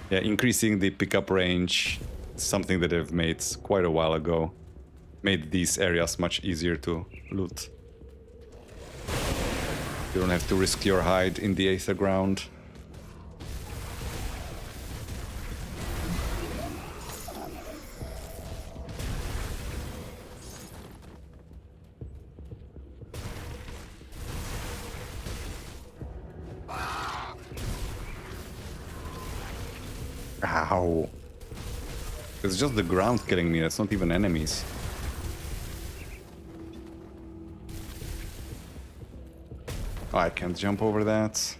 Yeah, increasing the pickup range is something that I've made quite a while ago. Made these areas much easier to loot. You don't have to risk your hide in the Aether Ground. Ow. It's just the ground killing me, that's not even enemies. Oh, I can't jump over that.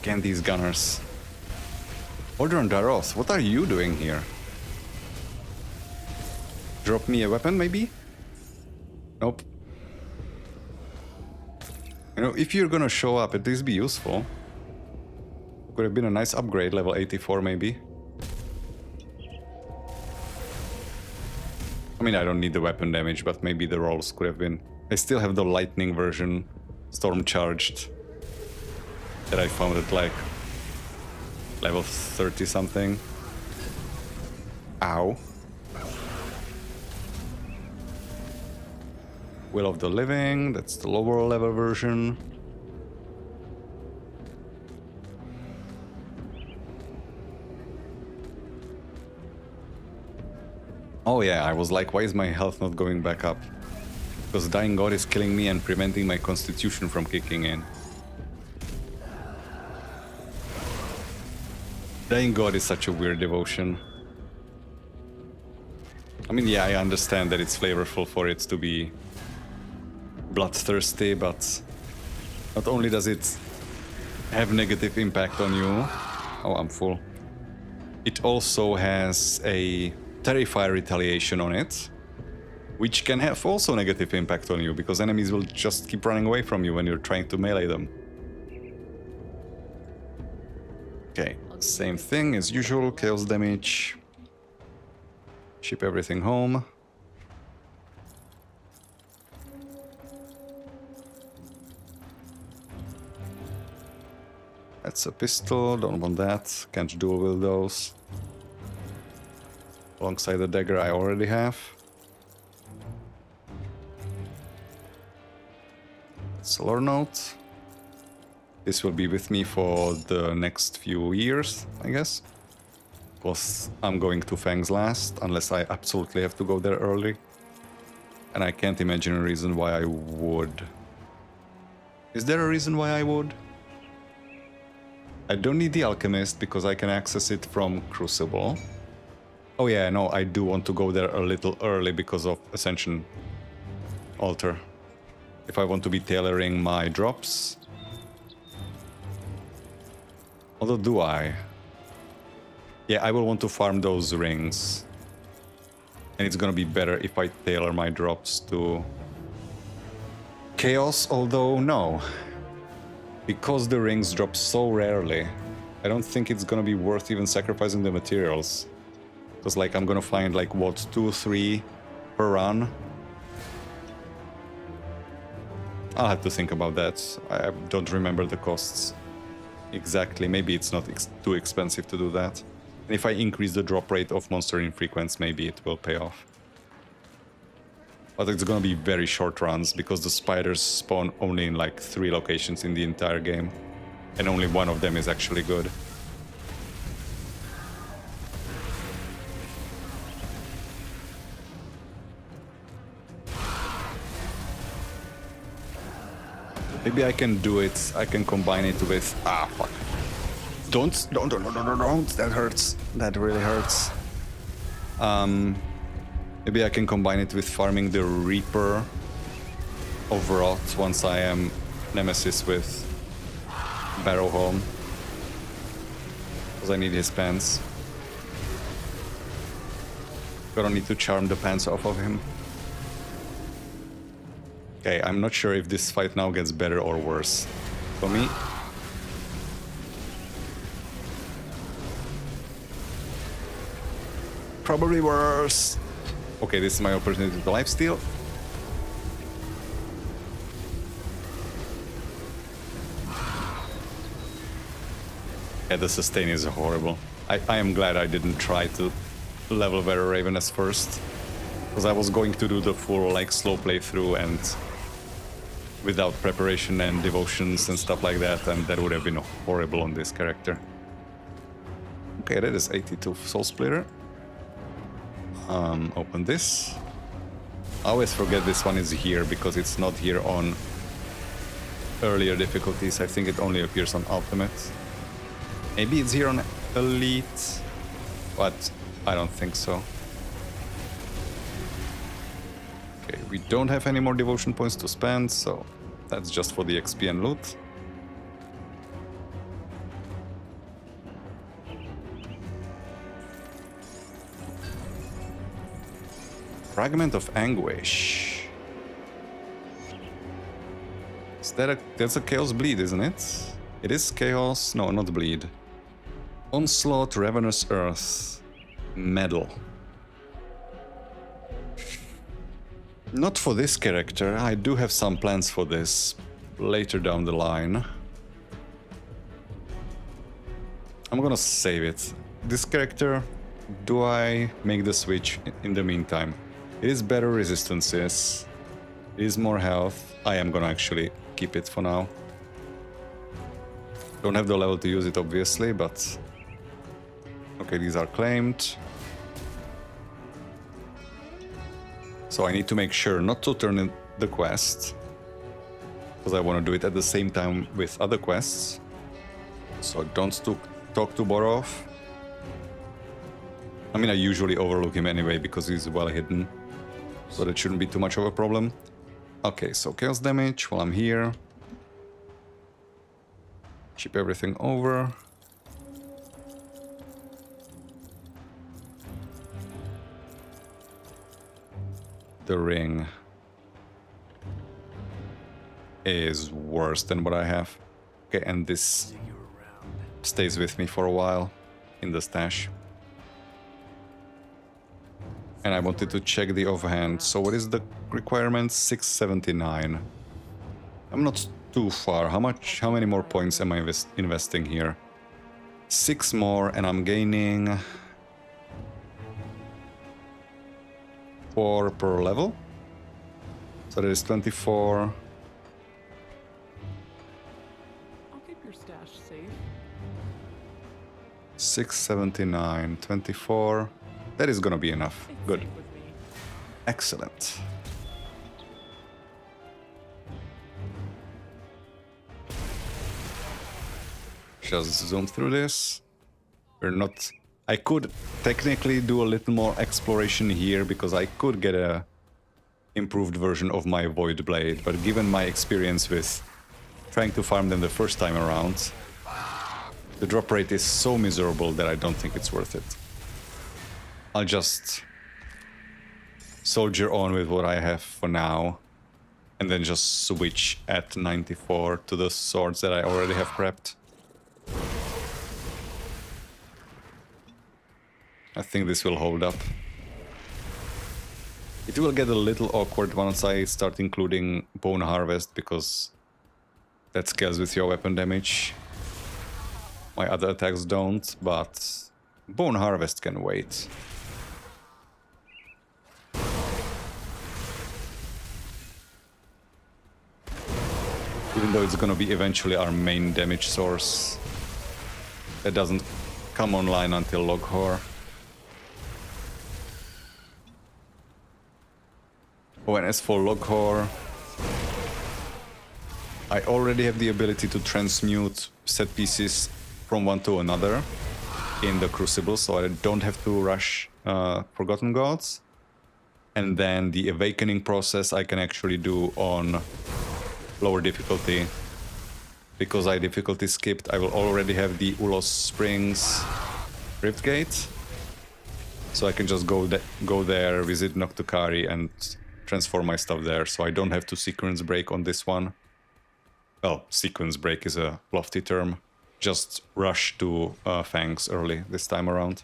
Again, these gunners. Orderon Daroth, what are you doing here? Drop me a weapon, maybe? Nope. You know, if you're gonna show up, at least be useful. Could have been a nice upgrade, level 84 maybe. I mean, I don't need the weapon damage, but maybe the rolls could have been. I still have the lightning version, storm charged, that I found at like level 30 something. Ow. Will of the Living, that's the lower level version. Oh yeah, I was like, why is my health not going back up? Because Dying God is killing me and preventing my constitution from kicking in. Dying God is such a weird devotion. I mean, yeah, I understand that it's flavorful for it to be bloodthirsty, but not only does it have negative impact on you... Oh, I'm full. It also has a Terrify retaliation on it, which can have also negative impact on you, because enemies will just keep running away from you when you're trying to melee them. Okay, same thing as usual, chaos damage. Ship everything home. That's a pistol, don't want that, can't dual wield those. Alongside the dagger I already have. Solar Note. This will be with me for the next few years, I guess. Because I'm going to Fang's last, unless I absolutely have to go there early. And I can't imagine a reason why I would. Is there a reason why I would? I don't need the Alchemist because I can access it from Crucible. Oh yeah, no, I do want to go there a little early because of Ascension Altar. If I want to be tailoring my drops. Although, do I? Yeah, I will want to farm those rings. And it's gonna be better if I tailor my drops to Chaos, although no. Because the rings drop so rarely, I don't think it's gonna be worth even sacrificing the materials. Because like I'm gonna find like what, 2, 3 per run? I'll have to think about that. I don't remember the costs exactly. Maybe it's not too expensive to do that. And if I increase the drop rate of monster infrequents, maybe it will pay off. But it's gonna be very short runs, because the spiders spawn only in like 3 locations in the entire game. And only one of them is actually good. Maybe I can do it, I can combine it with... Ah, fuck. Don't, that hurts. That really hurts. Maybe I can combine it with farming the Reaper of Rot once I am Nemesis with Barrowholm. Because I need his pants. Gonna need to charm the pants off of him. Okay, I'm not sure if this fight now gets better or worse. For me... probably worse. Okay, this is my opportunity to lifesteal. Yeah, the sustain is horrible. I am glad I didn't try to level Wereraven as first. Because I was going to do the full like slow playthrough and without preparation and devotions and stuff like that, and that would have been horrible on this character. Okay, that is 82 Soul Splitter. Open this. I always forget this one is here because it's not here on earlier difficulties. I think it only appears on Ultimate. Maybe it's here on Elite, but I don't think so. Okay, we don't have any more devotion points to spend, so that's just for the XP and loot. Fragment of Anguish. Is that that's a Chaos Bleed, isn't it? It is Chaos... no, not Bleed. Onslaught, Ravenous Earth. Medal. Not for this character. I do have some plans for this later down the line. I'm gonna save it. This character, do I make the switch in the meantime? It is better resistances. It is more health. I am gonna actually keep it for now. Don't have the level to use it, obviously, but... okay, these are claimed. So I need to make sure not to turn in the quest, because I want to do it at the same time with other quests. So don't talk to Borov. I mean, I usually overlook him anyway because he's well hidden, so that shouldn't be too much of a problem. Okay, so chaos damage while I'm here. Ship everything over. The ring is worse than what I have. Okay, and this stays with me for a while in the stash. And I wanted to check the offhand. So what is the requirement? 679. I'm not too far. How many more points am I investing here? 6 more, and I'm gaining 4 per level. So that is 24. I'll keep your stash safe. 679, 24. That is gonna be enough. It's Good. safe with me. Excellent. Just zoom through this. We're not... I could technically do a little more exploration here because I could get a improved version of my Void Blade, but given my experience with trying to farm them the first time around, The drop rate is so miserable that I don't think it's worth it. I'll just soldier on with what I have for now, and then just switch at 94 to the swords that I already have prepped. I think this will hold up. It will get a little awkward once I start including Bone Harvest, because that scales with your weapon damage. My other attacks don't, but Bone Harvest can wait. Even though it's gonna be eventually our main damage source. That doesn't come online until Lokhor. Oh, and as for Lokhor, I already have the ability to transmute set pieces from one to another in the Crucible, so I don't have to rush Forgotten Gods. And then the Awakening process I can actually do on lower difficulty. Because I difficulty skipped, I will already have the Ulos Springs Rift Gate. So I can just go there, visit Noctukari, and transform my stuff there, so I don't have to sequence break on this one. Well, sequence break is a lofty term. Just rush to Fangs early this time around.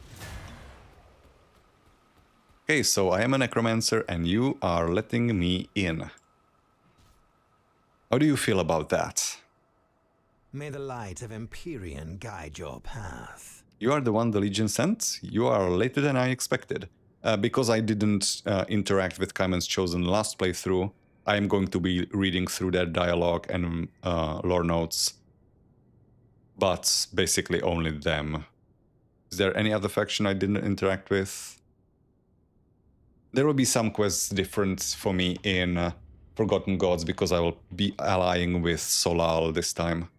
Okay, so I am a necromancer and you are letting me in. How do you feel about that? May the light of Empyrion guide your path. You are the one the Legion sent? You are later than I expected. Because I didn't interact with Kaiman's Chosen last playthrough, I am going to be reading through their dialogue and lore notes. But basically only them. Is there any other faction I didn't interact with? There will be some quests different for me in Forgotten Gods, because I will be allying with Solal this time.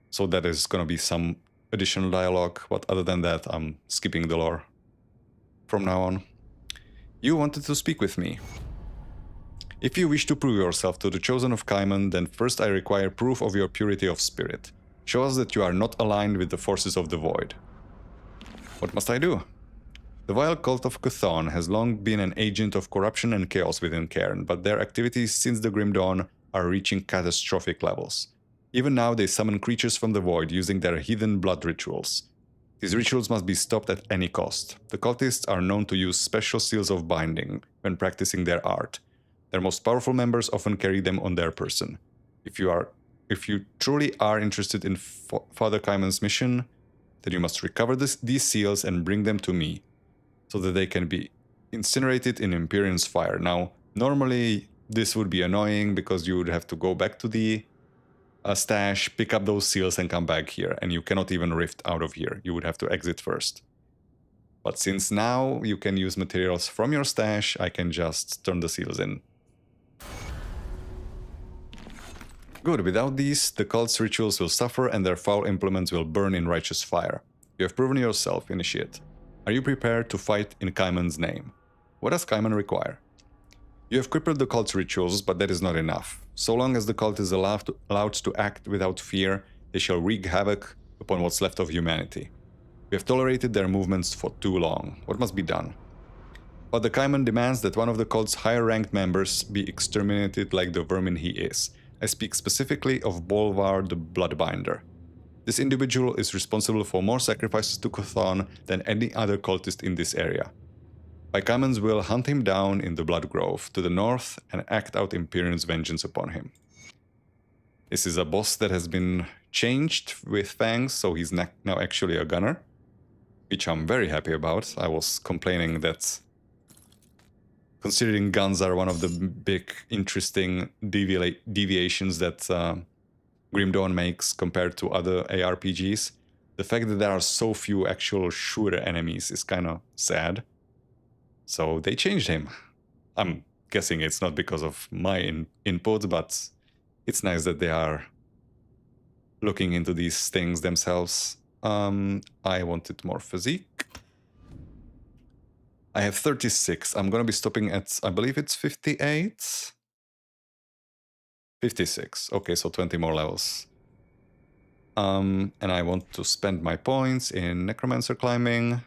So that is going to be some additional dialogue, but other than that, I'm skipping the lore from now on. You wanted to speak with me. If you wish to prove yourself to the Chosen of Kaiman, then first I require proof of your purity of spirit. Show us that you are not aligned with the forces of the Void. What must I do? The vile cult of Chthon has long been an agent of corruption and chaos within Cairn, but their activities since the Grim Dawn are reaching catastrophic levels. Even now they summon creatures from the Void using their heathen blood rituals. These rituals must be stopped at any cost. The cultists are known to use special seals of binding when practicing their art. Their most powerful members often carry them on their person. If you truly are interested in Father Kaiman's mission, then you must recover these seals and bring them to me, so that they can be incinerated in Empyrion's fire. Now, normally this would be annoying, because you would have to go back to the stash, pick up those seals and come back here, and you cannot even rift out of here. You would have to exit first. But since now you can use materials from your stash, I can just turn the seals in. Good, without these, the cult's rituals will suffer and their foul implements will burn in righteous fire. You have proven yourself, Initiate. Are you prepared to fight in Kaiman's name? What does Kaiman require? You have crippled the cult's rituals, but that is not enough. So long as the cult is allowed to act without fear, they shall wreak havoc upon what's left of humanity. We have tolerated their movements for too long. What must be done? Father Kaiman demands that one of the cult's higher-ranked members be exterminated like the vermin he is. I speak specifically of Bolvar the Bloodbinder. This individual is responsible for more sacrifices to Chthon than any other cultist in this area. By Kaiman's will, hunt him down in the Blood Grove to the north and act out Empyrion's vengeance upon him. This is a boss that has been changed with Fangs, so he's now actually a gunner, which I'm very happy about. I was complaining that, considering guns are one of the big, interesting deviations that Grim Dawn makes compared to other ARPGs, the fact that there are so few actual shooter enemies is kind of sad. So they changed him. I'm guessing it's not because of my input, but it's nice that they are looking into these things themselves. I wanted more physique. I have 36. I'm gonna be stopping at, I believe it's 58? 56. Okay, so 20 more levels. And I want to spend my points in Necromancer climbing.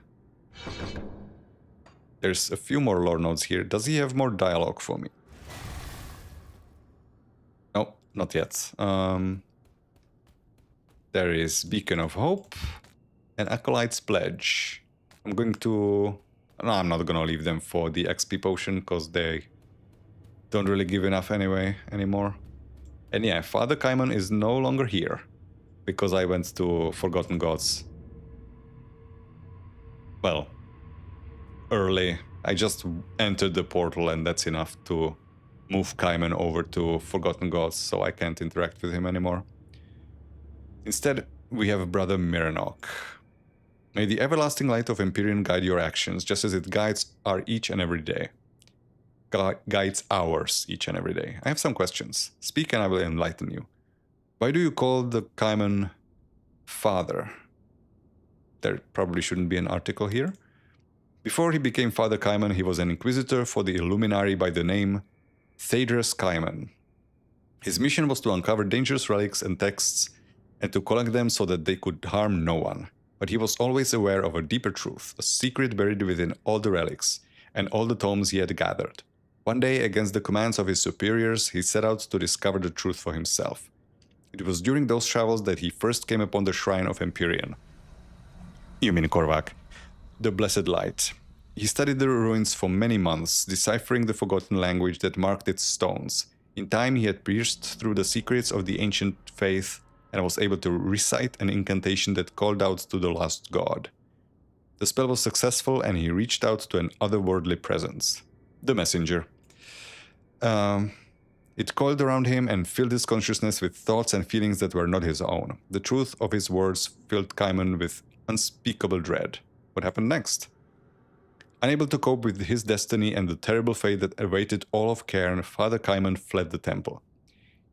There's a few more lore nodes here. Does he have more dialogue for me? No, not yet. There is Beacon of Hope and Acolyte's Pledge. I'm going to... No, I'm not gonna leave them for the XP potion, because they don't really give enough anymore. And yeah, Father Kaiman is no longer here, because I went to Forgotten Gods. Well, early. I just entered the portal and that's enough to move Kaiman over to Forgotten Gods, so I can't interact with him anymore. Instead, we have Brother Miranok. May the everlasting light of Empyrion guide your actions, just as it guides our each and every day. Guides ours each and every day. I have some questions. Speak and I will enlighten you. Why do you call the Kaiman Father? There probably shouldn't be an article here. Before he became Father Kaiman, he was an inquisitor for the Illuminati by the name Thadrus Kaiman. His mission was to uncover dangerous relics and texts and to collect them so that they could harm no one. But he was always aware of a deeper truth, a secret buried within all the relics and all the tomes he had gathered. One day, against the commands of his superiors, he set out to discover the truth for himself. It was during those travels that he first came upon the shrine of Empyrion. You mean Korvac? The Blessed Light. He studied the ruins for many months, deciphering the forgotten language that marked its stones. In time, he had pierced through the secrets of the ancient faith and was able to recite an incantation that called out to the lost god. The spell was successful and he reached out to an otherworldly presence. The messenger. It coiled around him and filled his consciousness with thoughts and feelings that were not his own. The truth of his words filled Kaiman with unspeakable dread. What happened next? Unable to cope with his destiny and the terrible fate that awaited all of Cairn, Father Kaiman fled the temple.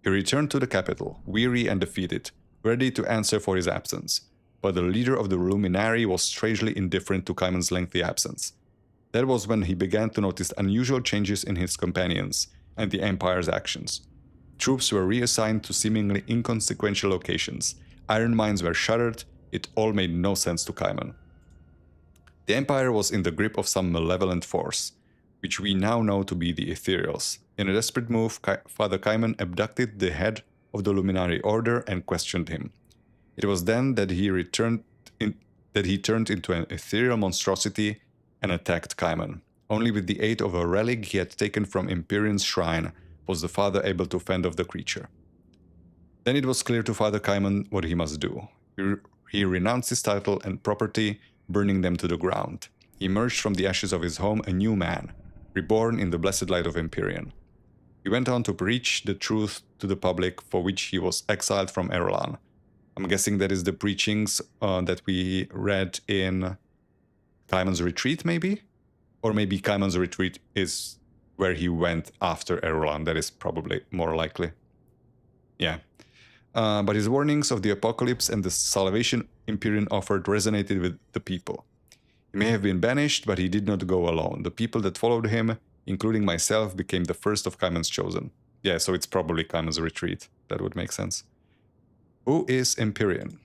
He returned to the capital, weary and defeated, ready to answer for his absence. But the leader of the Luminary was strangely indifferent to Kaiman's lengthy absence. That was when he began to notice unusual changes in his companions and the Empire's actions. Troops were reassigned to seemingly inconsequential locations. Iron mines were shuttered. It all made no sense to Kaiman. The Empire was in the grip of some malevolent force, which we now know to be the Ethereals. In a desperate move, Father Kaiman abducted the head of the Luminary Order and questioned him. It was then that he turned into an ethereal monstrosity and attacked Kaiman. Only with the aid of a relic he had taken from Empyrion's shrine was the father able to fend off the creature. Then it was clear to Father Kaiman what he must do. He renounced his title and property, burning them to the ground. He emerged from the ashes of his home a new man, reborn in the blessed light of Empyrion. He went on to preach the truth to the public, for which he was exiled from Erlan. I'm guessing that is the preachings that we read in Kaiman's Retreat, maybe? Or maybe Kaiman's Retreat is where he went after Erlan. That is probably more likely. Yeah. But his warnings of the apocalypse and the salvation Empyrion offered resonated with the people. He may have been banished, but he did not go alone. The people that followed him, including myself, became the first of Kaiman's chosen. Yeah, so it's probably Kaiman's Retreat. That would make sense. Who is Empyrion?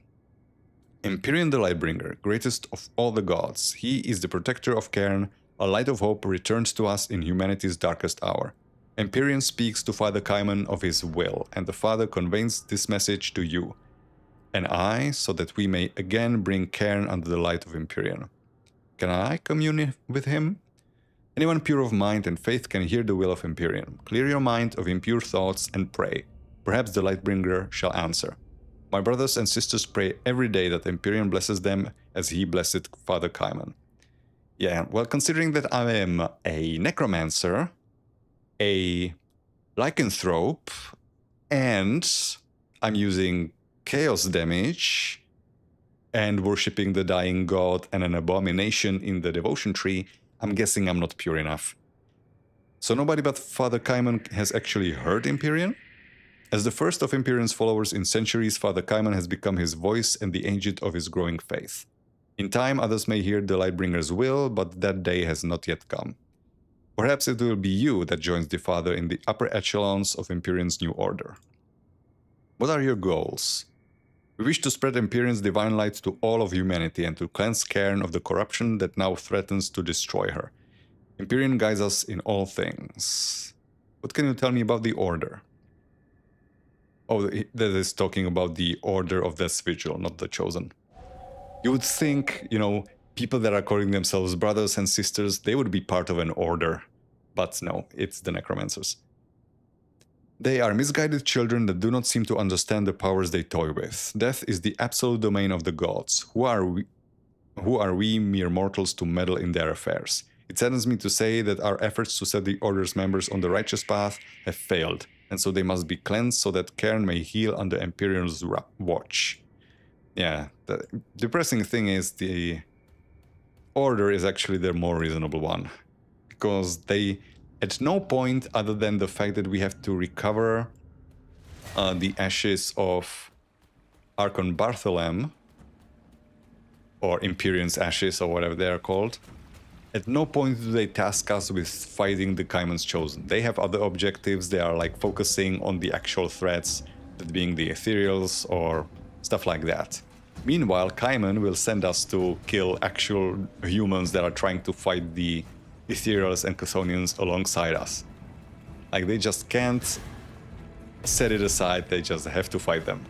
Empyrion the Lightbringer, greatest of all the gods. He is the protector of Cairn, a light of hope returned to us in humanity's darkest hour. Empyrion speaks to Father Kaiman of his will, and the Father conveys this message to you and I, so that we may again bring Cairn under the light of Empyrion. Can I commune with him? Anyone pure of mind and faith can hear the will of Empyrion. Clear your mind of impure thoughts and pray. Perhaps the Lightbringer shall answer. My brothers and sisters pray every day that Empyrion blesses them as he blessed Father Kaiman. Yeah, well, considering that I am a necromancer, a lycanthrope, and I'm using chaos damage and worshipping the dying god and an abomination in the devotion tree, I'm guessing I'm not pure enough. So nobody but Father Kaiman has actually heard Empyrion? As the first of Empyrion's followers in centuries, Father Kaiman has become his voice and the agent of his growing faith. In time, others may hear the Lightbringer's will, but that day has not yet come. Perhaps it will be you that joins the Father in the upper echelons of Empyrion's new order. What are your goals? We wish to spread Empyrion's divine light to all of humanity and to cleanse Cairn of the corruption that now threatens to destroy her. Empyrion guides us in all things. What can you tell me about the Order? Oh, that is talking about the Order of Death's Vigil, not the Chosen. You would think, you know, people that are calling themselves brothers and sisters, they would be part of an order. But no, it's the Necromancers. They are misguided children that do not seem to understand the powers they toy with. Death is the absolute domain of the gods. Who are we mere mortals to meddle in their affairs? It saddens me to say that our efforts to set the Order's members on the righteous path have failed, and so they must be cleansed so that Cairn may heal under Empyrion's watch. Yeah, the depressing thing is the Order is actually the more reasonable one, because they, at no point other than the fact that we have to recover the ashes of Archon Bartholem, or Empyrion's ashes, or whatever they are called, at no point do they task us with fighting the Kaiman's Chosen. They have other objectives. They are like focusing on the actual threats, that being the Ethereals or stuff like that. Meanwhile, Kaiman will send us to kill actual humans that are trying to fight the Ethereals and Chthonians alongside us. Like, they just can't set it aside, they just have to fight them.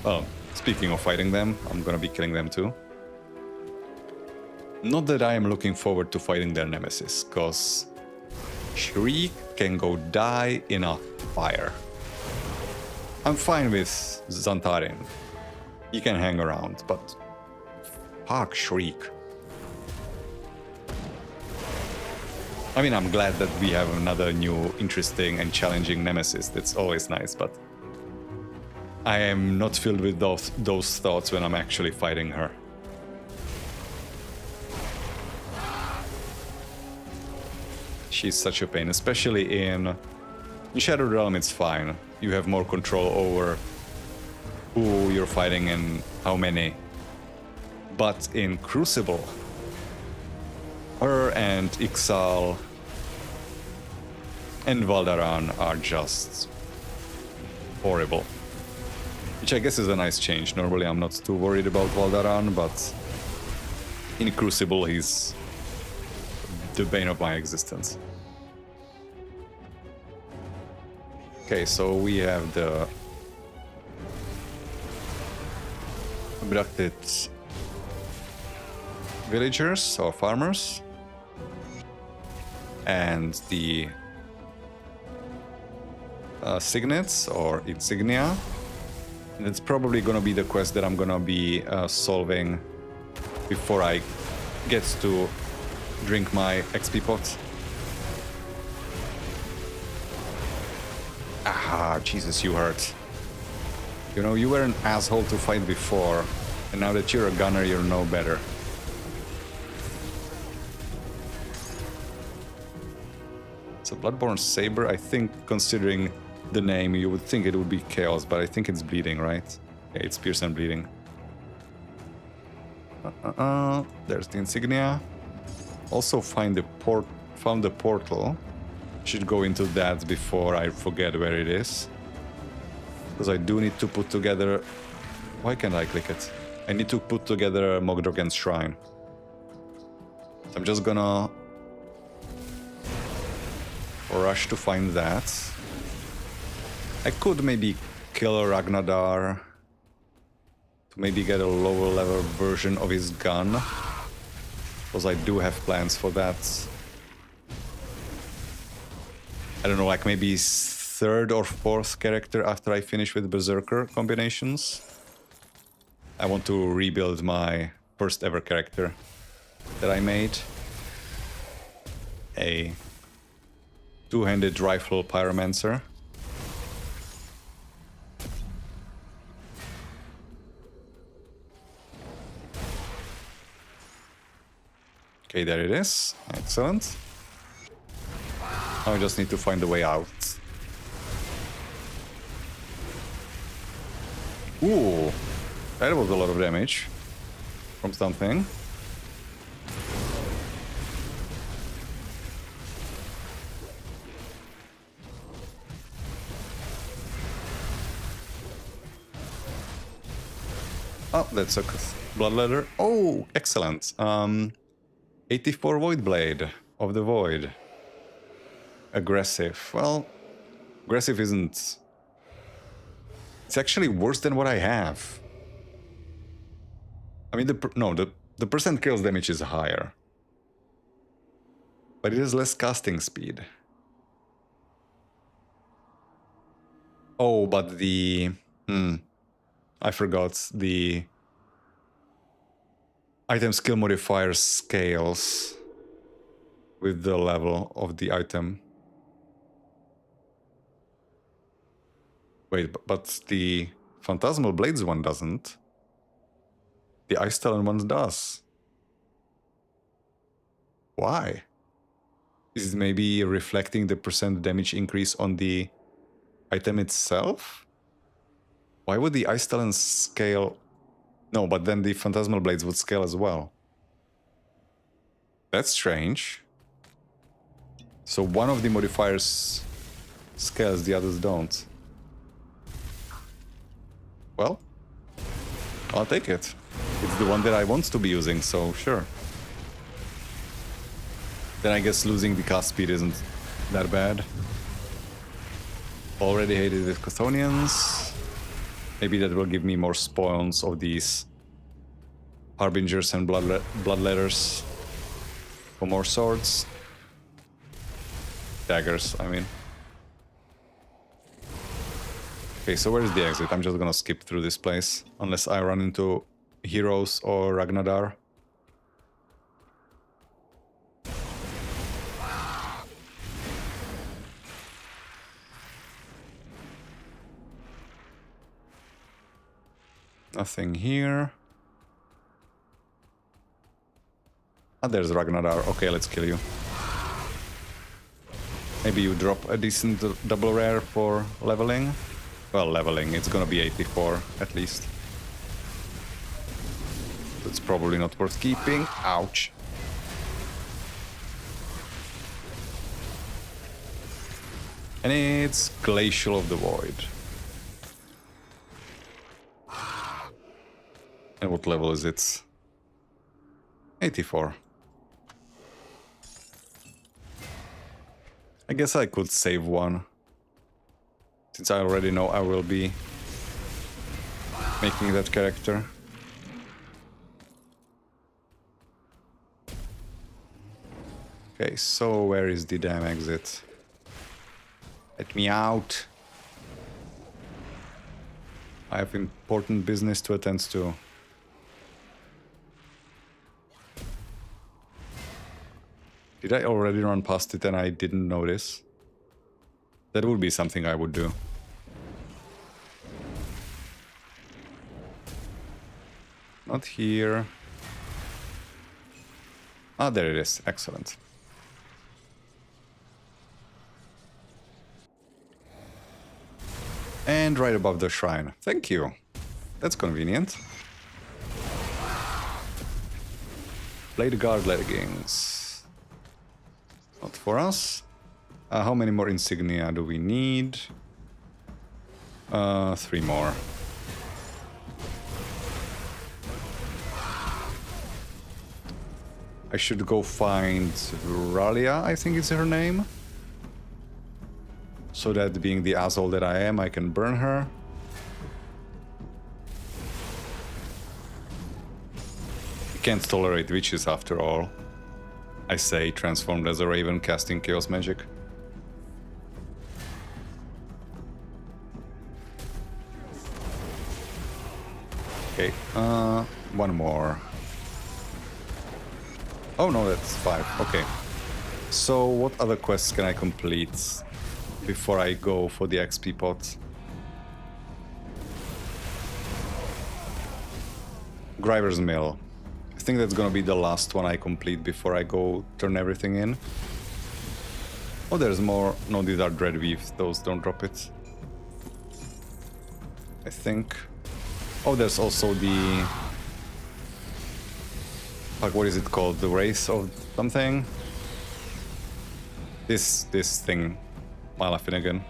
Oh, speaking of fighting them, I'm gonna be killing them too. Not that I am looking forward to fighting their nemesis, cause Shriek can go die in a fire. I'm fine with Zantarin. He can hang around, but fuck Shriek. I mean, I'm glad that we have another new, interesting and challenging nemesis. That's always nice, but I am not filled with those thoughts when I'm actually fighting her. She's such a pain, especially in Shadow Realm. It's fine. You have more control over who you're fighting and how many. But in Crucible, her and Ixal and Valdaran are just horrible. Which I guess is a nice change. Normally I'm not too worried about Valdaran, but in Crucible he's the bane of my existence. Okay, so we have the abducted villagers or farmers and the signets or insignia. And it's probably gonna be the quest that I'm gonna be solving before I get to drink my XP pot. Ah, Jesus, you hurt. You know, you were an asshole to fight before, and now that you're a gunner, you're no better. It's a Bloodborne Saber. I think, considering the name, you would think it would be Chaos, but I think it's bleeding, right? Yeah, it's Pierce and bleeding. There's the insignia. Also found the portal. Should go into that before I forget where it is. Because I do need to put together... Why can't I click it? I need to put together Mogdrogen's Shrine. So I'm just gonna rush to find that. I could maybe kill Ragnadar to maybe get a lower level version of his gun. Because I do have plans for that. I don't know, like maybe third or fourth character after I finish with Berserker combinations. I want to rebuild my first ever character that I made. A two-handed rifle pyromancer. Okay, there it is. Excellent. Now I just need to find a way out. Ooh, that was a lot of damage from something. Oh, that's a bloodletter. Oh, excellent. 84 Void Blade of the Void. Aggressive. Well, aggressive isn't... It's actually worse than what I have. I mean, the percent kills damage is higher. But it has less casting speed. Oh, but the... I forgot. The item skill modifier scales with the level of the item. Wait, but the Phantasmal Blades one doesn't. The Ice Talon one does. Why? Is it maybe reflecting the percent damage increase on the item itself? Why would the Ice Talon scale... No, but then the Phantasmal Blades would scale as well. That's strange. So one of the modifiers scales, the others don't. Well, I'll take it. It's the one that I want to be using, so sure. Then I guess losing the cast speed isn't that bad. Already hated the Chthonians. Maybe that will give me more spoils of these Harbingers and Bloodletters. For more swords. Daggers, I mean. Okay, so where is the exit? I'm just gonna skip through this place. Unless I run into Heroes or Ragnadar. Nothing here. Ah, there's Ragnadar. Okay, let's kill you. Maybe you drop a decent double rare for leveling. Well, leveling, it's gonna be 84 at least. That's probably not worth keeping. Ouch. And it's Glacial of the Void. And what level is it? 84. I guess I could save one. Since I already know I will be making that character. Okay, so where is the damn exit? Let me out. I have important business to attend to. Did I already run past it and I didn't notice? That would be something I would do. Not here. Ah, there it is. Excellent. And right above the shrine. Thank you. That's convenient. Blade Guard leggings. Not for us. How many more insignia do we need? 3 more. I should go find Ralia, I think it's her name. So that being the asshole that I am, I can burn her. I can't tolerate witches after all. I say, transformed as a raven casting chaos magic. Okay, one more. Oh no, that's 5. Okay. So what other quests can I complete before I go for the XP pot? Griver's Mill. I think that's gonna be the last one I complete before I go turn everything in. Oh, there's more. No, these are Dreadweave. Those don't drop it. I think. Oh, there's also the... Fuck, what is it called? The Race of something? This thing. Mala Finnegan.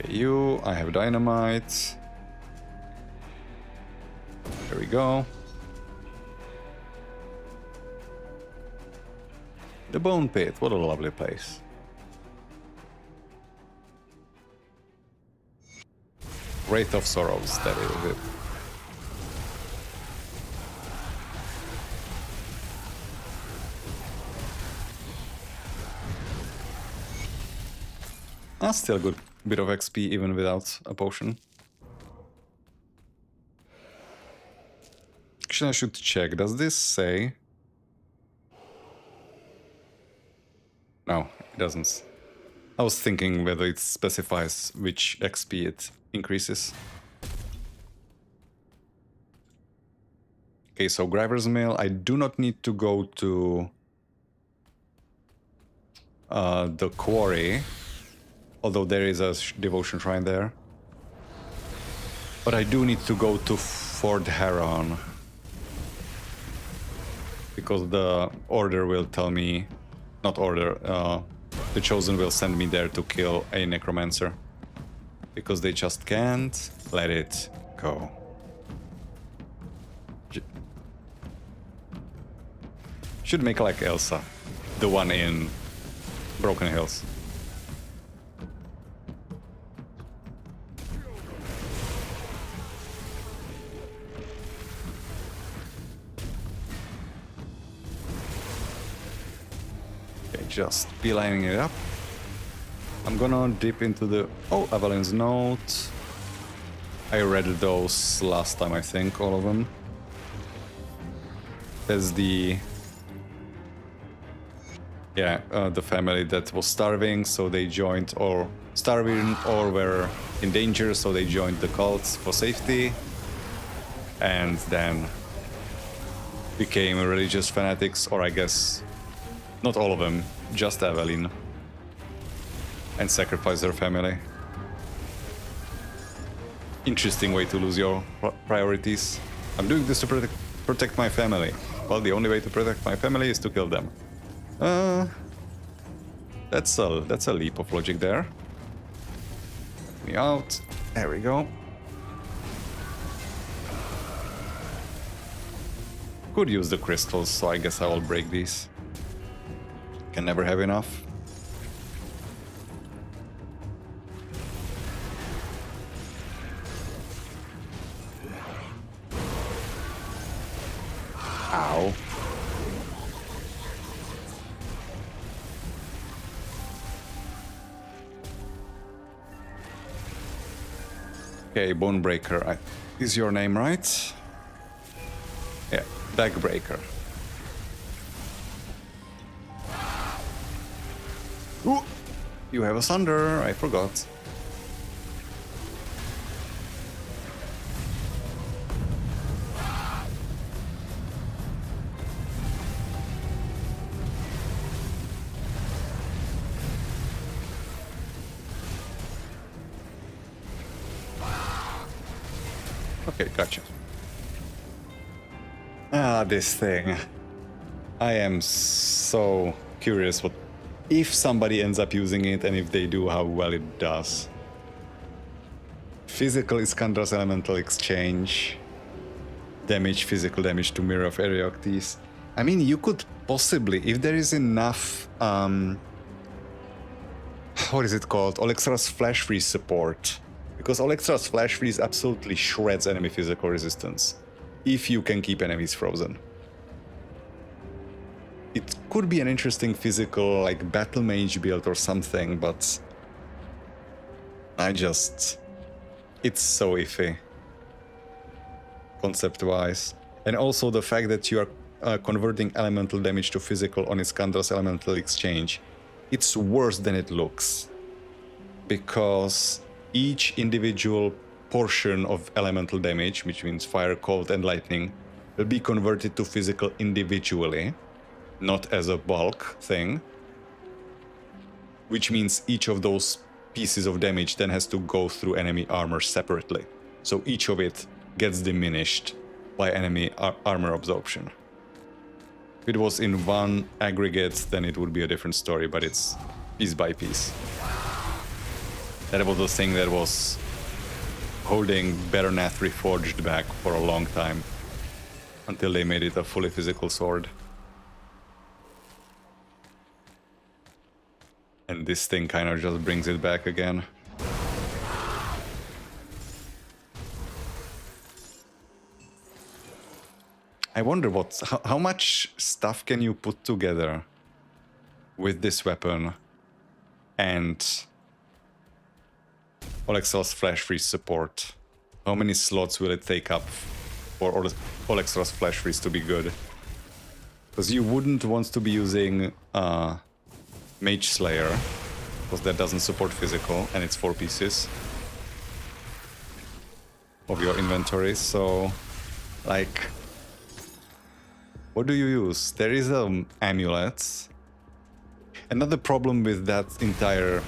You, I have dynamite. There we go. The Bone Pit, what a lovely place. Wraith of Sorrows, that is it. Ah, still a good bit of XP even without a potion. Actually, I should check. Does this say? No, it doesn't. I was thinking whether it specifies which XP it increases. Okay, so Graver's Mill. I do not need to go to the quarry, although there is a devotion shrine there. But I do need to go to Fort Heron, because the order will tell me, not order, the Chosen will send me there to kill a necromancer, because they just can't let it go. Should make like Elsa, the one in Broken Hills. Okay, just beelining it up. I'm gonna dip into the... Oh, Evelyn's note. I read those last time, I think, all of them. There's the... Yeah, the family that was starving, so they joined, or starving, or were in danger, so they joined the cults for safety, and then became religious fanatics, or I guess not all of them, just Evelyn, and sacrificed their family. Interesting way to lose your priorities. I'm doing this to protect my family. Well, the only way to protect my family is to kill them. That's a leap of logic there. Let me out. There we go. Could use the crystals, so I guess I will break these. Can never have enough. Ow. Okay, Bonebreaker is your name, right? Yeah, Backbreaker. Ooh, you have a Sunder, I forgot. Okay, gotcha. Ah, this thing. I am so curious what if somebody ends up using it, and if they do, how well it does. Physical Iskandra's Elemental Exchange. Damage, physical damage to Mirror of Erioctes. I mean, you could possibly, if there is enough... what is it called? Olextra's Flash Freeze support. Because Olextra's Flash Freeze absolutely shreds enemy physical resistance, if you can keep enemies frozen. It could be an interesting physical, like, Battle Mage build or something, but... it's so iffy. Concept-wise. And also the fact that you are converting elemental damage to physical on Iskandra's Elemental Exchange. It's worse than it looks. Because... each individual portion of elemental damage, which means fire, cold, and lightning, will be converted to physical individually, not as a bulk thing. Which means each of those pieces of damage then has to go through enemy armor separately. So each of it gets diminished by enemy armor absorption. If it was in one aggregate, then it would be a different story, but it's piece by piece. That was the thing that was holding Baronath Reforged back for a long time, until they made it a fully physical sword. And this thing kind of just brings it back again. I wonder how much stuff can you put together with this weapon and Olexar's Flash Freeze support. How many slots will it take up for Olexar's Flash Freeze to be good? Because you wouldn't want to be using Mage Slayer, because that doesn't support physical, and it's 4 pieces of your inventory. So, like, what do you use? There is amulet. Another problem with that entire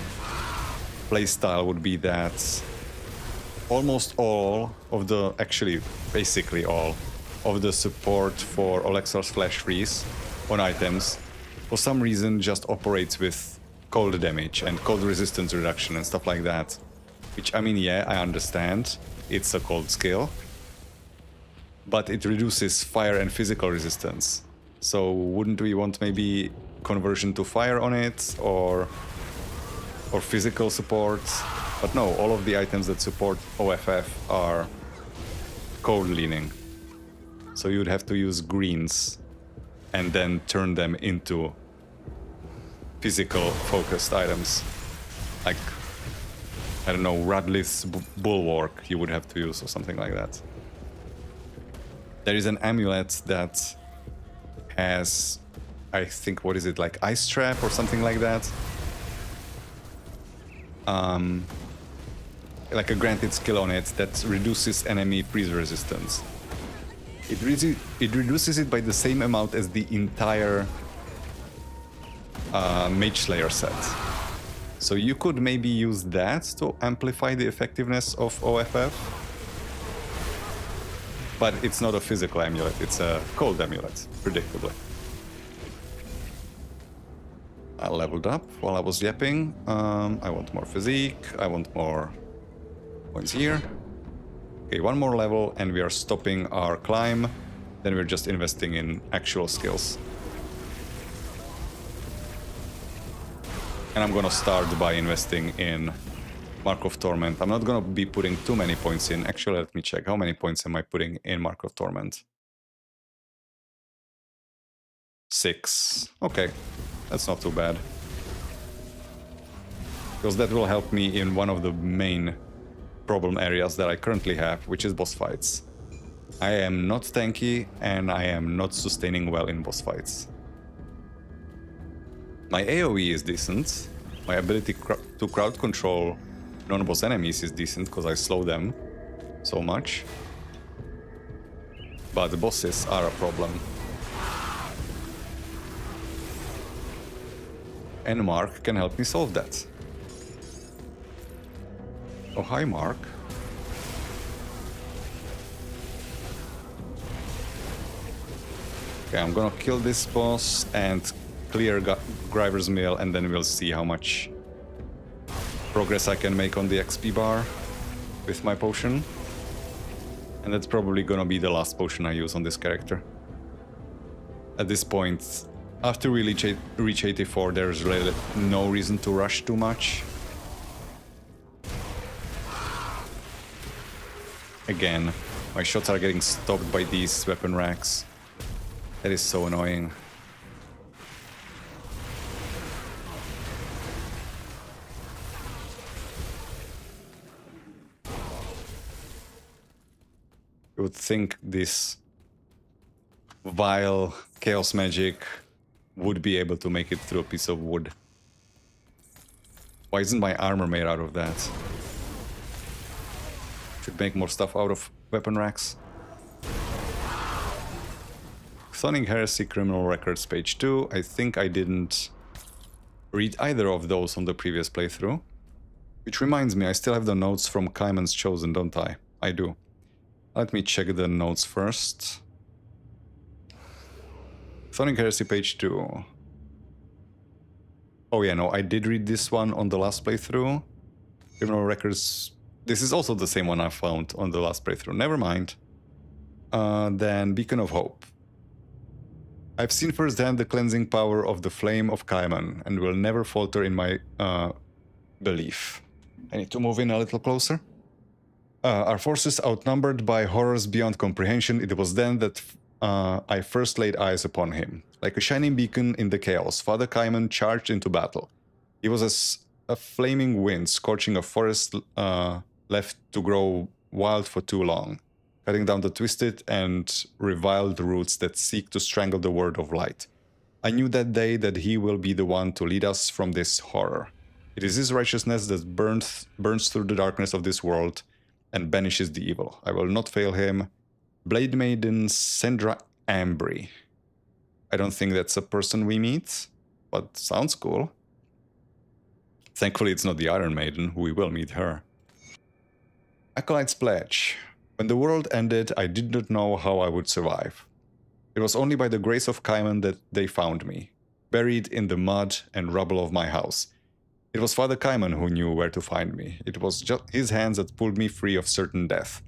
playstyle would be that almost all of the, actually basically all of the support for Olexar's Flash Freeze on items for some reason just operates with cold damage and cold resistance reduction and stuff like that. Which, I mean, yeah, I understand. It's a cold skill. But it reduces fire and physical resistance. So wouldn't we want maybe conversion to fire on it, or physical support? But no, all of the items that support OFF are cold leaning. So you'd have to use greens and then turn them into physical focused items. Like, I don't know, Radlith's Bulwark you would have to use or something like that. There is an amulet that has, I think, what is it, like Ice Trap or something like that? Like a granted skill on it that reduces enemy freeze resistance. It reduces it by the same amount as the entire Mage Slayer set. So you could maybe use that to amplify the effectiveness of OFF. But it's not a physical amulet, it's a cold amulet, predictably. I leveled up while I was yapping. I want more physique, I want more points here. Okay, one more level and we are stopping our climb. Then we're just investing in actual skills. And I'm gonna start by investing in Mark of Torment. I'm not gonna be putting too many points in. Actually, let me check. How many points am I putting in Mark of Torment? 6. Okay, that's not too bad. Because that will help me in one of the main problem areas that I currently have, which is boss fights. I am not tanky and I am not sustaining well in boss fights. My AoE is decent. My ability to crowd control non-boss enemies is decent because I slow them so much. But the bosses are a problem. And Mark can help me solve that. Oh, hi, Mark. Okay, I'm gonna kill this boss and clear Griver's Mill, and then we'll see how much progress I can make on the XP bar with my potion. And that's probably gonna be the last potion I use on this character. At this point, after we reach 84, there's really no reason to rush too much. Again, my shots are getting stopped by these weapon racks. That is so annoying. You would think this vile chaos magic would be able to make it through a piece of wood. Why isn't my armor made out of that? Should make more stuff out of weapon racks. Chthonic Heresy Criminal Records page 2. I think I didn't read either of those on the previous playthrough. Which reminds me, I still have the notes from Kaiman's Chosen, don't I? I do. Let me check the notes first. Chthonic Heresy page 2. Oh yeah, no, I did read this one on the last playthrough. Criminal records. This is also the same one I found on the last playthrough. Never mind. Then Beacon of Hope. I've seen firsthand the cleansing power of the flame of Kaiman and will never falter in my belief. I need to move in a little closer. Our forces outnumbered by horrors beyond comprehension, it was then that I first laid eyes upon him. Like a shining beacon in the chaos, Father Kaiman charged into battle. He was as a flaming wind, scorching a forest left to grow wild for too long, cutting down the twisted and reviled roots that seek to strangle the word of light. I knew that day that he will be the one to lead us from this horror. It is his righteousness that burns through the darkness of this world and banishes the evil. I will not fail him. Blade Maiden Sandra Ambry. I don't think that's a person we meet, but sounds cool. Thankfully it's not the Iron Maiden, we will meet her. Acolyte's Pledge. When the world ended, I did not know how I would survive. It was only by the grace of Kaiman that they found me, buried in the mud and rubble of my house. It was Father Kaiman who knew where to find me. It was just his hands that pulled me free of certain death.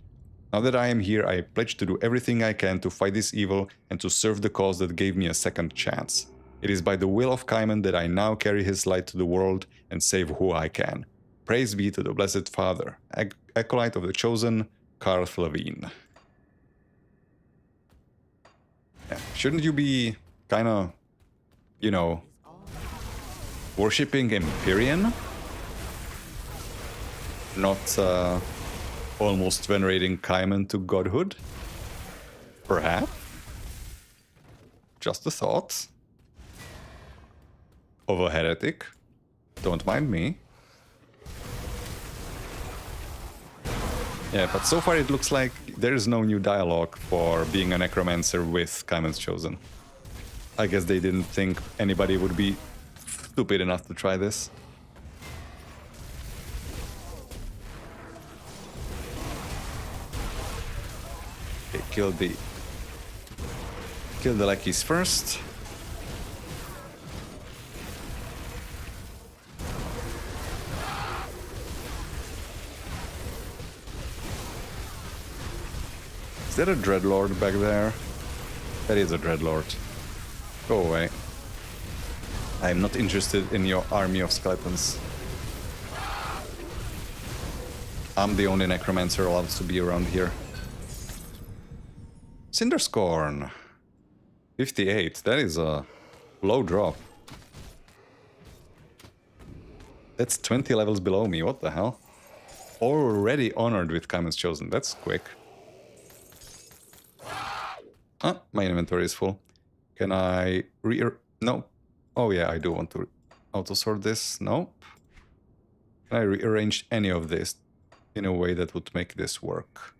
Now that I am here, I pledge to do everything I can to fight this evil and to serve the cause that gave me a second chance. It is by the will of Kaiman that I now carry his light to the world and save who I can. Praise be to the Blessed Father, Acolyte of the Chosen, Karl Levine. Yeah. Shouldn't you be kind of, you know, worshipping Empyrion? Not almost venerating Kaiman to godhood? Perhaps? Just a thought. Of a heretic. Don't mind me. Yeah, but so far it looks like there is no new dialogue for being a necromancer with Kaiman's Chosen. I guess they didn't think anybody would be stupid enough to try this. Okay, kill the lackeys first. Is that a Dreadlord back there? That is a Dreadlord. Go away. I'm not interested in your army of skeletons. I'm the only necromancer allowed to be around here. Cinderscorn. 58. That is a low drop. That's 20 levels below me. What the hell? Already honored with Kaiman's Chosen. That's quick. Ah, my inventory is full. Can I no. Oh yeah, I do want to auto-sort this. Nope. Can I rearrange any of this in a way that would make this work?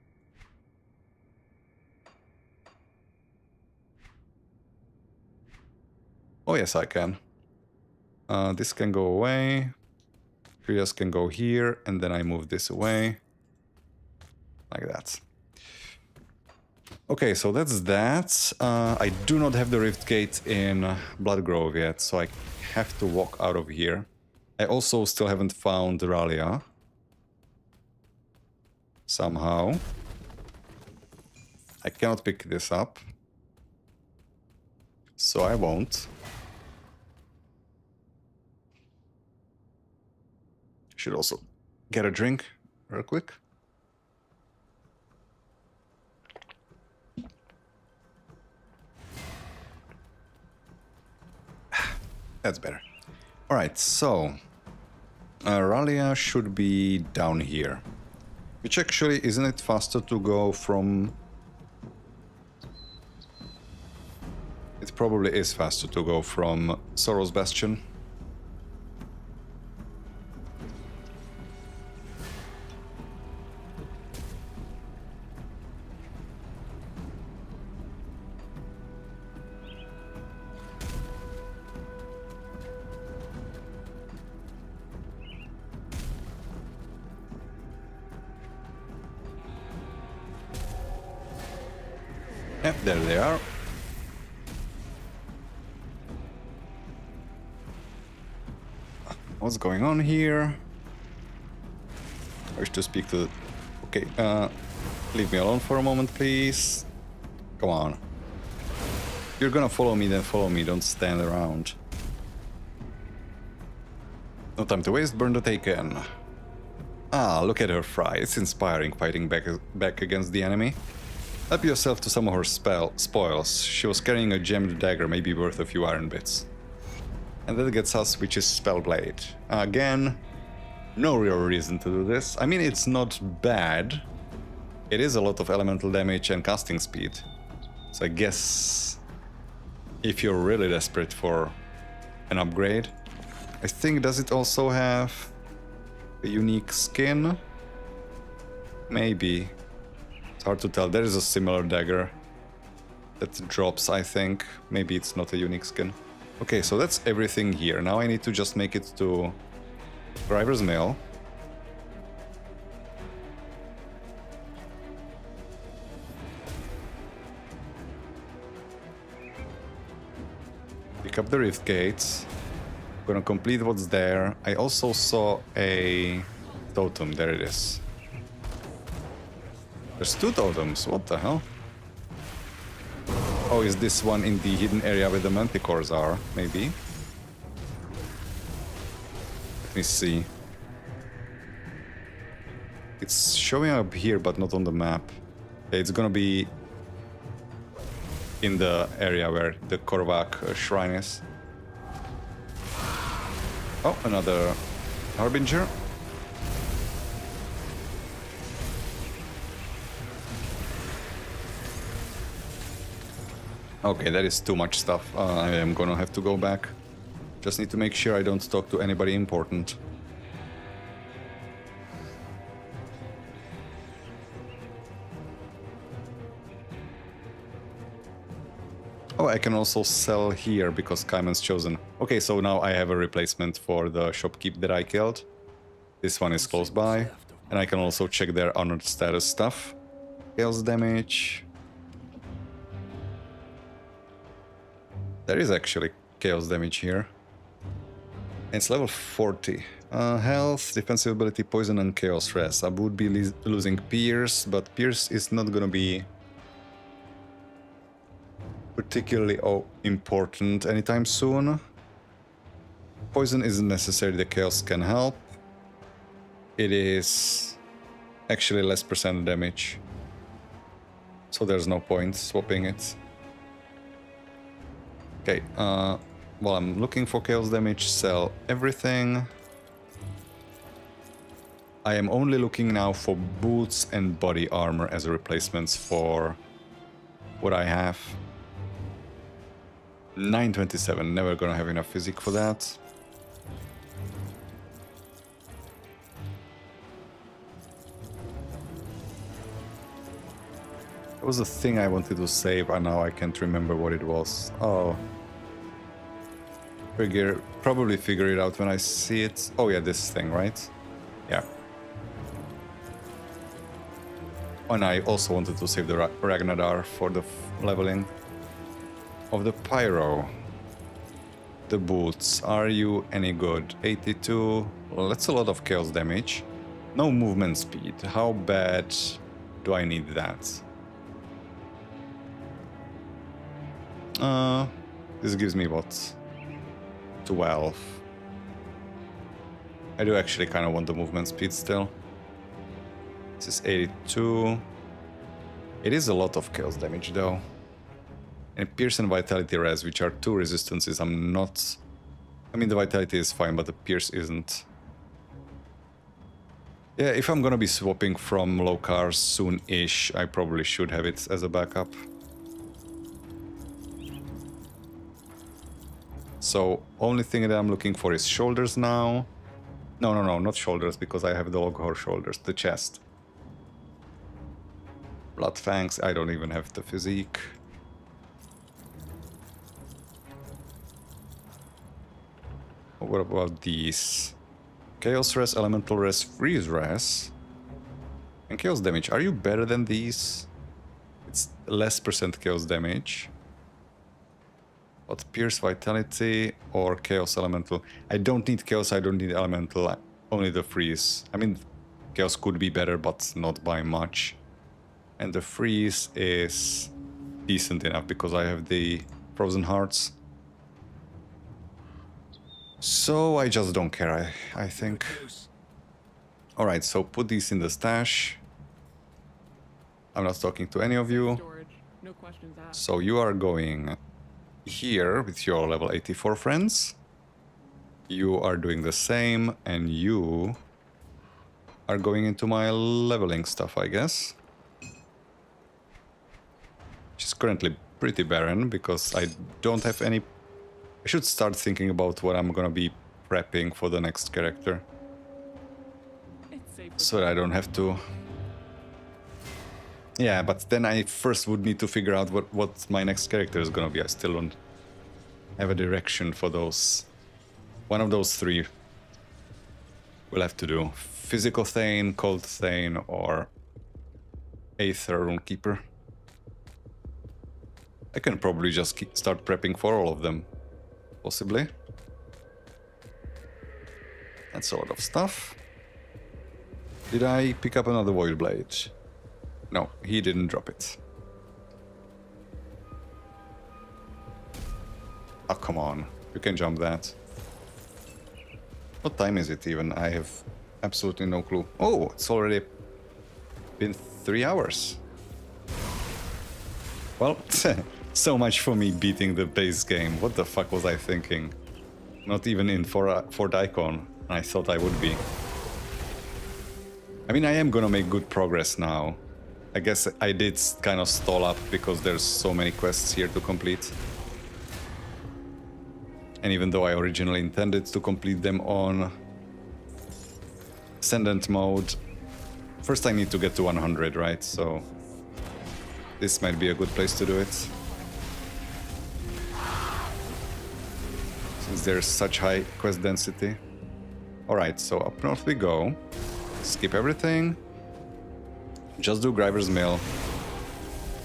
Oh yes, I can. This can go away. Curious can go here, and then I move this away. Like that. Okay, so that's that. I do not have the Rift Gate in Bloodgrove yet, so I have to walk out of here. I also still haven't found Ralia. Somehow. I cannot pick this up. So I won't. Should also get a drink real quick. That's better. Alright, so Ralia should be down here. Which actually, isn't it faster to go from... It probably is faster to go from Sorrow's Bastion. Yep, there they are. What's going on here? Wish to speak to the... Okay, leave me alone for a moment, please. Come on. If you're gonna follow me, then follow me. Don't stand around. No time to waste, burn the taken. Ah, look at her fry. It's inspiring fighting back against the enemy. Help yourself to some of her spoils. She was carrying a gemmed dagger, maybe worth a few iron bits. And that gets us, which is Spellblade. Again, no real reason to do this. I mean, it's not bad. It is a lot of elemental damage and casting speed. So I guess if you're really desperate for an upgrade. I think, does it also have a unique skin? Maybe. It's hard to tell. There is a similar dagger that drops, I think. Maybe it's not a unique skin. Okay, so that's everything here. Now I need to just make it to Driver's Mill. Pick up the Rift Gates. Gonna complete what's there. I also saw a totem. There it is. There's two totems. What the hell? Oh, is this one in the hidden area where the manticores are? Maybe. Let me see. It's showing up here, but not on the map. It's gonna be in the area where the Korvac shrine is. Oh, another Harbinger. Okay, that is too much stuff. I am gonna have to go back. Just need to make sure I don't talk to anybody important. Oh, I can also sell here because Kaiman's chosen. Okay, so now I have a replacement for the shopkeep that I killed. This one is close by. And I can also check their honored status stuff. Chaos damage. There is actually chaos damage here. It's level 40. Health, defensive ability, poison, and chaos res. I would be losing Pierce, but Pierce is not gonna be particularly important anytime soon. Poison isn't necessary, the chaos can help. It is actually less percent damage. So there's no point swapping it. Okay, while I'm looking for chaos damage, sell everything. I am only looking now for boots and body armor as replacements for what I have. 927, never gonna have enough physique for that. There was a thing I wanted to save and now I can't remember what it was. Oh. Probably figure it out when I see it. Oh yeah, this thing, right? Yeah. And I also wanted to save the Ragnadar for the leveling of the Pyro. The boots, are you any good? 82, well, that's a lot of chaos damage. No movement speed, how bad do I need that? This gives me what? 12. I do actually kind of want the movement speed still. This is 82. It is a lot of chaos damage though. And Pierce and Vitality Res, which are two resistances, I'm not... I mean, the Vitality is fine, but the Pierce isn't. Yeah, if I'm gonna be swapping from Lokhor soon-ish, I probably should have it as a backup. So, only thing that I'm looking for is shoulders now. No, not shoulders, because I have the Lokhor shoulders, the chest. Blood Fangs, I don't even have the physique. What about these? Chaos Res, Elemental Res, Freeze Res, and Chaos Damage. Are you better than these? It's less percent Chaos Damage. But Pierce, Vitality, or Chaos Elemental? I don't need Chaos, I don't need Elemental, only the Freeze. I mean, Chaos could be better, but not by much. And the freeze is decent enough because I have the frozen hearts. So I just don't care, I think. Alright, so put these in the stash. I'm not talking to any of you. Storage. No questions asked. So you are going here with your level 84 friends. You are doing the same, and you are going into my leveling stuff, I guess. Which is currently pretty barren, because I don't have any... I should start thinking about what I'm gonna be prepping for the next character. It's safe. So that I don't have to... Yeah, but then I first would need to figure out what my next character is gonna be. I still don't have a direction for those. One of those three we'll have to do. Physical Thane, Cold Thane, or Aether Runekeeper. I can probably just start prepping for all of them. Possibly. That's a lot of stuff. Did I pick up another Void Blade? No, he didn't drop it. Oh, come on. You can jump that. What time is it even? I have absolutely no clue. Oh, it's already been 3 hours. Well, so much for me beating the base game. What the fuck was I thinking? Not even in Fort Icon. I thought I would be. I mean, I am gonna make good progress now. I guess I did kind of stall up because there's so many quests here to complete. And even though I originally intended to complete them on Ascendant mode, first I need to get to 100, right? So this might be a good place to do it. Since there's such high quest density. Alright, so up north we go. Skip everything. Just do Griver's Mill.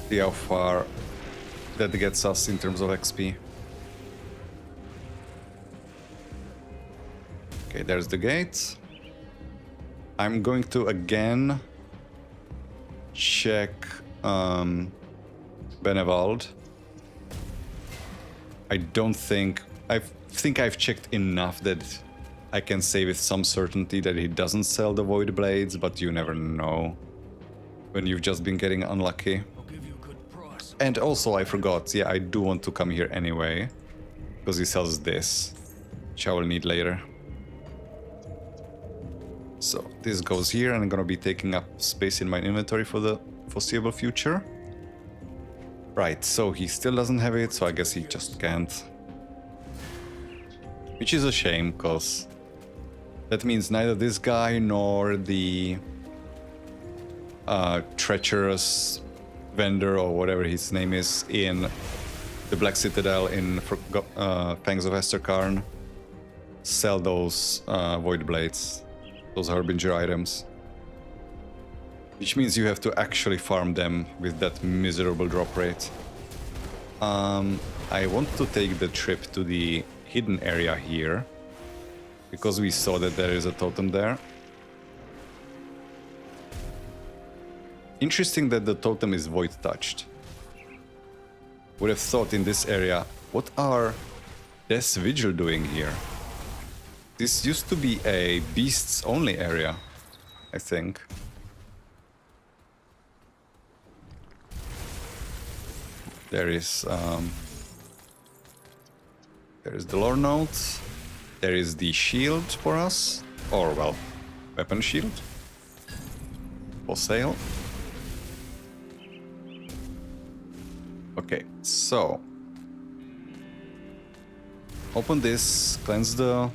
See how far that gets us in terms of XP. Okay, there's the gate. I'm going to again check Benevald. I don't think... I think I've checked enough that I can say with some certainty that he doesn't sell the Void Blades, but you never know when you've just been getting unlucky. And also I forgot, yeah, I do want to come here anyway, because he sells this, which I will need later. So this goes here, and I'm gonna be taking up space in my inventory for the foreseeable future. Right, so he still doesn't have it, so I guess he just can't. Which is a shame, because that means neither this guy nor the treacherous vendor or whatever his name is in the Black Citadel in Fangs of Esterkarn sell those Void Blades, those Harbinger items. Which means you have to actually farm them with that miserable drop rate. I want to take the trip to the hidden area here, because we saw that there is a totem there. Interesting that the totem is void touched. Would have thought in this area, what are Death's Vigil doing here? This used to be a beasts only area, I think. There is the lore note. There is the shield for us, or well, weapon shield for sale. Okay, so open this, cleanse the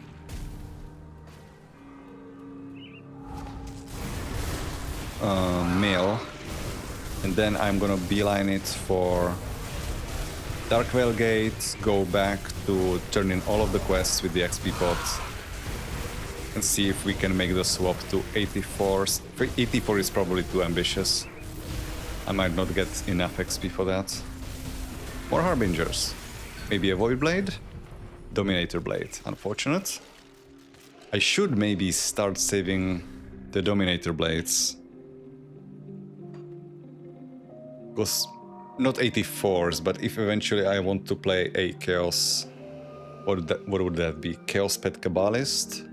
mail, and then I'm gonna beeline it for Darkvale Gate, go back to turn in all of the quests with the XP pot, and see if we can make the swap to 84. 84 is probably too ambitious. I might not get enough XP for that. More Harbingers. Maybe a Void Blade? Dominator Blade. Unfortunate. I should maybe start saving the Dominator Blades. Because not 84s, but if eventually I want to play a Chaos, what would that be? Chaos Pet Kabbalist?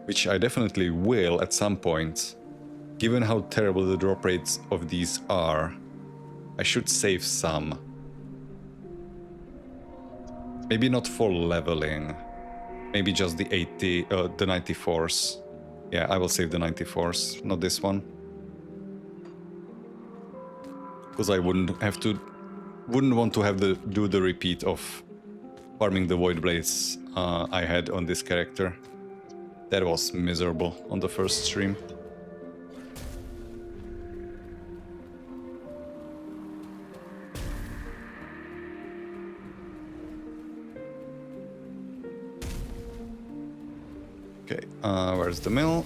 Which I definitely will at some point. Given how terrible the drop rates of these are, I should save some. Maybe not for leveling. Maybe just the 94s. Yeah, I will save the 94s, not this one. Because I wouldn't want to have do the repeat of farming the Void Blades I had on this character. That was miserable on the first stream. Okay, where's the mill?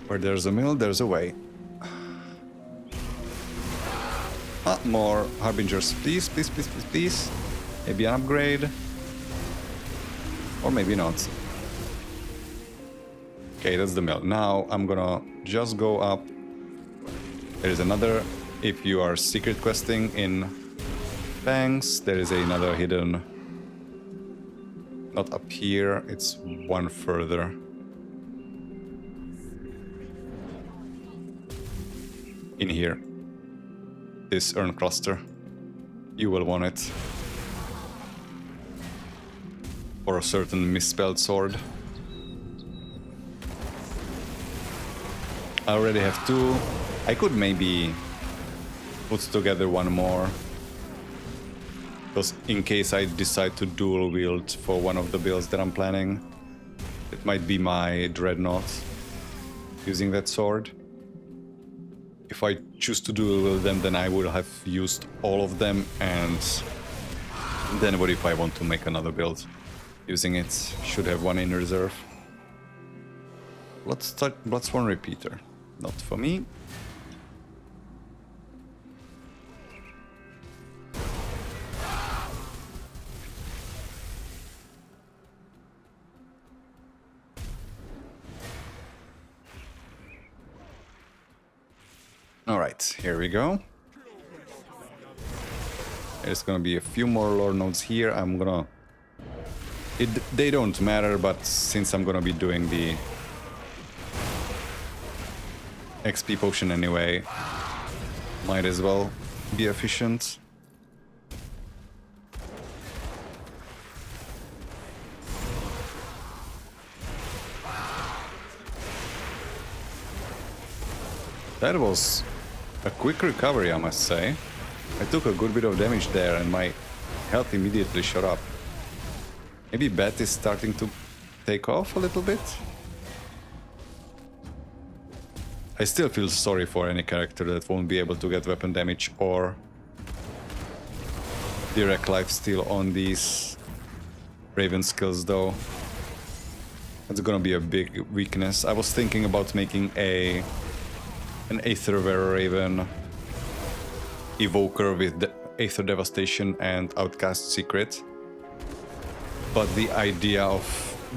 Where there's a mill, there's a way. More Harbingers, please, please, please, please, please. Maybe an upgrade. Or maybe not. Okay, that's the mill. Now I'm gonna just go up. There is another, if you are secret questing in Banks, there is another hidden. Not up here, it's one further. In here. This urn cluster. You will want it. For a certain misspelled sword. I already have two. I could maybe put together one more. Because in case I decide to dual wield for one of the builds that I'm planning, it might be my Dreadnought using that sword. If I choose to dual wield them, then I would have used all of them, and then what if I want to make another build using it? Should have one in reserve. Let's start Bloodsworn Repeater. Not for me. Alright, here we go. There's gonna be a few more lore nodes here. I'm gonna... they don't matter, but since I'm gonna be doing the XP potion anyway, might as well be efficient. That was a quick recovery, I must say. I took a good bit of damage there and my health immediately shot up. Maybe Bat is starting to take off a little bit. I still feel sorry for any character that won't be able to get weapon damage or direct lifesteal on these Raven skills though. That's gonna be a big weakness. I was thinking about making an Aether Wereraven Evoker with the Aether Devastation and Outcast Secret. But the idea of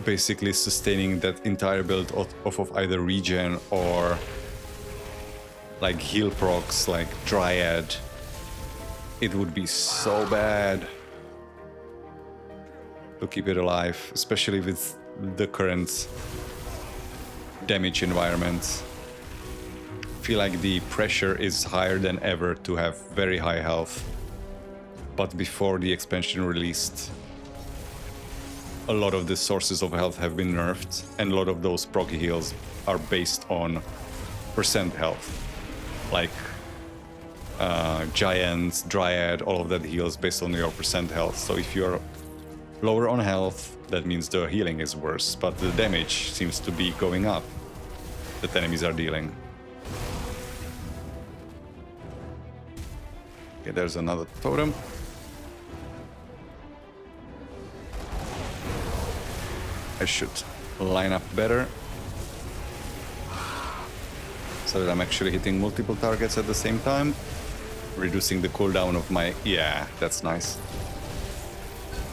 basically sustaining that entire build off of either regen or like heal procs like Dryad, it would be so bad to keep it alive, especially with the current damage environment. I feel like the pressure is higher than ever to have very high health, but before the expansion released, a lot of the sources of health have been nerfed, and a lot of those proc heals are based on percent health, like Giants, Dryad, all of that heals based on your percent health. So if you're lower on health, that means the healing is worse, but the damage seems to be going up that enemies are dealing. Okay, there's another totem. I should line up better so that I'm actually hitting multiple targets at the same time, reducing the cooldown of my... Yeah, that's nice.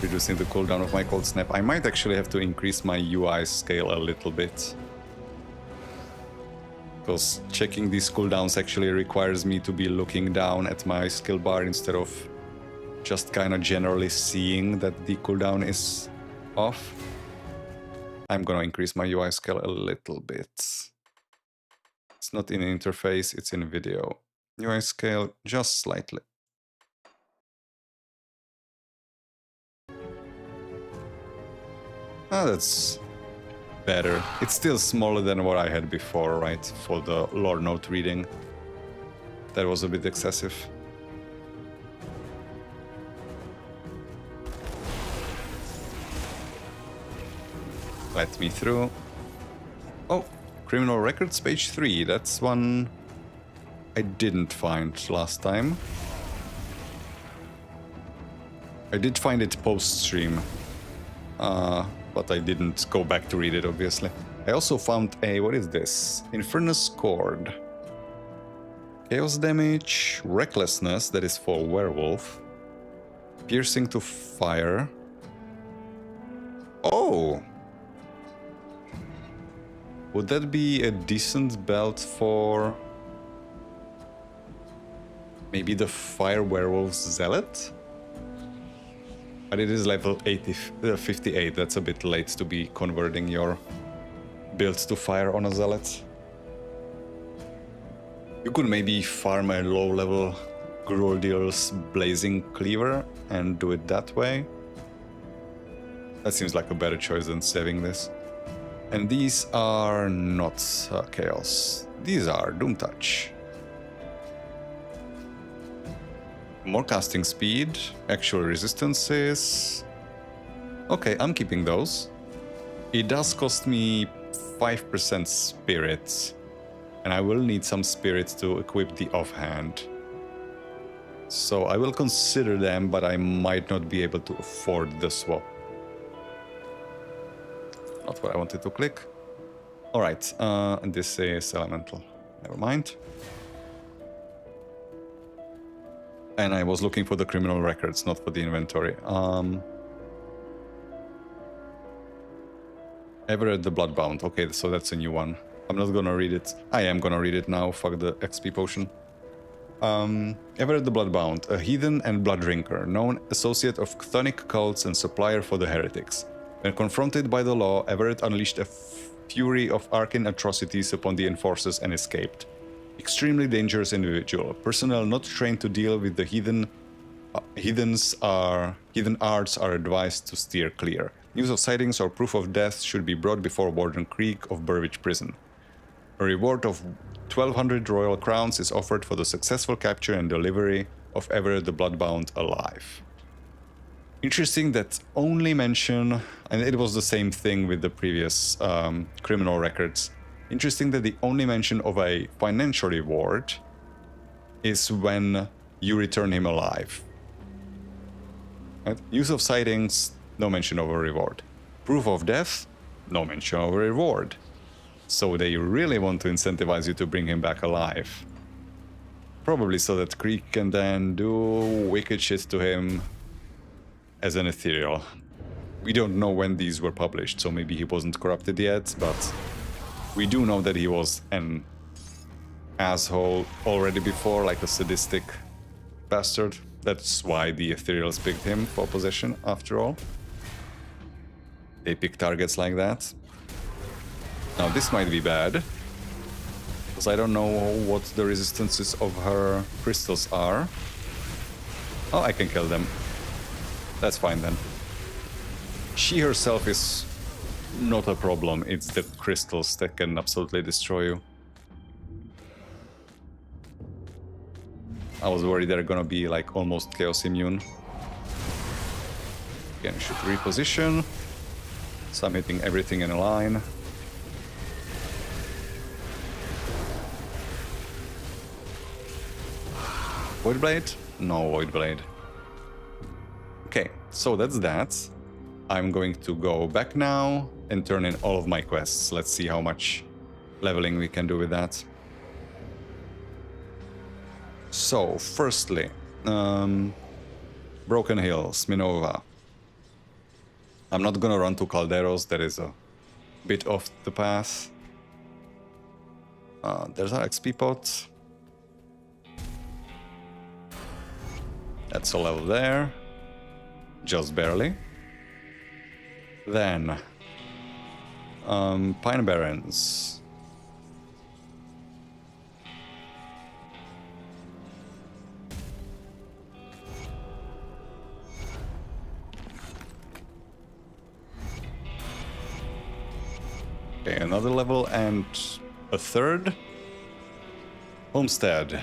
reducing the cooldown of my cold snap. I might actually have to increase my UI scale a little bit. Because checking these cooldowns actually requires me to be looking down at my skill bar instead of just kind of generally seeing that the cooldown is off. I'm gonna increase my UI scale a little bit. It's not in interface, it's in video. UI scale just slightly. Ah, that's better. It's still smaller than what I had before, right? For the lore note reading. That was a bit excessive. Let me through. Oh, criminal records, page 3. That's one I didn't find last time. I did find it post-stream. But I didn't go back to read it, obviously. I also found a... what is this? Infernus Cord. Chaos damage, recklessness, that is for werewolf. Piercing to fire. Oh! Would that be a decent belt for... maybe the Fire Werewolf's Zealot? But it is level 58, that's a bit late to be converting your build to fire on a Zealot. You could maybe farm a low-level Groldiel's Blazing Cleaver and do it that way. That seems like a better choice than saving this. And these are not Chaos. These are Doom Touch. More casting speed, actual resistances. Okay, I'm keeping those. It does cost me 5% spirits, and I will need some spirits to equip the offhand. So I will consider them, but I might not be able to afford the swap. Not what I wanted to click. Alright, and this is elemental. Never mind. And I was looking for the criminal records, not for the inventory. Everett the Bloodbound. Okay, so that's a new one. I'm not gonna read it. I am gonna read it now. Fuck the XP potion. Everett the Bloodbound, a heathen and blood drinker, known associate of chthonic cults and supplier for the heretics. When confronted by the law, Everett unleashed a fury of arcane atrocities upon the enforcers and escaped. Extremely dangerous individual. Personnel not trained to deal with the heathen arts are advised to steer clear. News of sightings or proof of death should be brought before Warden Creek of Burwich Prison. A reward of 1,200 royal crowns is offered for the successful capture and delivery of Everett the Bloodbound alive. Interesting that only mention, and it was the same thing with the previous criminal records. Interesting that the only mention of a financial reward is when you return him alive. Right? Use of sightings, no mention of a reward. Proof of death, no mention of a reward. So they really want to incentivize you to bring him back alive. Probably so that Creek can then do wicked shit to him as an ethereal. We don't know when these were published, so maybe he wasn't corrupted yet, but we do know that he was an asshole already before, like a sadistic bastard. That's why the ethereals picked him for possession, after all. They pick targets like that. Now this might be bad, because I don't know what the resistances of her crystals are. Oh, I can kill them. That's fine then. She herself is not a problem, it's the crystals that can absolutely destroy you. I was worried they're gonna be like almost chaos immune. Again, should reposition. So I'm hitting everything in a line. Void Blade? No Void Blade. Okay, so that's that. I'm going to go back now and turn in all of my quests. Let's see how much leveling we can do with that. So, firstly, Broken Hills, Minova. I'm not gonna run to Calderos, that is a bit off the path. There's our XP pot. That's a level there. Just barely. Then... Pine Barrens. Okay, another level and a third. Homestead.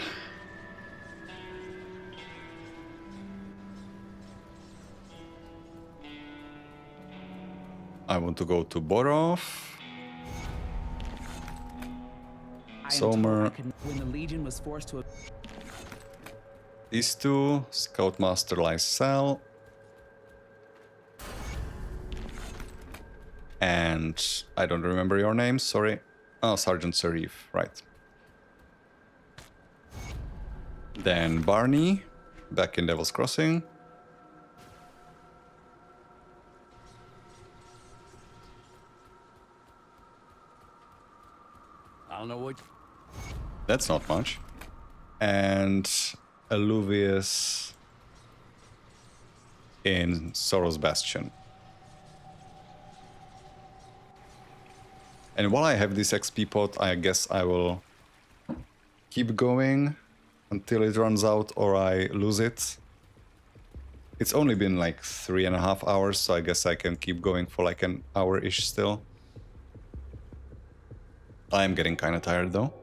I want to go to Borov. Sommer. When the Legion was forced to... These two. Scoutmaster Lysel. And I don't remember your name, sorry. Oh, Sergeant Serif, right. Then Barney, back in Devil's Crossing. I don't know what... That's not much. And Alluvius in Sorrow's Bastion. And while I have this XP pot, I guess I will keep going until it runs out or I lose it. It's only been like 3.5 hours, so I guess I can keep going for like an hour-ish still. I'm getting kind of tired though.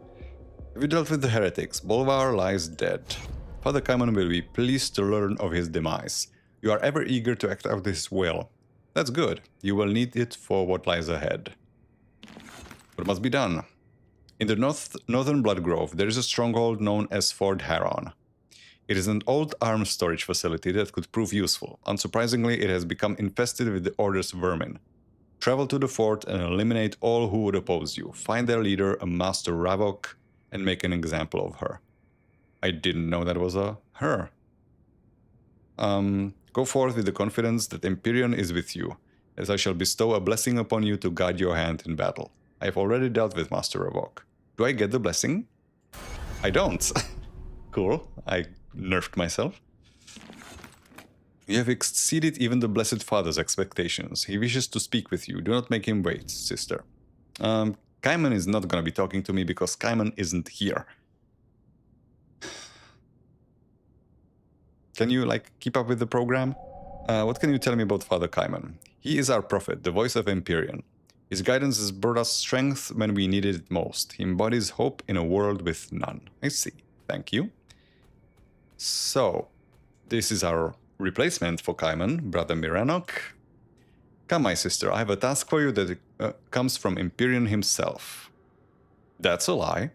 Have you dealt with the heretics? Bolvar lies dead. Father Kaiman will be pleased to learn of his demise. You are ever eager to act out his will. That's good. You will need it for what lies ahead. What must be done? In the northern Blood Grove, there is a stronghold known as Fort Haron. It is an old arms storage facility that could prove useful. Unsurprisingly, it has become infested with the Order's vermin. Travel to the fort and eliminate all who would oppose you. Find their leader, a Master Ravok, and make an example of her. I didn't know that was a her. Go forth with the confidence that Empyrion is with you, as I shall bestow a blessing upon you to guide your hand in battle. I have already dealt with Master Ravok. Do I get the blessing? I don't. Cool. I nerfed myself. You have exceeded even the Blessed Father's expectations. He wishes to speak with you. Do not make him wait, sister. Kaiman is not going to be talking to me because Kaiman isn't here. Can you, like, keep up with the program? What can you tell me about Father Kaiman? He is our prophet, the voice of Empyrion. His guidance has brought us strength when we needed it most. He embodies hope in a world with none. I see. Thank you. So, this is our replacement for Kaiman, Brother Miranok. Come, my sister, I have a task for you that comes from Empyrion himself. That's a lie.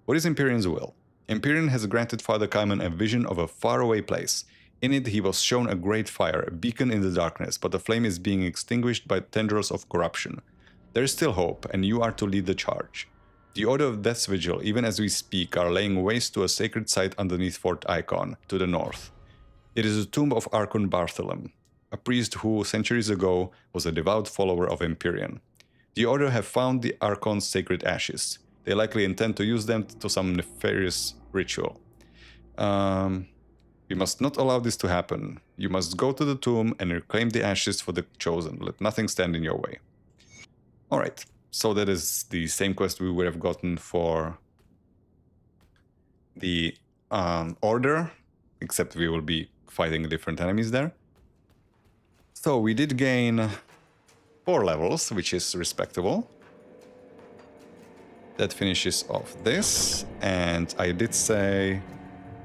What is Empyrion's will? Empyrion has granted Father Kaiman a vision of a faraway place. In it, he was shown a great fire, a beacon in the darkness, but the flame is being extinguished by tendrils of corruption. There is still hope, and you are to lead the charge. The Order of Death's Vigil, even as we speak, are laying waste to a sacred site underneath Fort Icon, to the north. It is the tomb of Archon Barthelem, a priest who, centuries ago, was a devout follower of Empyrion. The Order have found the Archon's sacred ashes. They likely intend to use them to some nefarious ritual. You must not allow this to happen. You must go to the tomb and reclaim the ashes for the chosen. Let nothing stand in your way. Alright, so that is the same quest we would have gotten for the Order, except we will be fighting different enemies there. So we did gain 4 levels, which is respectable. That finishes off this, and I did say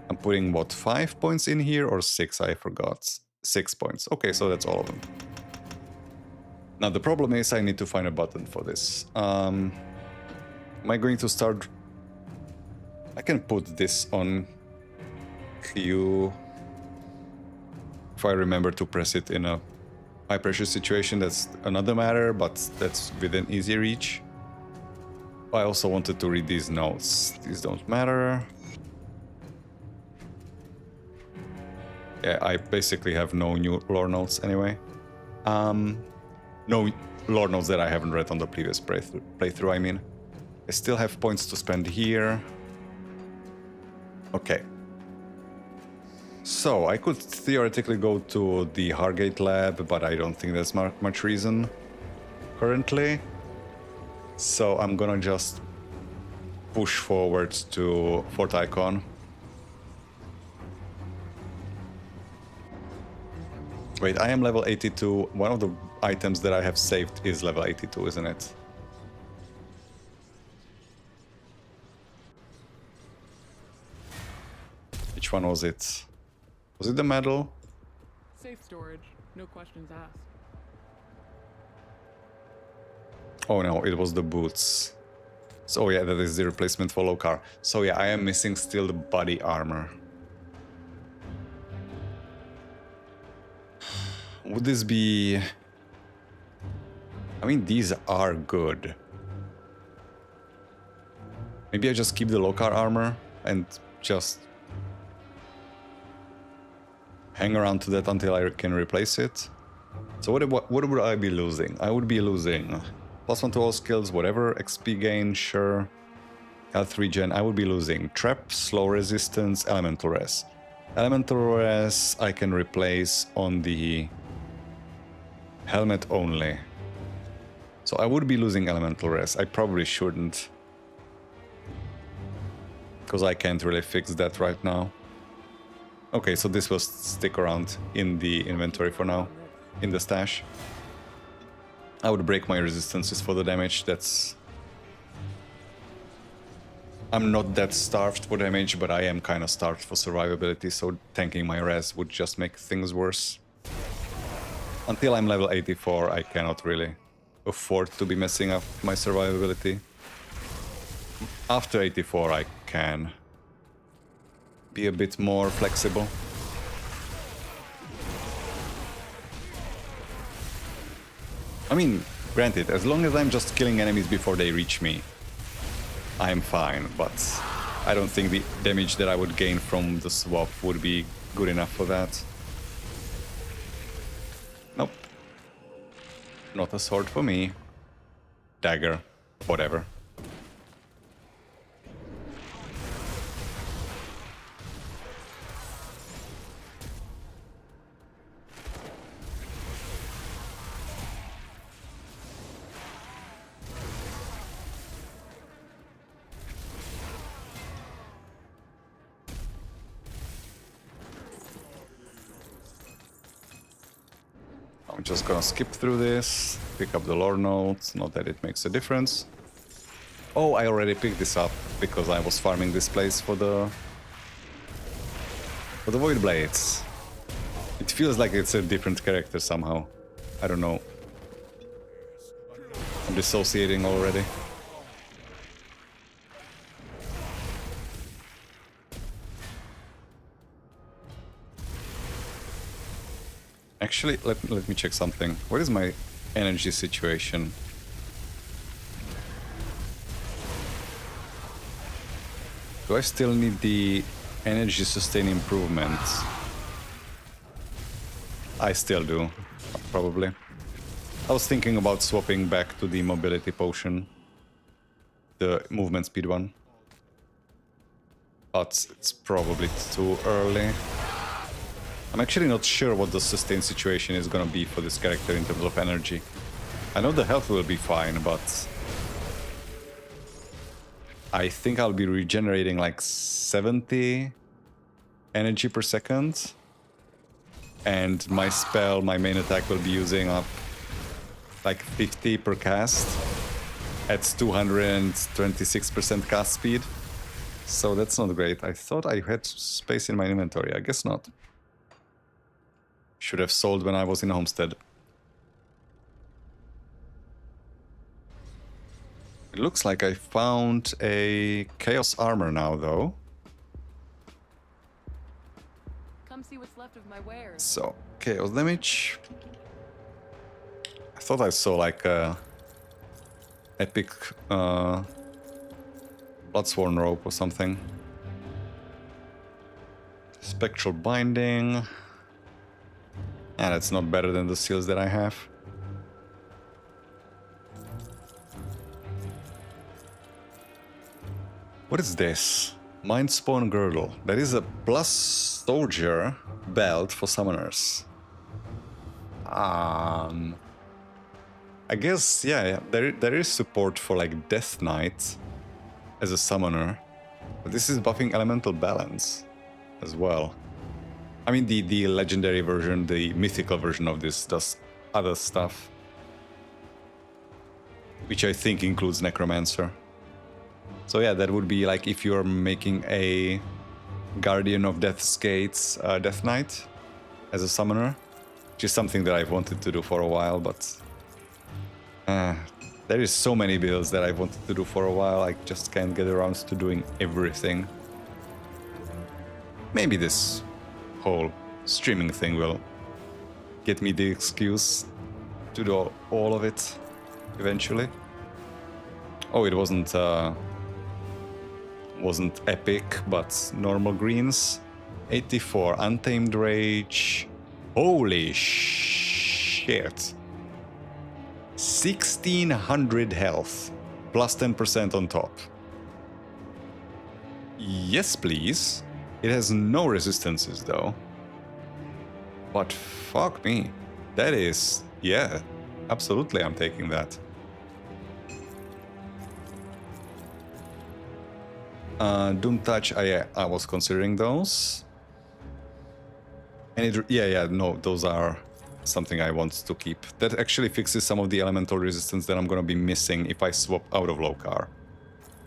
I'm putting, what, 5 points in here, or 6, I forgot. 6 points. Okay, so that's all of them. Now the problem is I need to find a button for this. Am I going to start... I can put this on Q. If I remember to press it in a high pressure situation, that's another matter, but that's within easy reach. I also wanted to read these notes. These don't matter. Yeah, I basically have no new lore notes anyway. No, Lord knows that I haven't read on the previous playthrough, I mean. I still have points to spend here. Okay. So, I could theoretically go to the Hargate lab, but I don't think there's much reason currently. So, I'm gonna just push forward to Fort Icon. Wait, I am level 82. One of the items that I have saved is level 82, isn't it? Which one was it? Was it the medal? Safe storage. No questions asked. Oh no, it was the boots. So yeah, that is the replacement for Lokhor. So yeah, I am missing still the body armor. Would this be... I mean, these are good. Maybe I just keep the Lokhor armor and just hang around to that until I can replace it. So what would I be losing? I would be losing +1 to all skills, whatever, XP gain, sure. Health regen, I would be losing trap, slow resistance, elemental res. Elemental res I can replace on the helmet only. So I would be losing elemental res. I probably shouldn't, because I can't really fix that right now. Okay, so this will stick around in the inventory for now, in the stash. I would break my resistances for the damage. That's... I'm not that starved for damage, but I am kind of starved for survivability, so tanking my res would just make things worse. Until I'm level 84, I cannot really afford to be messing up my survivability. After 84, I can be a bit more flexible. I mean, granted, as long as I'm just killing enemies before they reach me, I'm fine, but I don't think the damage that I would gain from the swap would be good enough for that. Nope. Not a sword for me. Dagger. Whatever. I'm just gonna skip through this, pick up the lore notes, not that it makes a difference. Oh, I already picked this up because I was farming this place for the Void Blades. It feels like it's a different character somehow. I don't know. I'm dissociating already. Actually, let me check something. What is my energy situation? Do I still need the energy sustain improvements? I still do, probably. I was thinking about swapping back to the mobility potion, the movement speed one. But it's probably too early. I'm actually not sure what the sustain situation is gonna be for this character in terms of energy. I know the health will be fine, but I think I'll be regenerating like 70 energy per second. And my spell, my main attack, will be using up like 50 per cast at 226% cast speed. So that's not great. I thought I had space in my inventory. I guess not. Should have sold when I was in Homestead. It looks like I found a Chaos Armor now, though. Come see what's left of my wares. So, Chaos damage. I thought I saw like a epic Bloodsworn rope or something. Spectral Binding. And it's not better than the seals that I have. What is this? Mind Spawn Girdle. That is a plus soldier belt for summoners. I guess, yeah, there is support for like Death Knight as a summoner. But this is buffing elemental balance as well. I mean, the legendary version, the mythical version of this does other stuff. Which I think includes Necromancer. So yeah, that would be like if you're making a Guardian of Death's Gates Death Knight as a summoner. Which is something that I've wanted to do for a while, but... there is so many builds that I've wanted to do for a while, I just can't get around to doing everything. Maybe this whole streaming thing will get me the excuse to do all of it eventually. Oh, it wasn't epic, but normal greens. 84, Untamed Rage. Holy shit. 1600 health, plus 10% on top. Yes, please. It has no resistances, though. But fuck me. That is... yeah, absolutely I'm taking that. Doom Touch, I was considering those. And no, those are... something I want to keep. That actually fixes some of the elemental resistance that I'm gonna be missing if I swap out of Lokhor.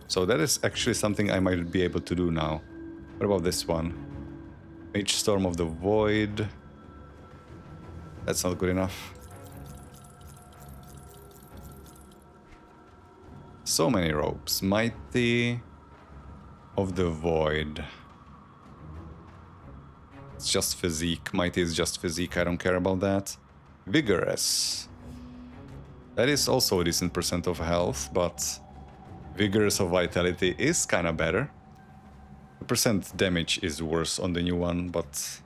So that is actually something I might be able to do now. What about this one? Mage Storm of the Void. That's not good enough. So many ropes. Mighty of the Void. It's just physique. Mighty is just physique. I don't care about that. Vigorous. That is also a decent percent of health, but Vigorous of Vitality is kind of better. The percent damage is worse on the new one, but...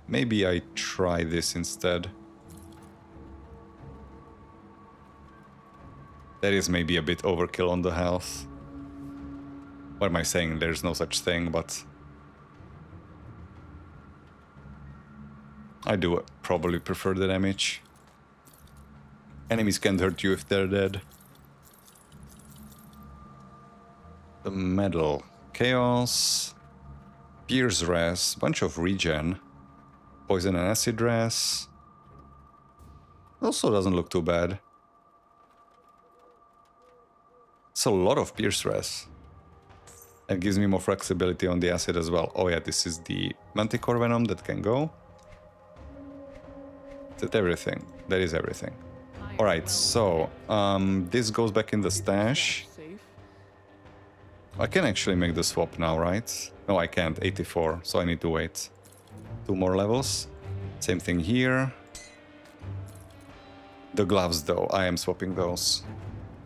maybe I try this instead. That is maybe a bit overkill on the health. What am I saying? There's no such thing, but... I do probably prefer the damage. Enemies can't hurt you if they're dead. The Medal. Chaos. Pierce Res. Bunch of regen. Poison and Acid Res. Also doesn't look too bad. It's a lot of Pierce Res. It gives me more flexibility on the acid as well. Oh yeah, this is the Manticore Venom that can go. That's everything. That is everything. Alright, so this goes back in the stash. I can actually make the swap now, right? No, I can't. 84, so I need to wait 2 more levels. Same thing here. The gloves, though, I am swapping those.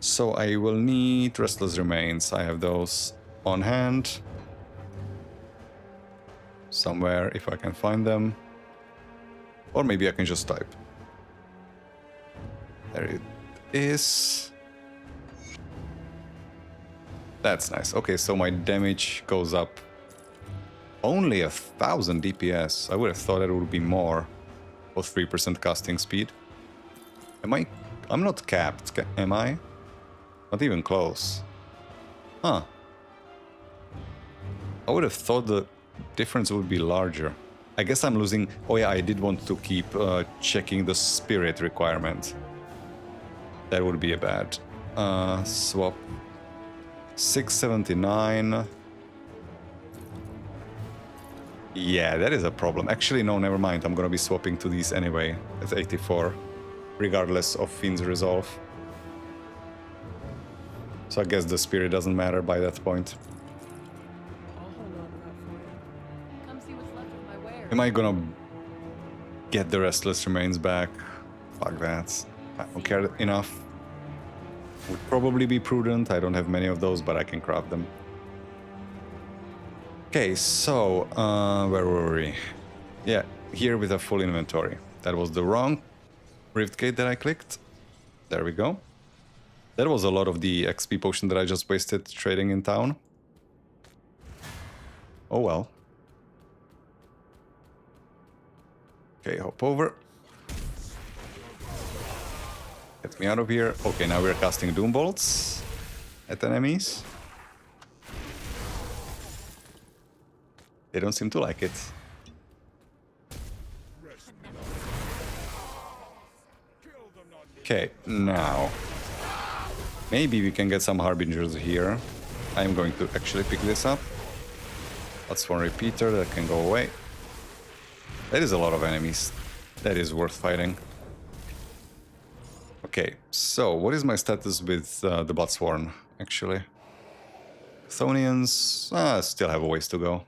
So I will need Restless Remains. I have those on hand. Somewhere, if I can find them. Or maybe I can just type. There it is. That's nice. Okay, so my damage goes up only 1000 DPS. I would have thought it would be more. Or 3% casting speed. Am I? I'm not capped, am I? Not even close. Huh. I would have thought the difference would be larger. I guess I'm losing... Oh yeah, I did want to keep checking the spirit requirement. That would be a bad. Swap. 679. Yeah, that is a problem. Actually, no, never mind. I'm gonna be swapping to these anyway. It's 84. Regardless of Fiend's Resolve. So I guess the spirit doesn't matter by that point. Come see what's left of my wares. Am I gonna get the Restless Remains back? Fuck that. I don't care enough. Would probably be prudent. I don't have many of those, but I can craft them. Okay, so where were we? Yeah, here with a full inventory. That was the wrong Rift Gate that I clicked. There we go. That was a lot of the XP potion that I just wasted trading in town. Oh well. Okay, hop over. Get me out of here. Okay, now we're casting Doom Bolts at enemies. They don't seem to like it. Okay, now maybe we can get some Harbingers here. I'm going to actually pick this up. That's one repeater that can go away. That is a lot of enemies. That is worth fighting. Okay, so what is my status with the Bloodsworn, actually? Chthonians still have a ways to go.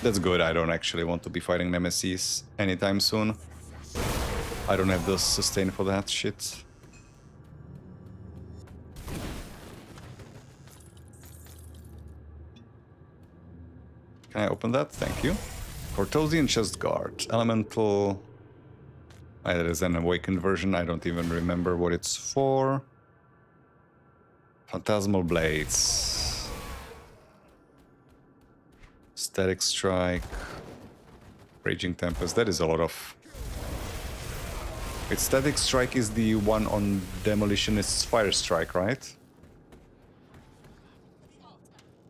That's good, I don't actually want to be fighting Nemesis anytime soon. I don't have the sustain for that shit. Can I open that? Thank you. Cortosian Chest Guard. Elemental... That is an awakened version, I don't even remember what it's for. Phantasmal Blades. Static Strike. Raging Tempest, that is a lot of... Wait, Static Strike is the one on Demolitionist's Fire Strike, right?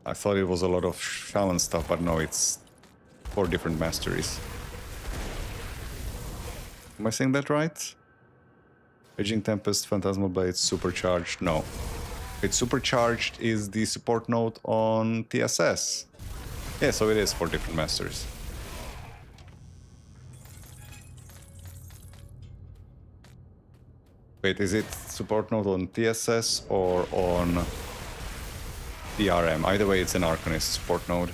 I thought it was a lot of Shaman stuff, but no, it's 4 different masteries. Am I saying that right? Raging Tempest, Phantasmal Blades, Supercharged, no. It's Supercharged is the support node on TSS. Yeah, so it is 4 different masters. Wait, is it support node on TSS or on DRM? Either way, it's an Arcanist support node.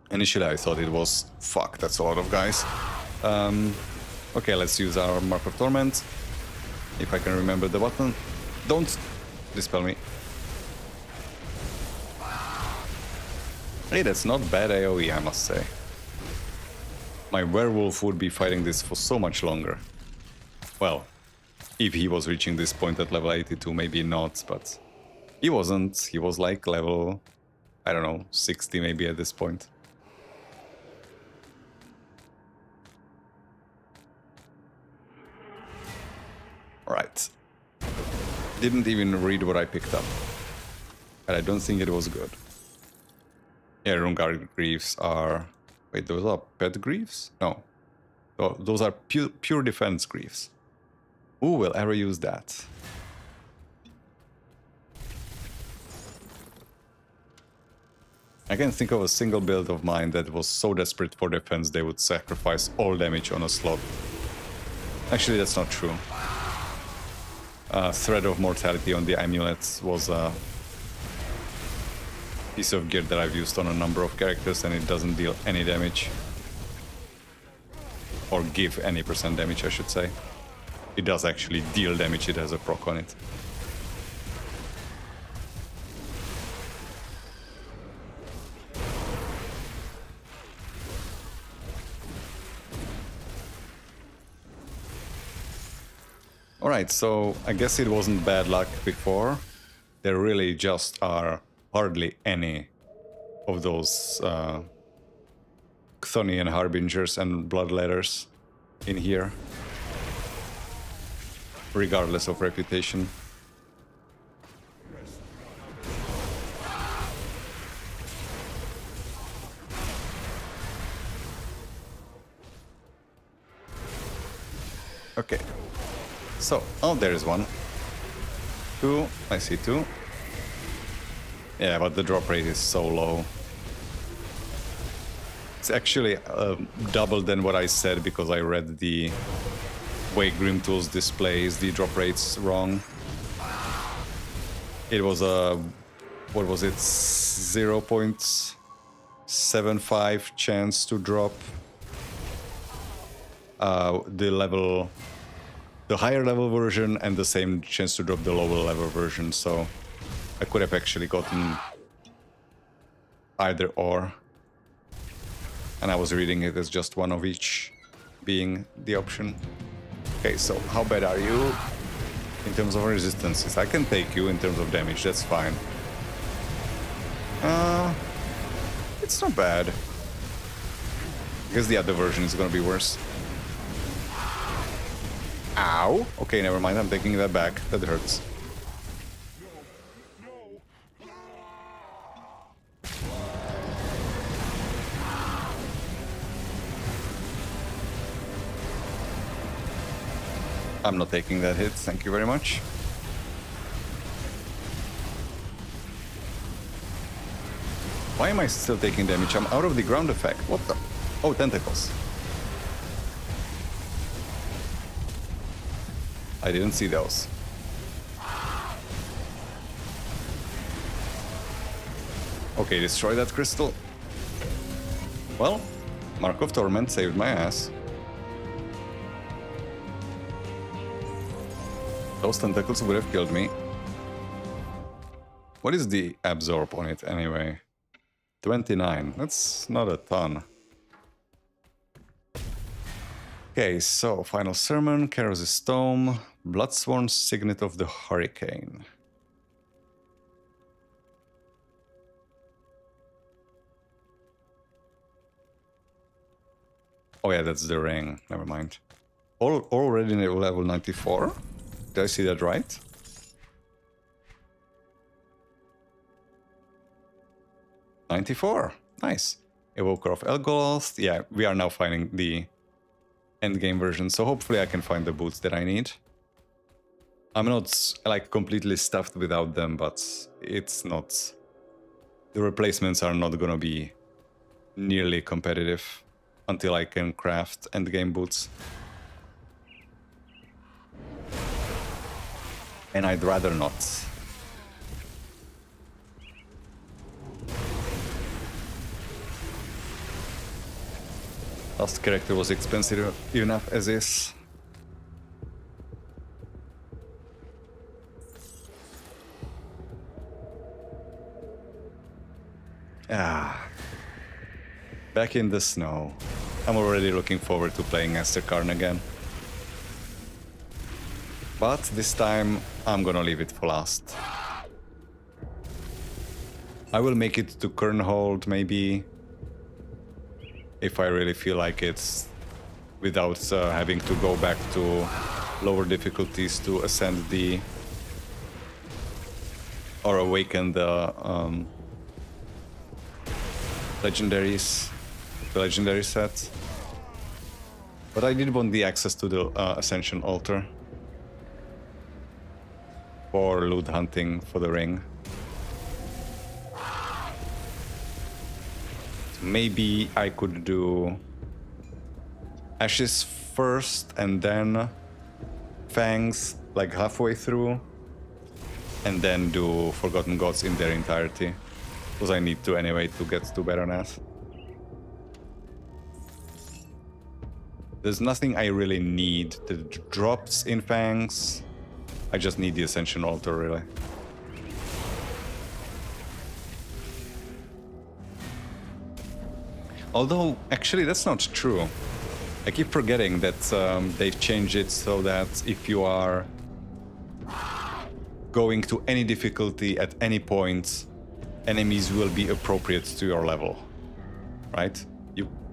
Initially, I thought it was... Fuck, that's a lot of guys. Okay, let's use our Mark of Torment. If I can remember the button. Don't dispel me. Hey, that's not bad AoE, I must say. My werewolf would be fighting this for so much longer. Well, if he was reaching this point at level 82, maybe not, but... He wasn't. He was like level... I don't know, 60 maybe at this point. Right. Didn't even read what I picked up. And I don't think it was good. Yeah, Rungar Greaves are... Wait, those are pet Greaves? No. Oh, those are pure defense Greaves. Who will ever use that? I can't think of a single build of mine that was so desperate for defense they would sacrifice all damage on a slot. Actually, that's not true. Thread of Mortality on the amulets was a piece of gear that I've used on a number of characters, and it doesn't deal any damage. Or give any % damage, I should say. It does actually deal damage, it has a proc on it. Alright, so I guess it wasn't bad luck before. There really just are hardly any of those Chthonian Harbingers and Bloodletters in here, regardless of reputation. Okay. So, oh, there is one. 2, I see 2. Yeah, but the drop rate is so low. It's actually double than what I said because I read the way Grimtool's displays the drop rates wrong. It was a, what was it, 0.75 chance to drop the higher level version and the same chance to drop the lower level version, so I could have actually gotten either or. And I was reading it as just one of each being the option. Okay, so how bad are you in terms of resistances? I can take you in terms of damage, that's fine. It's not bad. I guess the other version is gonna be worse. Ow! Okay, never mind, I'm taking that back. That hurts. I'm not taking that hit, thank you very much. Why am I still taking damage? I'm out of the ground effect. What the? Oh, tentacles. I didn't see those. Okay, destroy that crystal. Well, Mark of Torment saved my ass. Those tentacles would have killed me. What is the absorb on it anyway? 29. That's not a ton. Okay, so Final Sermon, Keros' Tome, Bloodsworn Signet of the Hurricane. Oh yeah, that's the ring. Never mind. Already level 94? Did I see that right? Nice. Evoker of Elgoloth. Yeah, we are now finding the endgame version, so hopefully I can find the boots that I need. I'm not like completely stuffed without them, but it's not... The replacements are not gonna be nearly competitive until I can craft endgame boots. And I'd rather not. Last character was expensive enough as is. Back in the snow. I'm already looking forward to playing as the Karn again. But this time I'm gonna leave it for last. I will make it to Kernhold maybe, if I really feel like it, without having to go back to lower difficulties to ascend the... or awaken the legendaries, the legendary set. But I did want the access to the Ascension Altar for loot hunting for the ring. Maybe I could do Ashes first and then Fangs like halfway through, and then do Forgotten Gods in their entirety, because I need to anyway to get to Baroness. There's nothing I really need that drops in Fangs. I just need the Ascension Altar, really. Although, actually, that's not true. I keep forgetting that they've changed it so that if you are going to any difficulty at any point, enemies will be appropriate to your level, right?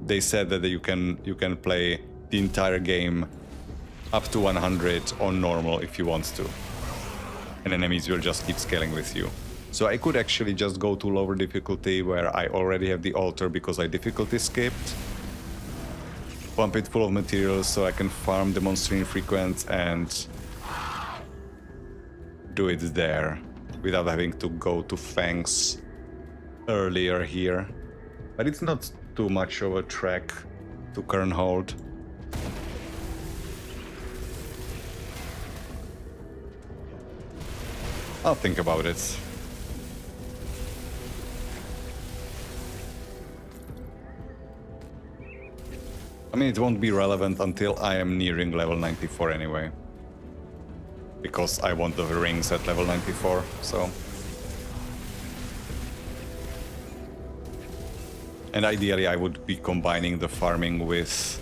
They said that you can play the entire game up to 100 on normal if you want to, and enemies will just keep scaling with you. So I could actually just go to lower difficulty where I already have the altar because I difficulty skipped, pump it full of materials so I can farm the monster infrequent and do it there without having to go to Fangs earlier here. But it's not too much of a trek to Kernhold. I'll think about it. I mean, it won't be relevant until I am nearing level 94 anyway. Because I want the rings at level 94, so... And ideally I would be combining the farming with...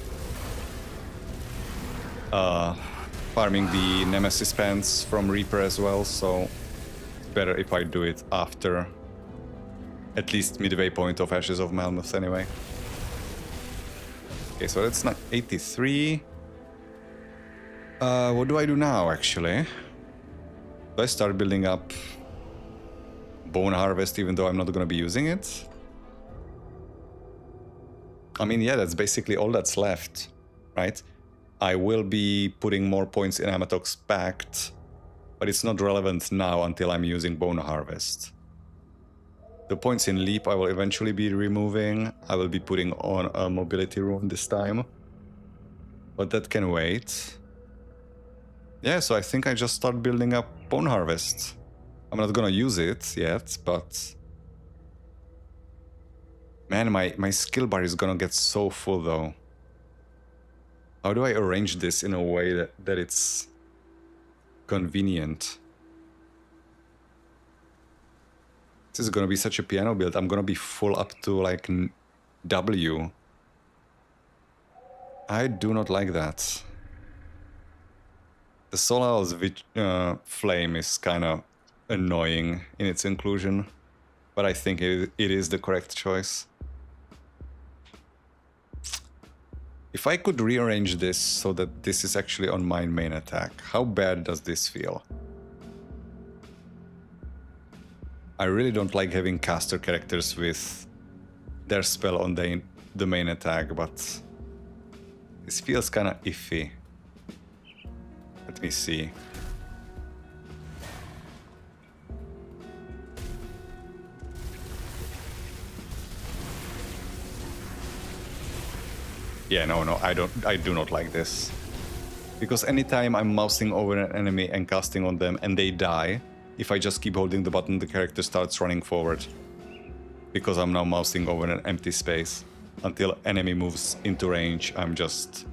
farming the Nemesis pants from Reaper as well, so it's better if I do it after at least midway point of Ashes of Malmuth anyway. Okay, so that's not 83. What do I do now, actually? Do I start building up Bone Harvest even though I'm not gonna be using it? I mean, yeah, that's basically all that's left, right? I will be putting more points in Amatox Pact, but it's not relevant now until I'm using Bone Harvest. The points in Leap I will eventually be removing. I will be putting on a Mobility Rune this time, but that can wait. Yeah, so I think I just start building up Bone Harvest. I'm not gonna use it yet, but... Man, my skill bar is gonna get so full though. How do I arrange this in a way that it's convenient? This is gonna be such a piano build. I'm gonna be full up to like W. I do not like that. The Solal's flame is kind of annoying in its inclusion, but I think it is the correct choice. If I could rearrange this so that this is actually on my main attack, how bad does this feel? I really don't like having caster characters with their spell on the main attack, but this feels kind of iffy. Let me see. Yeah, no, I do not like this. Because anytime I'm mousing over an enemy and casting on them and they die, if I just keep holding the button, the character starts running forward. Because I'm now mousing over an empty space. Until enemy moves into range, I'm just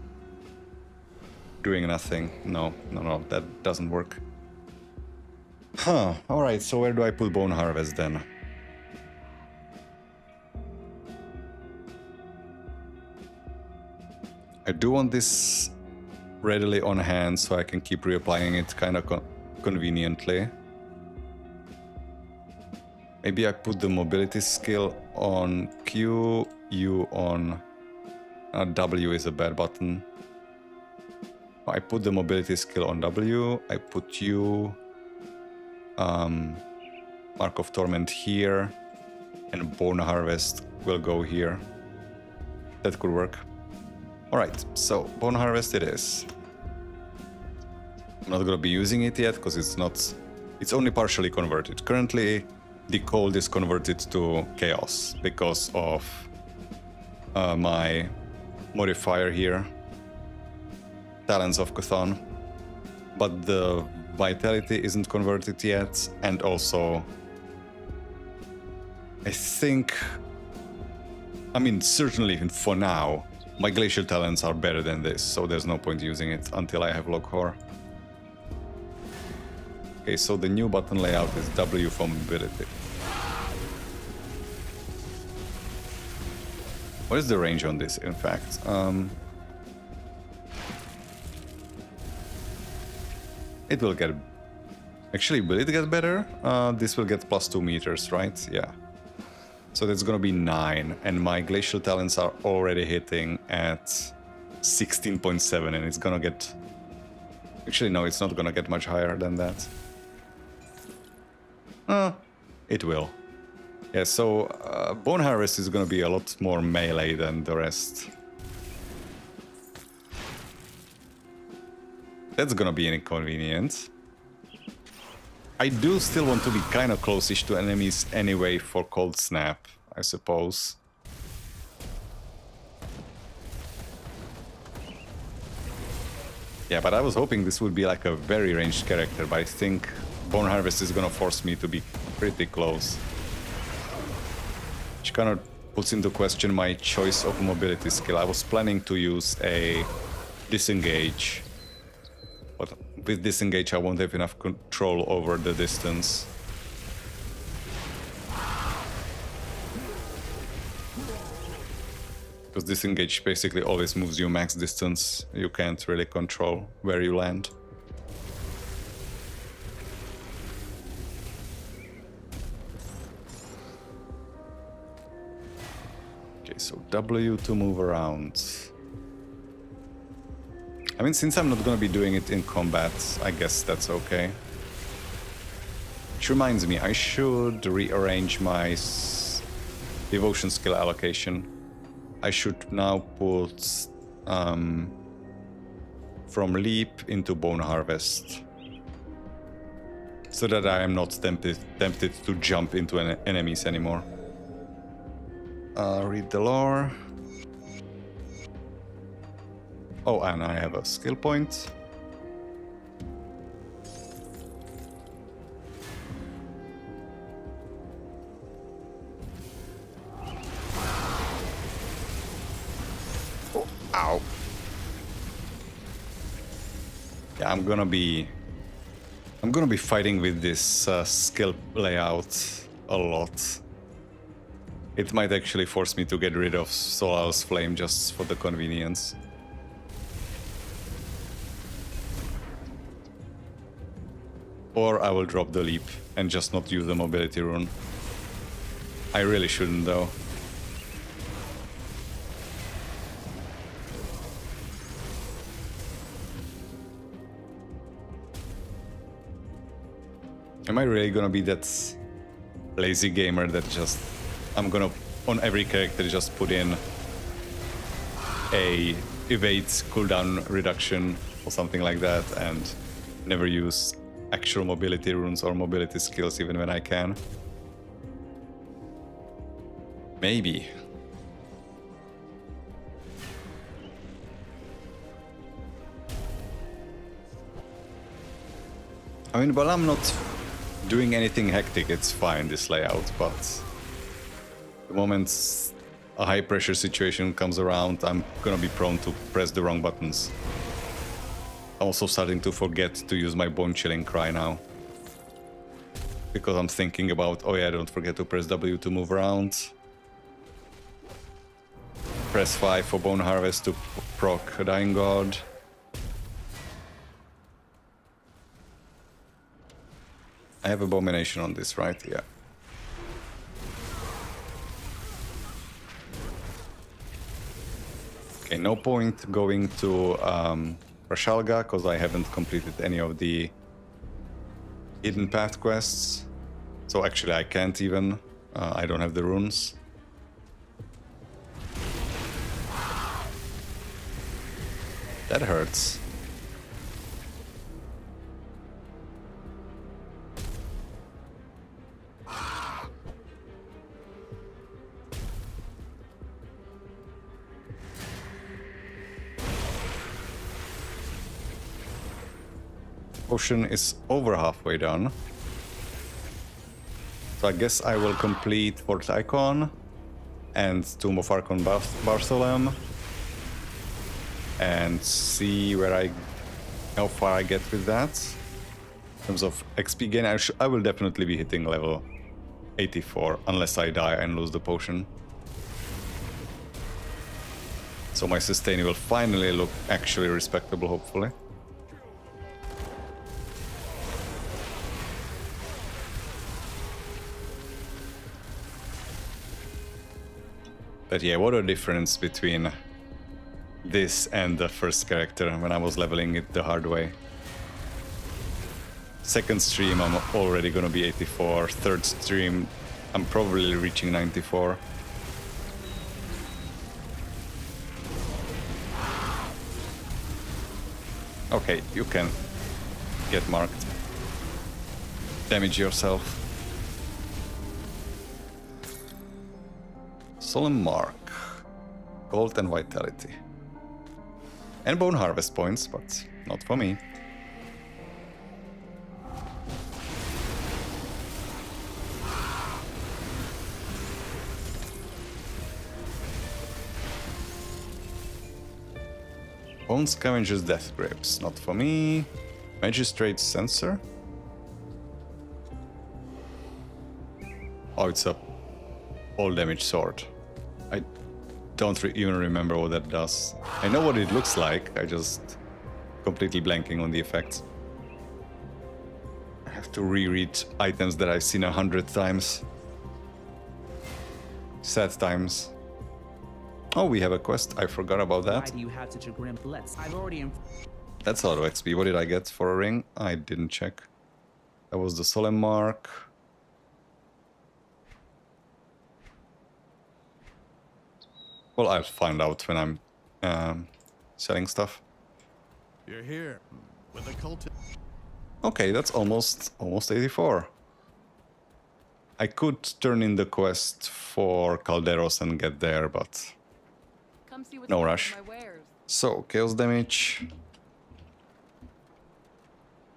doing nothing. No, that doesn't work. Huh, alright, so where do I put Bone Harvest then? I do want this readily on hand so I can keep reapplying it kind of conveniently. Maybe I put the mobility skill on Q, U on... W is a bad button. I put the mobility skill on W, I put U, Mark of Torment here, and Bone Harvest will go here. That could work. Alright, so Bone Harvest it is. I'm not gonna be using it yet because it's only partially converted. Currently, the cold is converted to chaos because of my modifier here, Talents of Cthon. But the vitality isn't converted yet, and also I think, I mean, certainly for now, my Glacial Talents are better than this, so there's no point using it until I have Lokhor. Okay, so the new button layout is W for mobility. What is the range on this, in fact? It will get... Actually, will it get better? This will get plus 2 meters, right? Yeah. So that's gonna be 9, and my Glacial Talents are already hitting at 16.7, and it's gonna get... Actually, no, it's not gonna get much higher than that. It will. Yeah, so Bone Harvest is gonna be a lot more melee than the rest. That's gonna be inconvenient. I do still want to be kind of close-ish to enemies anyway for Cold Snap, I suppose. Yeah, but I was hoping this would be like a very ranged character, but I think Bone Harvest is gonna force me to be pretty close. Which kind of puts into question my choice of mobility skill. I was planning to use a Disengage, but with Disengage I won't have enough control over the distance. Because Disengage basically always moves you max distance, you can't really control where you land. Okay, so W to move around. I mean, since I'm not gonna be doing it in combat, I guess that's okay. Which reminds me, I should rearrange my devotion skill allocation. I should now put from leap into bone harvest, so that I am not tempted to jump into enemies anymore. Read the lore. Oh, and I have a skill point. Oh, ow. Yeah, I'm gonna be fighting with this skill layout a lot. It might actually force me to get rid of Solal's Flame just for the convenience. Or I will drop the leap and just not use the mobility rune. I really shouldn't though. Am I really gonna be that lazy gamer that just... I'm gonna, on every character, just put in a evade cooldown reduction or something like that and never use actual mobility runes or mobility skills even when I can? Maybe. I mean, while I'm not doing anything hectic, it's fine, this layout, but the moment a high pressure situation comes around, I'm gonna be prone to press the wrong buttons. I'm also starting to forget to use my bone chilling cry now, because I'm thinking about, oh yeah, don't forget to press W to move around. Press 5 for bone harvest to proc a dying god. I have abomination on this, right? Yeah. Okay, no point going to Rashalga, because I haven't completed any of the hidden path quests. So actually I can't even. I don't have the runes. That hurts. Potion is over halfway done. So I guess I will complete Fort Icon and Tomb of Archon Bartholem and see how far I get with that. In terms of XP gain, I will definitely be hitting level 84 unless I die and lose the potion. So my sustain will finally look actually respectable, hopefully. But yeah, what a difference between this and the first character when I was leveling it the hard way. Second stream I'm already gonna be 84, third stream I'm probably reaching 94. Okay, you can get marked. Damage yourself. Solemn Mark. Gold and Vitality. And Bone Harvest points, but not for me. Bone Scavenger's Death Grips, not for me. Magistrate's Censor. Oh, it's a all damage sword. I don't even remember what that does. I know what it looks like, I just completely blanking on the effects. I have to reread items that I've seen 100 times. Sad times. Oh, we have a quest. I forgot about Why that. do you have such a grim... I've already... That's a lot of XP. What did I get for a ring? I didn't check. That was the solemn mark. Well, I'll find out when I'm selling stuff. You're here with a cult. Okay, that's almost 84. I could turn in the quest for Calderos and get there, but Come see what's no left of rush. my wares. So, chaos damage.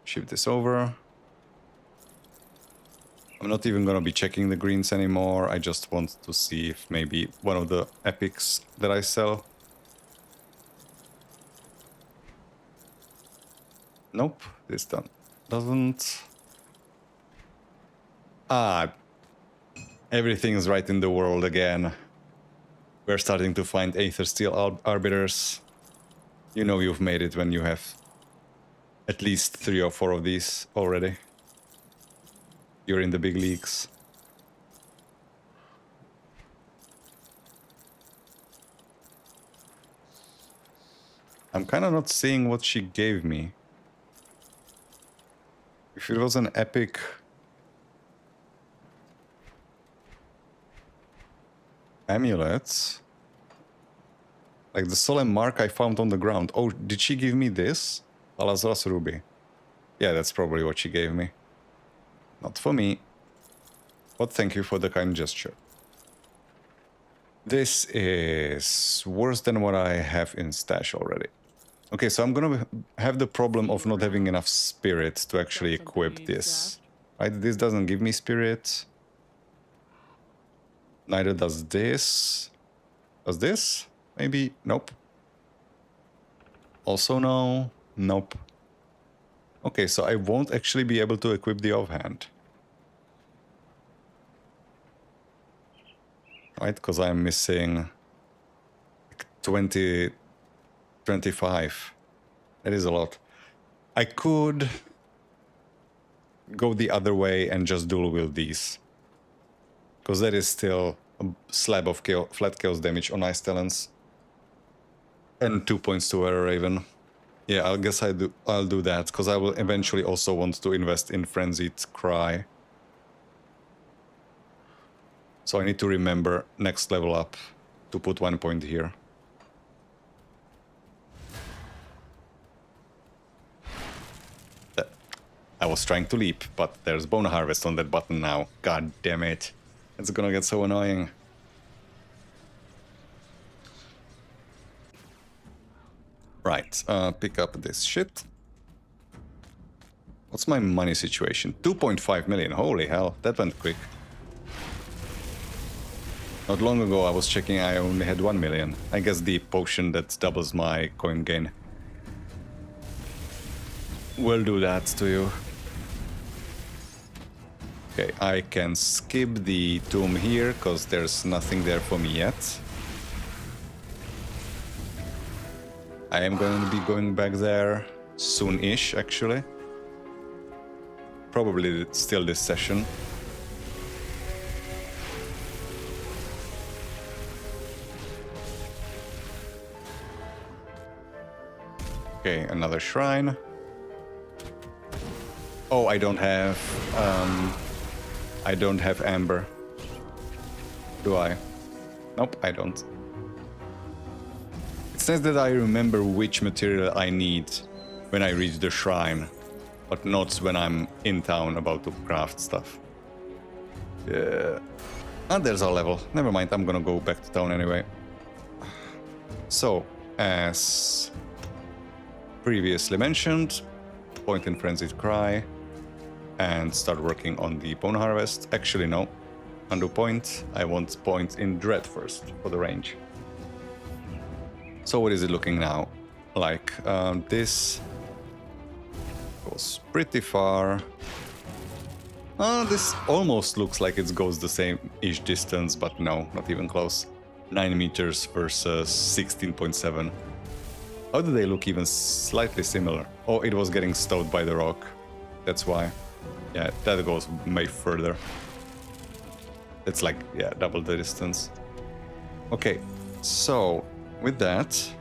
Shift this over. I'm not even gonna be checking the greens anymore. I just want to see if maybe one of the epics that I sell. Nope, this doesn't. Ah, everything's right in the world again. We're starting to find Aether Steel Arbiters. You know you've made it when you have at least 3 or 4 of these already. You're in the big leagues. I'm kind of not seeing what she gave me. If it was an epic... amulet... Like the solemn mark I found on the ground. Oh, did she give me this? Alazras Ruby. Yeah, that's probably what she gave me. Not for me. But thank you for the kind gesture. This is worse than what I have in stash already. Okay, so I'm gonna have the problem of not having enough spirit to actually equip this. Right, this doesn't give me spirit. Neither does this. Does this? Maybe? Nope. Also no. Nope. Okay, so I won't actually be able to equip the offhand. Right, because I'm missing 20, 25. That is a lot. I could go the other way and just dual wield these. Because that is still a slab of flat chaos damage on Ice Talons. And 2 points to Wereraven. Yeah, I guess I'll do that, because I will eventually also want to invest in Frenzied Cry. So I need to remember next level up to put 1 point here. I was trying to leap, but there's Bone Harvest on that button now. God damn it. It's gonna get so annoying. Right, pick up this shit. What's my money situation? 2.5 million, holy hell, that went quick. Not long ago I was checking, I only had 1 million. I guess the potion that doubles my coin gain will do that to you. Okay, I can skip the tomb here, because there's nothing there for me yet. I am going to be going back there soon-ish, actually. Probably still this session. Okay, another shrine. Oh, I don't have amber. Do I? Nope, I don't. It's nice that I remember which material I need when I reach the shrine, but not when I'm in town about to craft stuff. Yeah. Ah, there's our level. Never mind, I'm gonna go back to town anyway. So, as previously mentioned, point in Frenzied Cry and start working on the Bone Harvest. Actually, no. Undo point. I want point in Dread first for the range. So what is it looking now? Like, this goes pretty far. This almost looks like it goes the same-ish distance, but no, not even close. 9 meters versus 16.7. How do they look even slightly similar? Oh, it was getting stowed by the rock. That's why. Yeah, that goes way further. It's like, yeah, double the distance. Okay, So, with that,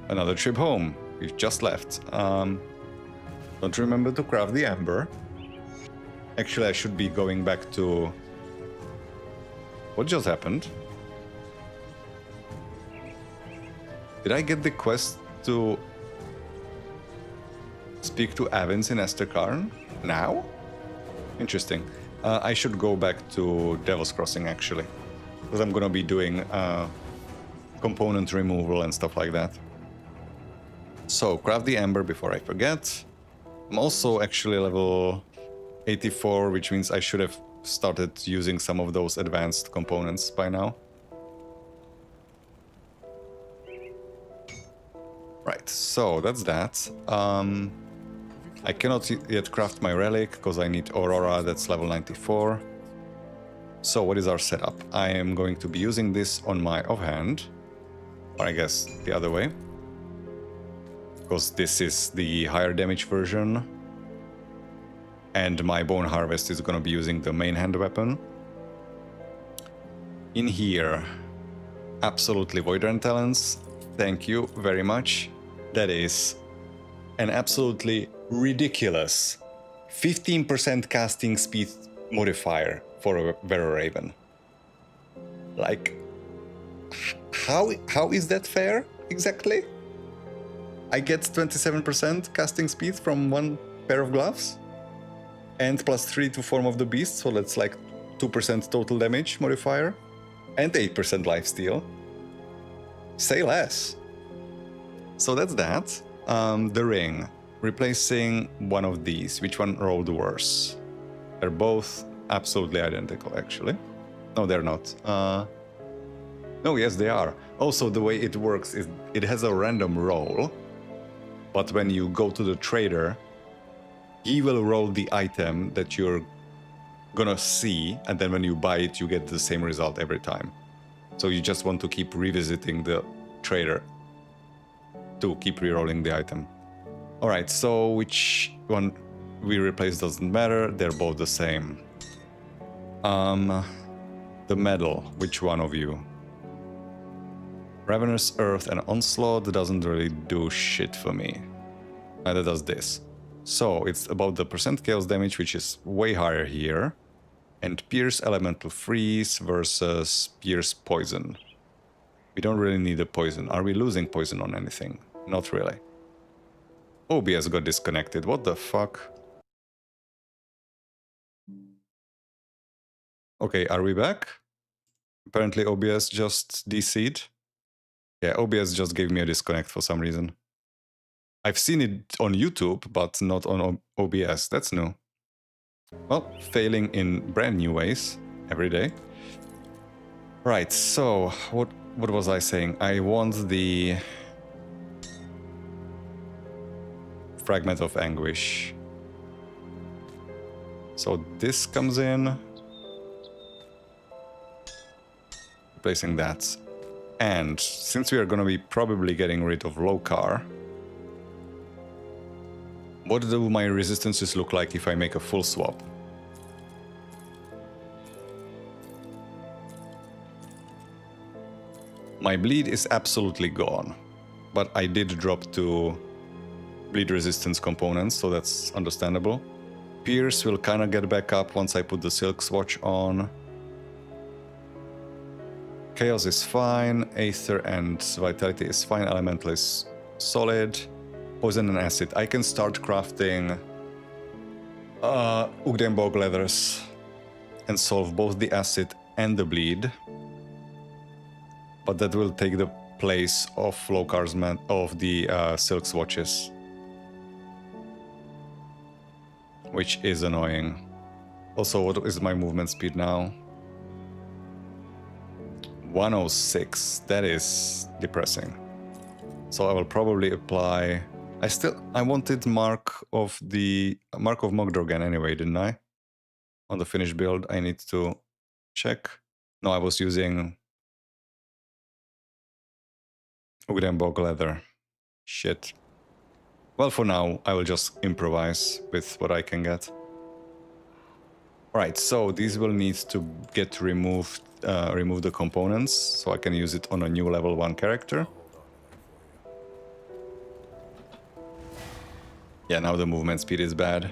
another trip home. We've just left. Don't remember to craft the amber. Actually, I should be going back to... What just happened? Did I get the quest to speak to Avins in Esterkarn now? Interesting. I should go back to Devil's Crossing, actually. Because I'm gonna be doing component removal and stuff like that. So, craft the amber before I forget. I'm also actually level 84, which means I should have started using some of those advanced components by now. Right, so that's that. I cannot yet craft my relic because I need Aurora, that's level 94. So what is our setup? I am going to be using this on my offhand, or I guess the other way, because this is the higher damage version, and my Bone Harvest is going to be using the main hand weapon. In here, absolutely Voidrend Talents, thank you very much. That is an absolutely ridiculous 15% casting speed modifier for a Wereraven. Like, how is that fair, exactly? I get 27% casting speed from one pair of gloves, and +3 to Form of the Beast, so that's like 2% total damage modifier, and 8% lifesteal. Say less. So that's that. The ring. Replacing one of these. Which one rolled worse? They're both absolutely identical, actually. No, they're not. No, yes, they are. Also, the way it works is it has a random roll, but when you go to the trader, he will roll the item that you're gonna see, and then when you buy it, you get the same result every time. So you just want to keep revisiting the trader to keep rerolling the item. Alright, so which one we replace doesn't matter, they're both the same. The medal, which one of you? Ravenous Earth and Onslaught doesn't really do shit for me. Neither does this. So it's about the percent chaos damage, which is way higher here. And Pierce Elemental Freeze versus Pierce Poison. We don't really need a poison. Are we losing poison on anything? Not really. OBS got disconnected. What the fuck? Okay, are we back? Apparently OBS just DC'd. Yeah, OBS just gave me a disconnect for some reason. I've seen it on YouTube, but not on OBS. That's new. Well, failing in brand new ways every day. Right, so what was I saying? I want the Fragment of Anguish. So this comes in. Replacing that. And since we are going to be probably getting rid of Lokhor, what do my resistances look like if I make a full swap? My bleed is absolutely gone, but I did drop 2 bleed resistance components, so that's understandable. Pierce will kind of get back up once I put the Silk Swatch on. Chaos is fine, Aether and Vitality is fine, Elemental is solid. Poison and Acid. I can start crafting Ugdenbog leathers and solve both the Acid and the Bleed. But that will take the place of Lokhor's of the Silk Swatches, which is annoying. Also, what is my movement speed now? 106. That is depressing. So I will probably apply. I wanted Mark of Mogdrogan anyway, didn't I? On the finished build, I need to check. No, I was using Ugdenbog leather. Shit. Well, for now, I will just improvise with what I can get. Right, so these will need to get removed, remove the components, so I can use it on a new level 1 character. Yeah, now the movement speed is bad.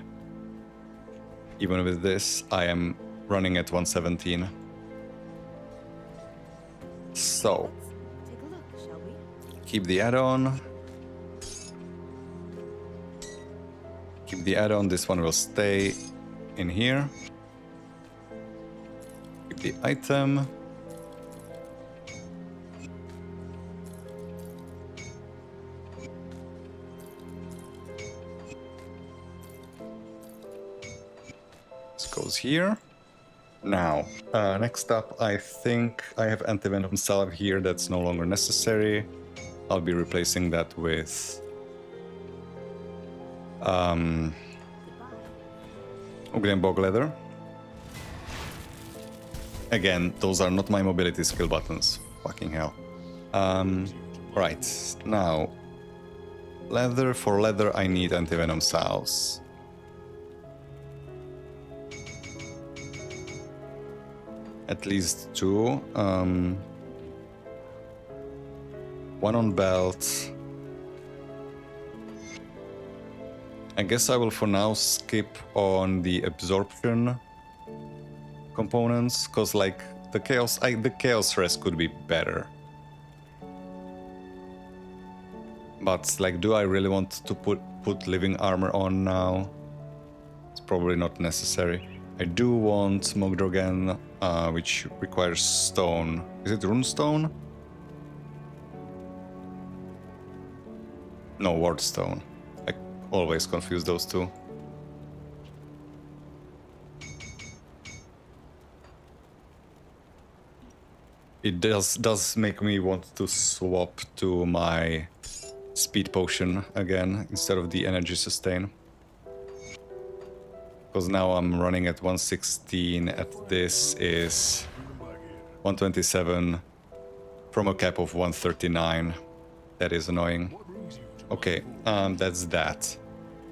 Even with this, I am running at 117. So, Take a look, shall we? keep the add-on. Keep the add-on, this one will stay in here. Keep the item. This goes here. Now, next up, I think I have anti-venom salve here that's no longer necessary. I'll be replacing that with Ugrian Bog Leather. Again, those are not my mobility skill buttons. Fucking hell. Right, now, leather. For leather, I need anti-venom salves. At least 2. One on belt. I guess I will for now skip on the absorption components, cause like the chaos rest could be better. But like, do I really want to put living armor on now? It's probably not necessary. I do want Mogdrogen, which requires stone. Is it runestone? No, wardstone. I always confuse those two. It does make me want to swap to my speed potion again instead of the energy sustain. Because now I'm running at 116, at this is 127 from a cap of 139. That is annoying. Okay, that's that.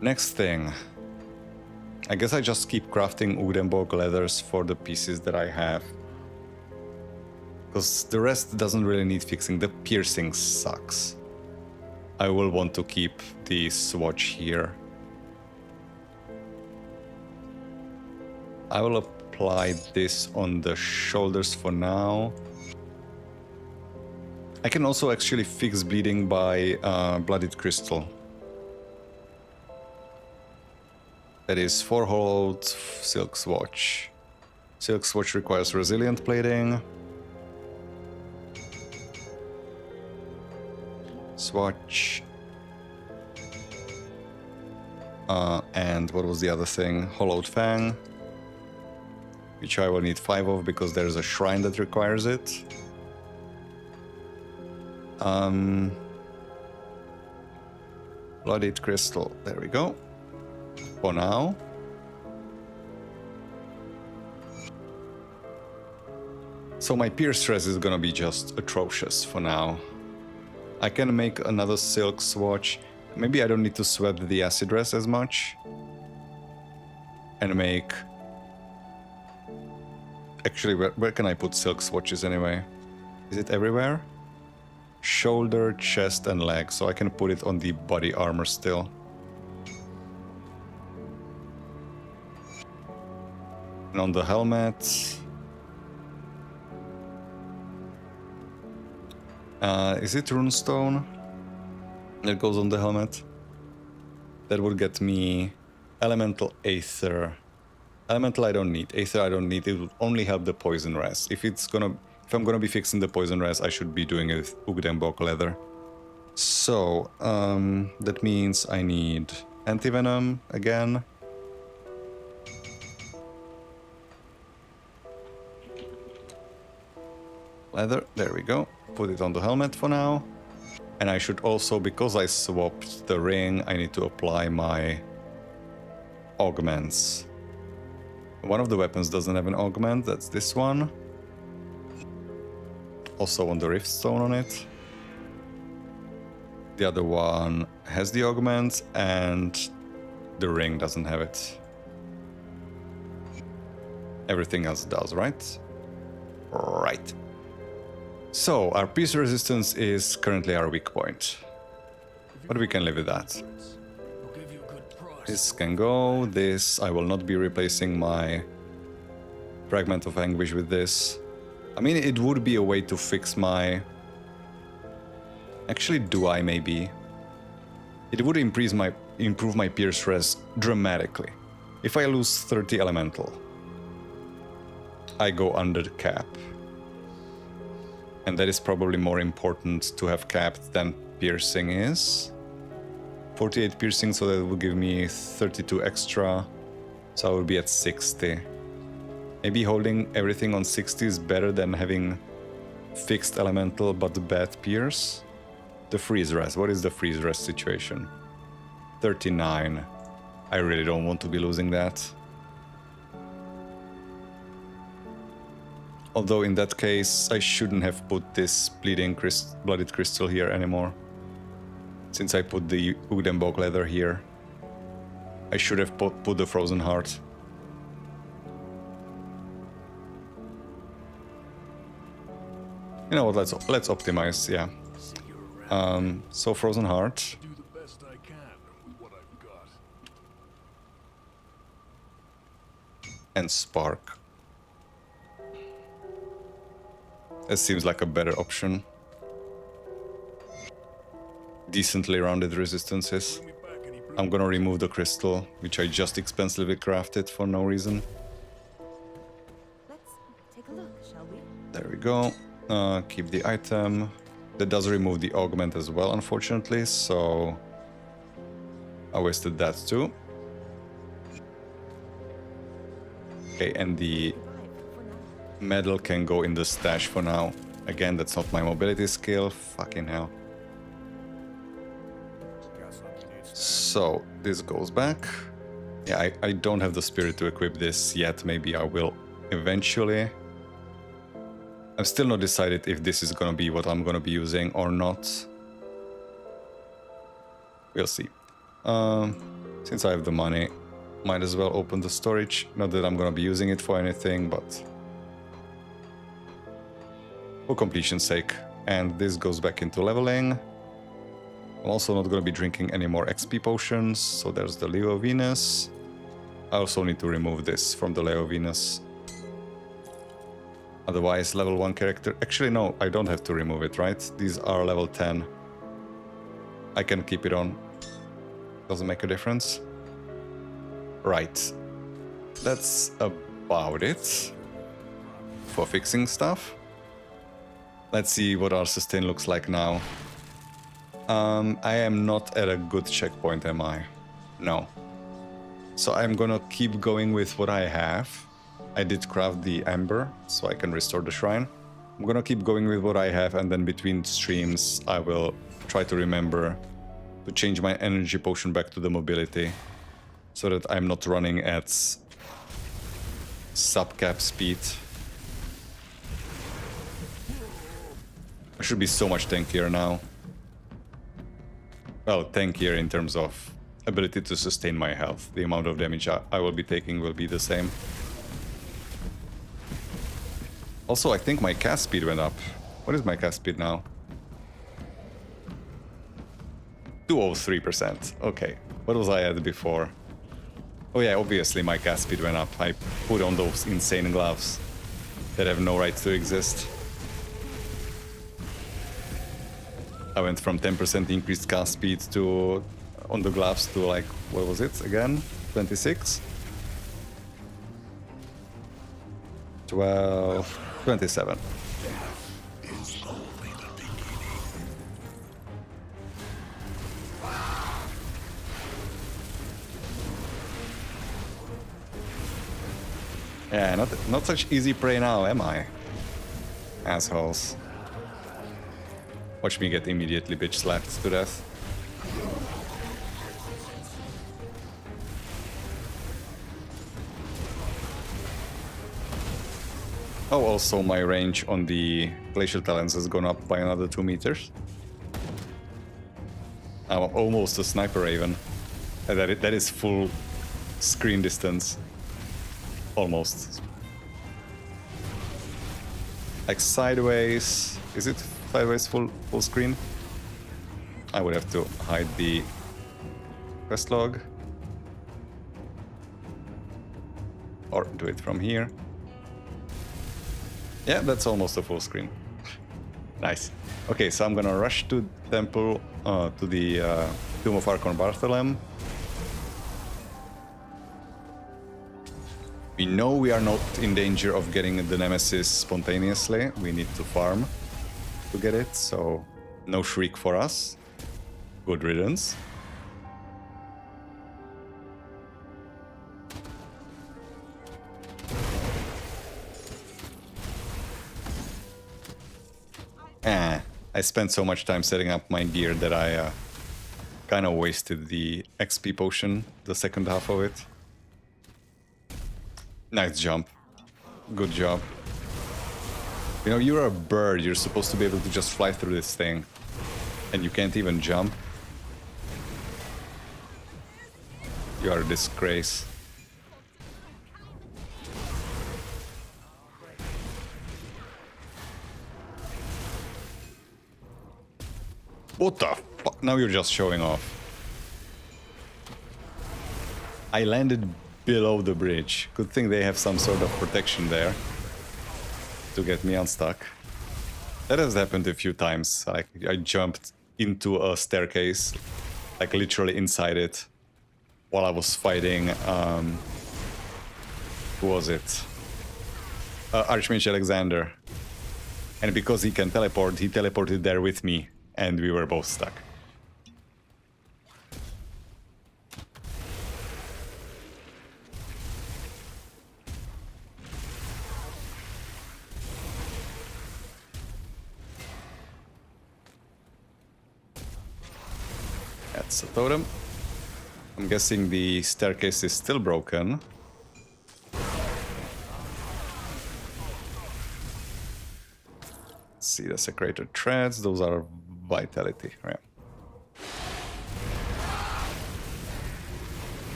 Next thing. I guess I just keep crafting Udenborg leathers for the pieces that I have. Because the rest doesn't really need fixing. The piercing sucks. I will want to keep the swatch here. I will apply this on the shoulders for now. I can also actually fix bleeding by bloodied crystal. That is 4 hold silk swatch. Silk swatch requires resilient plating. Swatch. And what was the other thing? Hollowed Fang. Which I will need 5 of because there's a shrine that requires it. Bloodied crystal. There we go. For now. So my pierce res is gonna be just atrocious for now. I can make another silk swatch. Maybe I don't need to sweat the acid res as much. And make... Actually, where can I put silk swatches anyway? Is it everywhere? Shoulder, chest, and leg. So I can put it on the body armor still. And on the helmet... is it runestone that goes on the helmet? That would get me elemental aether. Elemental I don't need. Aether I don't need. It will only help the poison res. If I'm gonna be fixing the poison res, I should be doing it with Ugdenbok leather. So that means I need anti-venom again. Leather, there we go. Put it on the helmet for now. And I should also, because I swapped the ring, I need to apply my augments. One of the weapons doesn't have an augment, that's this one. Also on the rift stone on it. The other one has the augment and the ring doesn't have it. Everything else does, right? Right. So, our pierce resistance is currently our weak point. But we can live with that. This can go. This, I will not be replacing my Fragment of Anguish with this. I mean, it would be a way to fix my... Actually, do I maybe? It would improve my pierce res dramatically. If I lose 30 elemental, I go under the cap. And that is probably more important to have capped than piercing is. 48 piercing, so that will give me 32 extra. So I will be at 60. Maybe holding everything on 60 is better than having fixed elemental but bad pierce. The freeze rest. What is the freeze rest situation? 39. I really don't want to be losing that. Although in that case, I shouldn't have put this blooded crystal here anymore. Since I put the Udenbog leather here. I should have put the frozen heart. You know what, let's optimize, yeah. So frozen heart. Do the best I can with what I've got. And spark. That seems like a better option. Decently rounded resistances. I'm gonna remove the crystal, which I just expensively crafted for no reason. Let's take a look, shall we? There we go. Keep the item. That does remove the augment as well, unfortunately, so I wasted that too. Okay, and the medal can go in the stash for now. Again, that's not my mobility skill. Fucking hell. So, this goes back. Yeah, I don't have the spirit to equip this yet. Maybe I will eventually. I'm still not decided if this is gonna be what I'm gonna be using or not. We'll see. Since I have the money, might as well open the storage. Not that I'm gonna be using it for anything, but for completion's sake. And this goes back into leveling. I'm also not gonna be drinking any more XP potions, so there's the Leo Venus. I also need to remove this from the Leo Venus. Otherwise, level 1 character... Actually, no, I don't have to remove it, right? These are level 10. I can keep it on. Doesn't make a difference. Right. That's about it for fixing stuff. Let's see what our sustain looks like now. I am not at a good checkpoint, am I? No. So I'm gonna keep going with what I have. I did craft the Amber, so I can restore the shrine. I'm gonna keep going with what I have, and then between streams I will try to remember to change my energy potion back to the mobility, so that I'm not running at sub-cap speed. I should be so much tankier now. Well, tankier in terms of ability to sustain my health. The amount of damage I will be taking will be the same. Also, I think my cast speed went up. What is my cast speed now? 203%. Okay. What was I at before? Oh yeah, obviously my cast speed went up. I put on those insane gloves that have no right to exist. I went from 10% increased cast speed to on the gloves to like, what was it again? 26? 12... 27. Yeah, not such easy prey now, am I? Assholes. Watch me get immediately bitch slapped to death. Oh, also my range on the Glacial Talents has gone up by another 2 meters. I'm almost a Sniper Raven. That is full screen distance. Almost. like sideways. Is it sideways full screen? I would have to hide the quest log. Or do it from here. Yeah, that's almost a full screen. Nice. Okay, so I'm gonna rush to temple, to the Tomb of Archon Bartholem. We know we are not in danger of getting the Nemesis spontaneously. We need to farm to get it, so no shriek for us. Good riddance. I spent so much time setting up my gear that I kind of wasted the XP potion, the second half of it. Nice jump. Good job. You know, you're a bird. You're supposed to be able to just fly through this thing. And you can't even jump. You are a disgrace. What the fuck? Now you're just showing off. I landed below the bridge. Good thing they have some sort of protection there to get me unstuck. That has happened a few times. Like, I jumped into a staircase, like literally inside it, while I was fighting, who was it? Archmage Alexander. And because he can teleport, he teleported there with me, and we were both stuck. That's a totem. I'm guessing the staircase is still broken. Let's see the secreted threads. Those are vitality, right?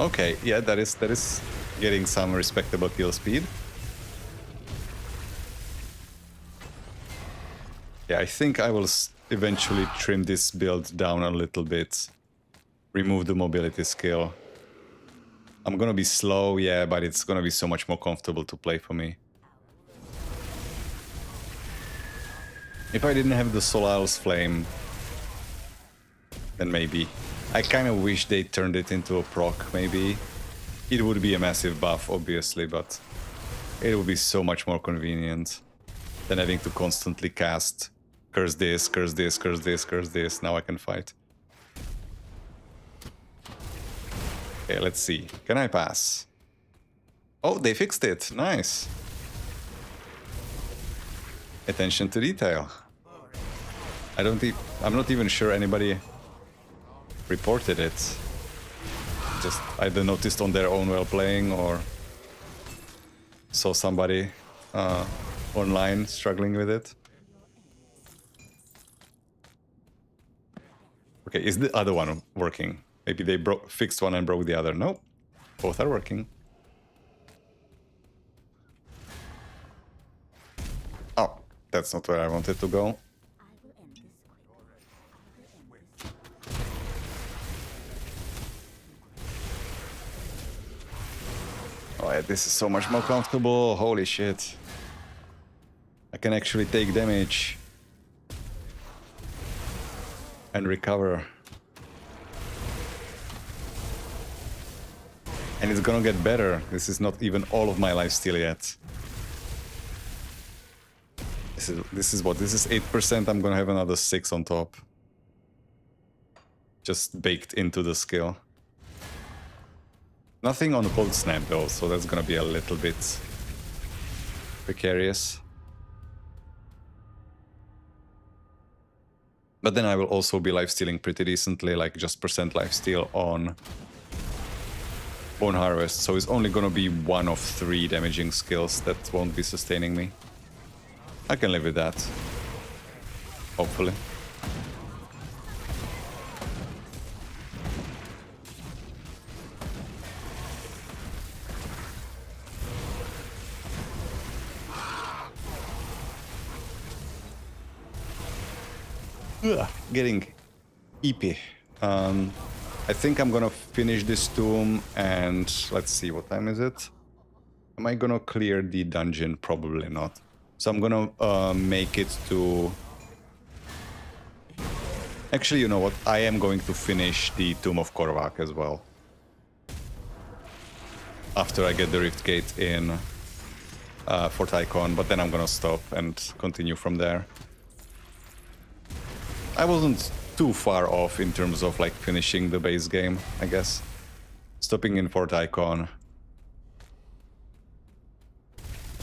Okay, yeah, that is getting some respectable kill speed. Yeah, I think I will eventually trim this build down a little bit. Remove the mobility skill. I'm gonna be slow, yeah, but it's gonna be so much more comfortable to play for me. If I didn't have the Solal's Flame, then maybe. I kind of wish they turned it into a proc, maybe. It would be a massive buff, obviously, but it would be so much more convenient than having to constantly cast curse this, curse this, curse this, curse this. Now I can fight. Okay, let's see. Can I pass? Oh, they fixed it. Nice. Attention to detail. I'm not even sure anybody reported it. Just either noticed on their own while playing or saw somebody online struggling with it. Okay, is the other one working? Maybe they fixed one and broke the other. Nope, both are working. Oh, that's not where I wanted to go. Oh yeah, this is so much more comfortable. Holy shit. I can actually take damage and recover. And it's gonna get better. This is not even all of my lifesteal yet. This is what? This is 8%. I'm gonna have another 6 on top. Just baked into the skill. Nothing on Cold Snap though, so that's gonna be a little bit precarious. But then I will also be lifestealing pretty decently, like just % lifesteal on Bone Harvest, so it's only gonna be 1 of 3 damaging skills that won't be sustaining me. I can live with that. Hopefully. Getting eepy. I think I'm gonna finish this tomb and let's see, what time is it? Am I gonna clear the dungeon? Probably not. So I'm gonna make it to... Actually, you know what? I am going to finish the Tomb of Korvac as well. After I get the Rift Gate in Fort Icon, but then I'm gonna stop and continue from there. I wasn't too far off in terms of like finishing the base game, I guess. Stopping in Fort Icon.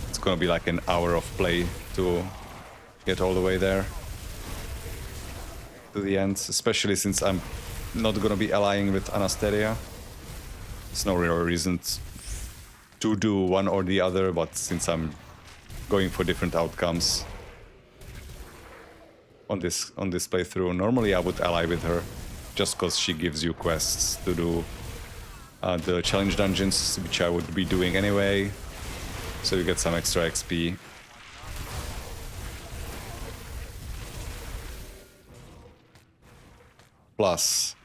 It's gonna be like an hour of play to get all the way there. To the end, especially since I'm not gonna be allying with Anasteria. There's no real reason to do one or the other, but since I'm going for different outcomes on this playthrough, normally I would ally with her, just because she gives you quests to do the challenge dungeons, which I would be doing anyway, so you get some extra XP. Plus,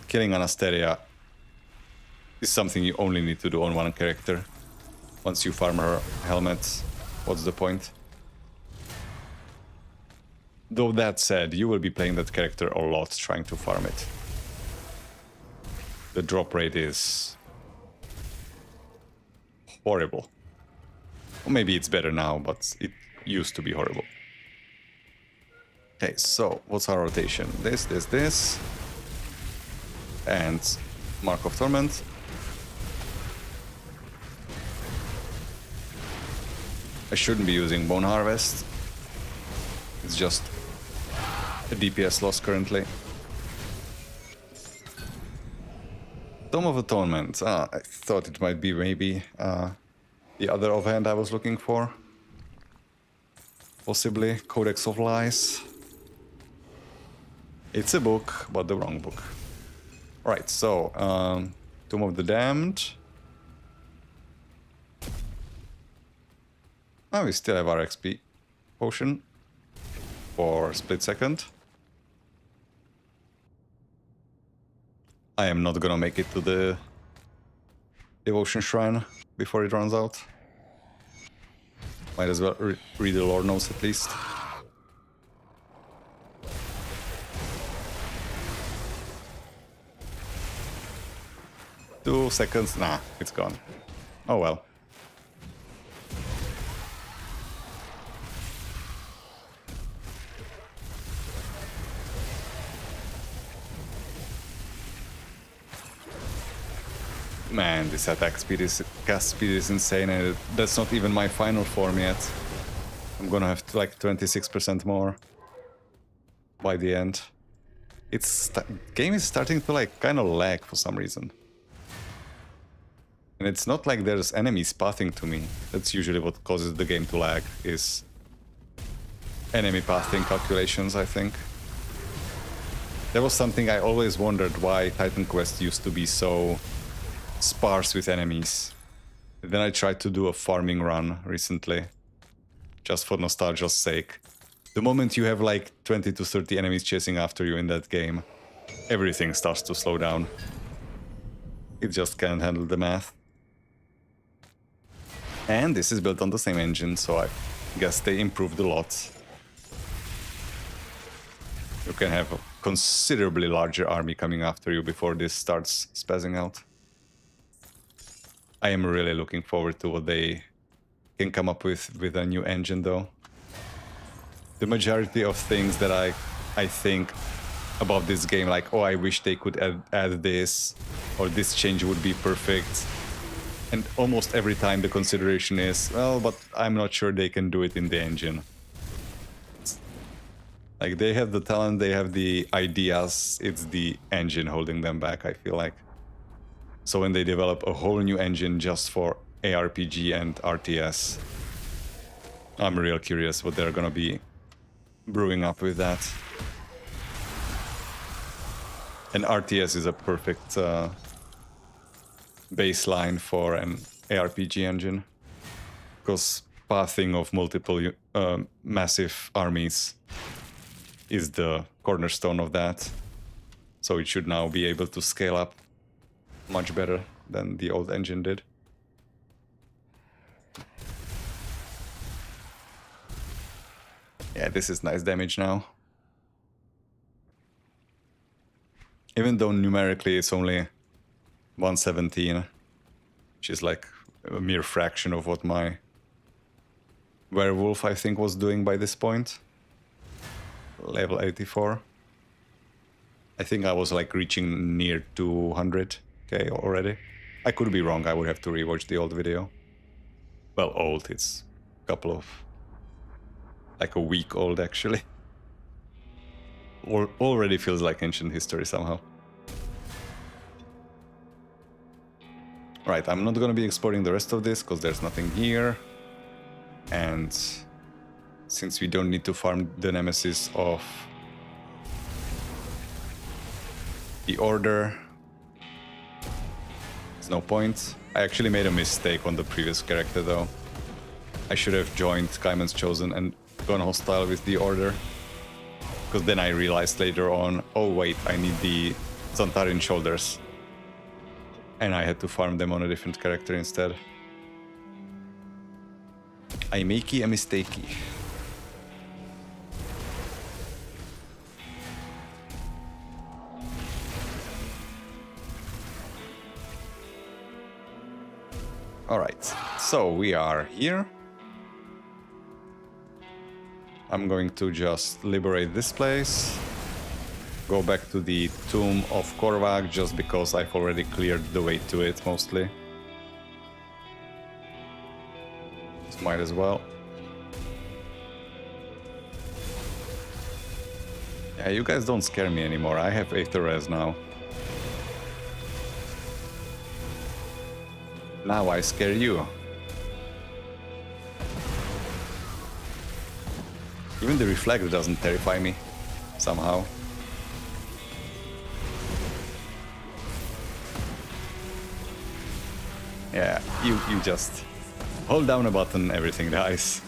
killing Anasteria is something you only need to do on one character. Once you farm her helmet, what's the point? Though that said, you will be playing that character a lot trying to farm it. The drop rate is horrible. Or maybe it's better now, but it used to be horrible. Okay, so what's our rotation? This. And Mark of Torment. I shouldn't be using Bone Harvest. It's just a DPS loss currently. Tome of Atonement. I thought it might be maybe the other offhand I was looking for. Possibly Codex of Lies. It's a book, but the wrong book. Right, so Tomb of the Damned. Oh, we still have our XP potion for split second. I am not gonna make it to the Devotion Shrine before it runs out. Might as well read the lore notes at least. Two seconds. Nah, it's gone. Oh well. Man, this attack speed is, cast speed is insane, and that's not even my final form yet. I'm gonna have to, like 26% more by the end. Game is starting to like kind of lag for some reason. And it's not like there's enemies pathing to me. That's usually what causes the game to lag, is enemy pathing calculations, I think. There was something I always wondered why Titan Quest used to be so sparse with enemies. Then I tried to do a farming run recently, just for nostalgia's sake. The moment you have like 20 to 30 enemies chasing after you in that game, everything starts to slow down. It just can't handle the math. And this is built on the same engine, so I guess they improved a lot. You can have a considerably larger army coming after you before this starts spazzing out. I am really looking forward to what they can come up with a new engine, though. The majority of things that I think about this game, like, oh, I wish they could add this, or this change would be perfect. And almost every time the consideration is, well, but I'm not sure they can do it in the engine. Like, they have the talent, they have the ideas, it's the engine holding them back, I feel like. So when they develop a whole new engine just for ARPG and RTS, I'm real curious what they're gonna be brewing up with that. And RTS is a perfect baseline for an ARPG engine, because pathing of multiple massive armies is the cornerstone of that. So it should now be able to scale up much better than the old engine did. Yeah, this is nice damage now. Even though numerically it's only 117, which is like a mere fraction of what my werewolf, I think, was doing by this point. Level 84. I think I was like reaching near 200k already. I could be wrong, I would have to rewatch the old video. Well, old, it's a couple of... like a week old actually. Or already feels like ancient history somehow. Right, I'm not gonna be exploring the rest of this because there's nothing here. And since we don't need to farm the nemesis of the Order, there's no point. I actually made a mistake on the previous character though. I should have joined Kaiman's Chosen and gone hostile with the Order. Because then I realized later on, oh wait, I need the Zantarin shoulders. And I had to farm them on a different character instead. I makey a mistakey. Alright, so we are here. I'm going to just liberate this place. Go back to the tomb of Korvac just because I've already cleared the way to it mostly. So might as well. Yeah, you guys don't scare me anymore. I have Aether Res now. Now I scare you. Even the reflect doesn't terrify me, somehow. Yeah, you just hold down a button, everything dies.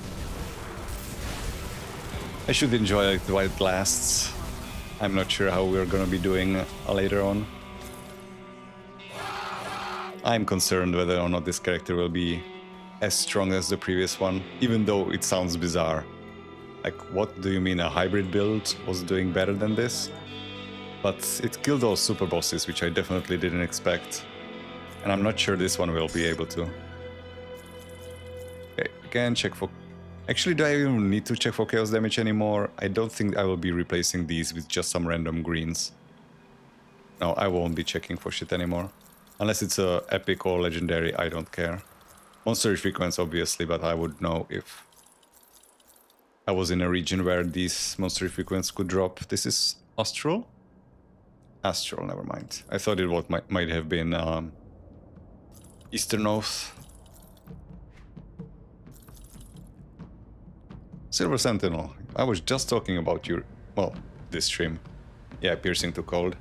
I should enjoy it while it lasts. I'm not sure how we're gonna be doing later on. I'm concerned whether or not this character will be as strong as the previous one, even though it sounds bizarre. Like, what do you mean a hybrid build was doing better than this? But it killed those super bosses, which I definitely didn't expect. And I'm not sure this one will be able to. Okay, again, check for... Actually, do I even need to check for chaos damage anymore? I don't think I will be replacing these with just some random greens. No, I won't be checking for shit anymore. Unless it's a epic or legendary, I don't care. Monster frequency, obviously, but I would know if I was in a region where these monster frequencies could drop. This is Astral? Astral, never mind. I thought it might have been Eastern Oath. Silver Sentinel. I was just talking about your... well, this stream. Yeah, piercing to cold.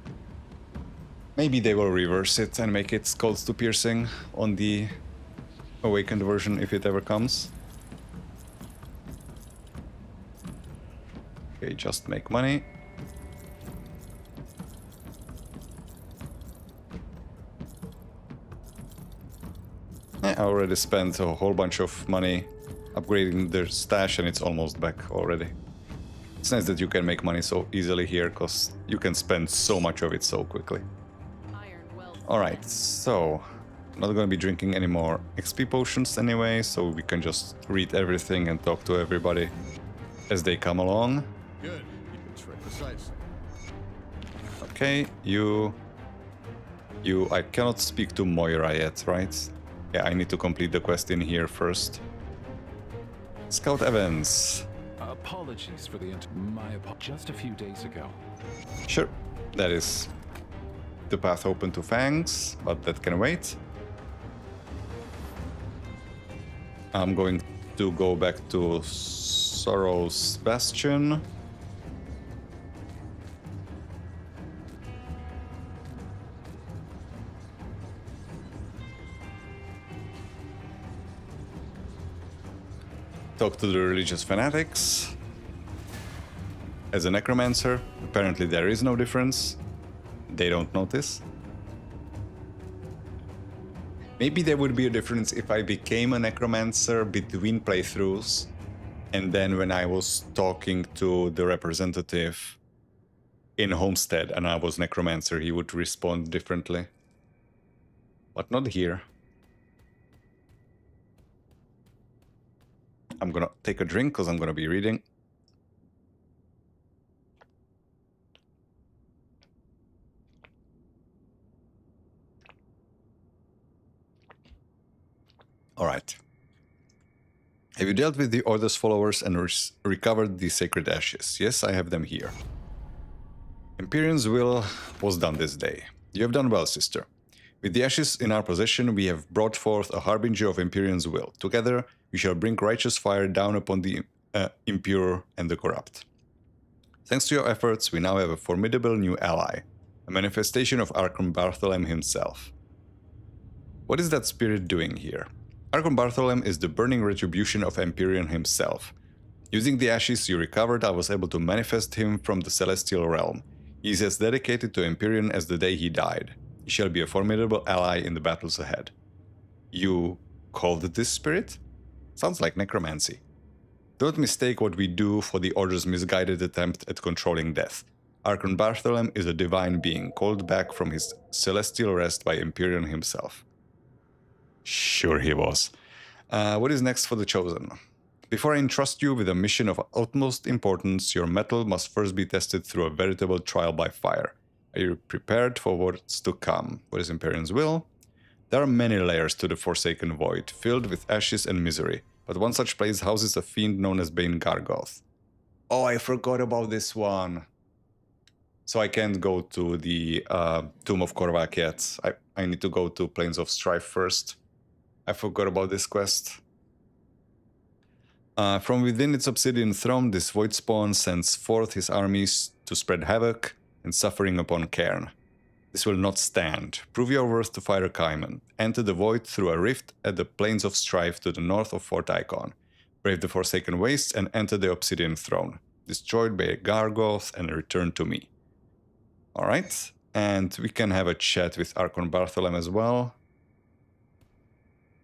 Maybe they will reverse it and make it cold to piercing on the awakened version if it ever comes. Okay, just make money. I already spent a whole bunch of money upgrading their stash and it's almost back already. It's nice that you can make money so easily here because you can spend so much of it so quickly. Alright, so I'm not gonna be drinking any more XP potions anyway, so we can just read everything and talk to everybody as they come along. Good. It's very precise. Okay, you... I cannot speak to Moira yet, right? Yeah, I need to complete the quest in here first. Scout Evans. Apologies for the just a few days ago. Sure, that is the path open to Fangs, but that can wait. I'm going to go back to Sorrow's Bastion. Talk to the religious fanatics. as a necromancer. Apparently there is no difference. They don't notice. Maybe there would be a difference if I became a necromancer between playthroughs, and then when I was talking to the representative in Homestead and I was necromancer, he would respond differently. But not here. I'm gonna take a drink because I'm gonna be reading. Alright. Have you dealt with the Order's followers and recovered the sacred ashes? Yes, I have them here. Empyrion's will was done this day. You have done well, sister. With the ashes in our possession, we have brought forth a harbinger of Empyrion's will. Together, we shall bring righteous fire down upon the impure and the corrupt. Thanks to your efforts, we now have a formidable new ally, a manifestation of Archon Bartholem himself. What is that spirit doing here? Archon Bartholem is the burning retribution of Empyrion himself. Using the ashes you recovered, I was able to manifest him from the celestial realm. He is as dedicated to Empyrion as the day he died. He shall be a formidable ally in the battles ahead. You called this spirit? Sounds like necromancy. Don't mistake what we do for the Order's misguided attempt at controlling death. Archon Bartholem is a divine being called back from his celestial rest by Empyrion himself. Sure he was. What is next for the Chosen? Before I entrust you with a mission of utmost importance, your mettle must first be tested through a veritable trial by fire. Are you prepared for what's to come? What is Empyrion's will? There are many layers to the Forsaken Void, filled with ashes and misery, but one such place houses a fiend known as Bane Gargoth. Oh, I forgot about this one. So I can't go to the Tomb of Korvac yet. I need to go to Plains of Strife first. I forgot about this quest. From within its obsidian throne, this void spawn sends forth his armies to spread havoc and suffering upon Cairn. This will not stand. Prove your worth to Fire Kaiman. Enter the void through a rift at the Plains of Strife to the north of Fort Icon. Brave the Forsaken Wastes and enter the obsidian throne. Destroyed by Gargoth and return to me. Alright, and we can have a chat with Archon Bartholem as well.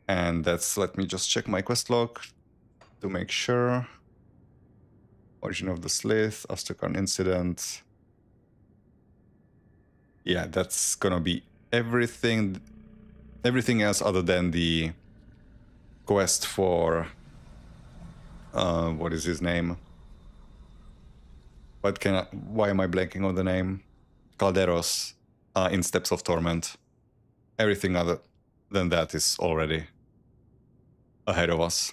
And let me just check my quest log to make sure. Origin of the Slith, Astrakan incident. Yeah, that's gonna be everything else other than the quest for what is his name? Why am I blanking on the name? Calderos in Steps of Torment. Everything other than that is already ahead of us.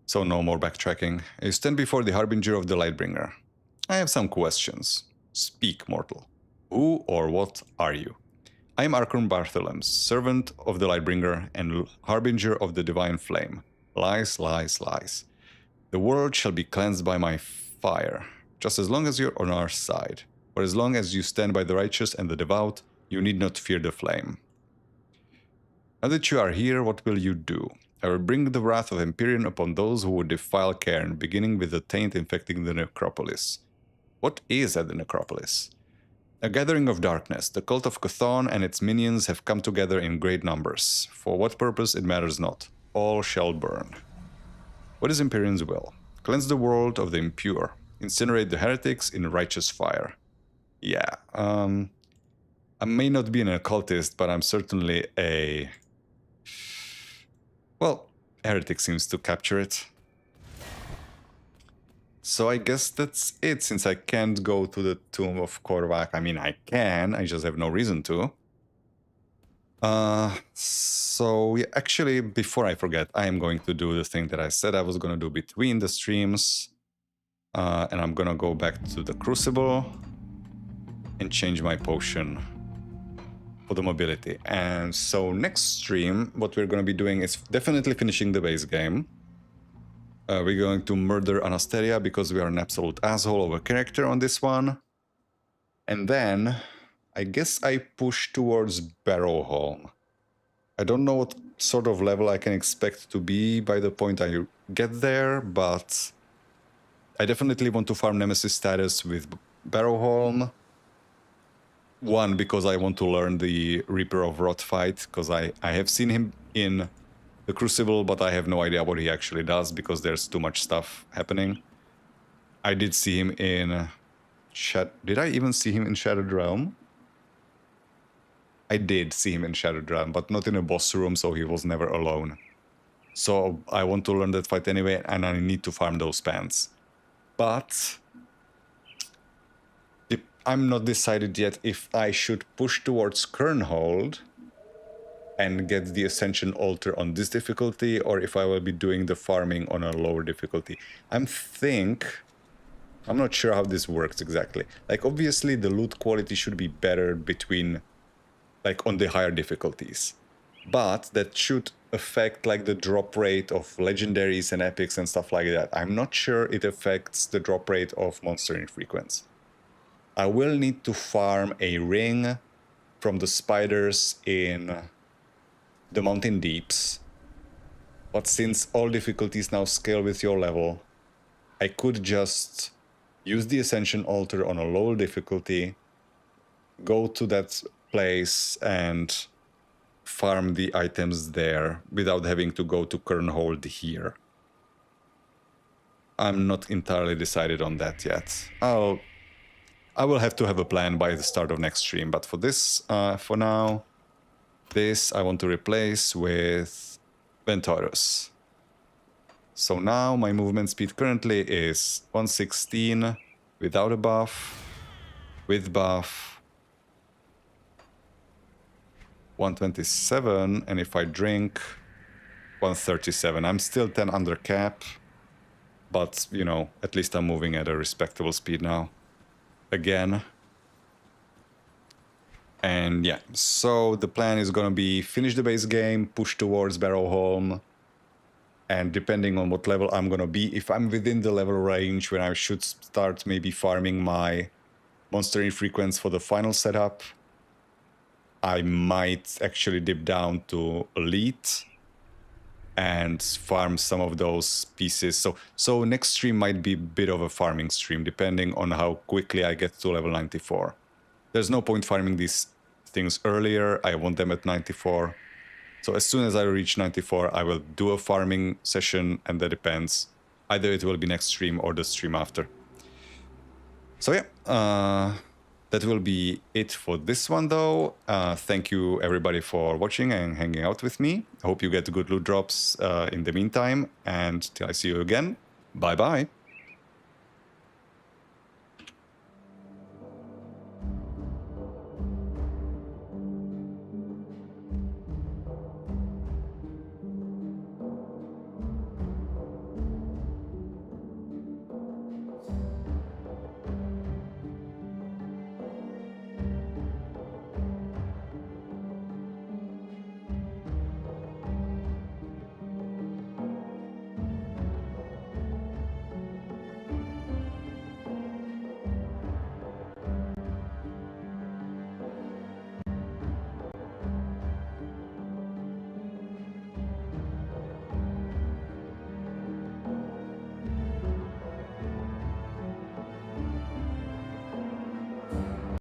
So no more backtracking. You stand before the Harbinger of the Lightbringer. I have some questions. Speak, mortal. Who or what are you? I am Archon Bartholem, servant of the Lightbringer and Harbinger of the Divine Flame. Lies, lies, lies. The world shall be cleansed by my fire, just as long as you're on our side. For as long as you stand by the righteous and the devout, you need not fear the flame. Now that you are here, what will you do? I will bring the wrath of Empyrion upon those who would defile Cairn, beginning with the taint infecting the necropolis. What is at the necropolis? A gathering of darkness. The cult of Chthon and its minions have come together in great numbers. For what purpose, it matters not. All shall burn. What is Empyrion's will? Cleanse the world of the impure. Incinerate the heretics in righteous fire. Yeah, I may not be an occultist, but I'm certainly a... Well, heretic seems to capture it. So I guess that's it, since I can't go to the Tomb of Korvac. I mean, I can, I just have no reason to. So yeah, actually, before I forget, I am going to do the thing that I said I was going to do between the streams. And I'm going to go back to the Crucible and change my potion for the mobility. And so next stream, what we're going to be doing is definitely finishing the base game. We're going to murder Anasteria because we are an absolute asshole of a character on this one. And then I guess I push towards Barrowholm. I don't know what sort of level I can expect to be by the point I get there, but I definitely want to farm Nemesis status with Barrowholm. One, because I want to learn the Reaper of Rot fight, because I have seen him in the Crucible, but I have no idea what he actually does, because there's too much stuff happening. I did see him in... Did I even see him in Shattered Realm? I did see him in Shattered Realm, but not in a boss room, so he was never alone. So I want to learn that fight anyway, and I need to farm those pants. But I'm not decided yet if I should push towards Kernhold and get the Ascension Altar on this difficulty, or if I will be doing the farming on a lower difficulty. I'm not sure how this works exactly. Like, obviously the loot quality should be better between, like, on the higher difficulties. But that should affect, like, the drop rate of legendaries and epics and stuff like that. I'm not sure it affects the drop rate of monster infrequence. I will need to farm a ring from the spiders in the Mountain Deeps. But since all difficulties now scale with your level, I could just use the Ascension Altar on a lower difficulty, go to that place and farm the items there without having to go to Kernhold here. I'm not entirely decided on that yet. I will have to have a plan by the start of next stream, but for this, for now, this I want to replace with Ventorus. So now my movement speed currently is 116 without a buff, with buff 127, and if I drink 137. I'm still 10 under cap, but you know, at least I'm moving at a respectable speed now. Again. And yeah, so the plan is gonna be finish the base game, push towards Barrowholm, and depending on what level I'm gonna be, if I'm within the level range where I should start maybe farming my monster infrequence for the final setup, I might actually dip down to Elite and farm some of those pieces. So next stream might be a bit of a farming stream, depending on how quickly I get to level 94. There's no point farming these things earlier. I want them at 94. So as soon as I reach 94, I will do a farming session, and that depends. Either it will be next stream or the stream after. So yeah, that will be it for this one though. Thank you everybody for watching and hanging out with me. I hope you get good loot drops in the meantime, and till I see you again, bye bye.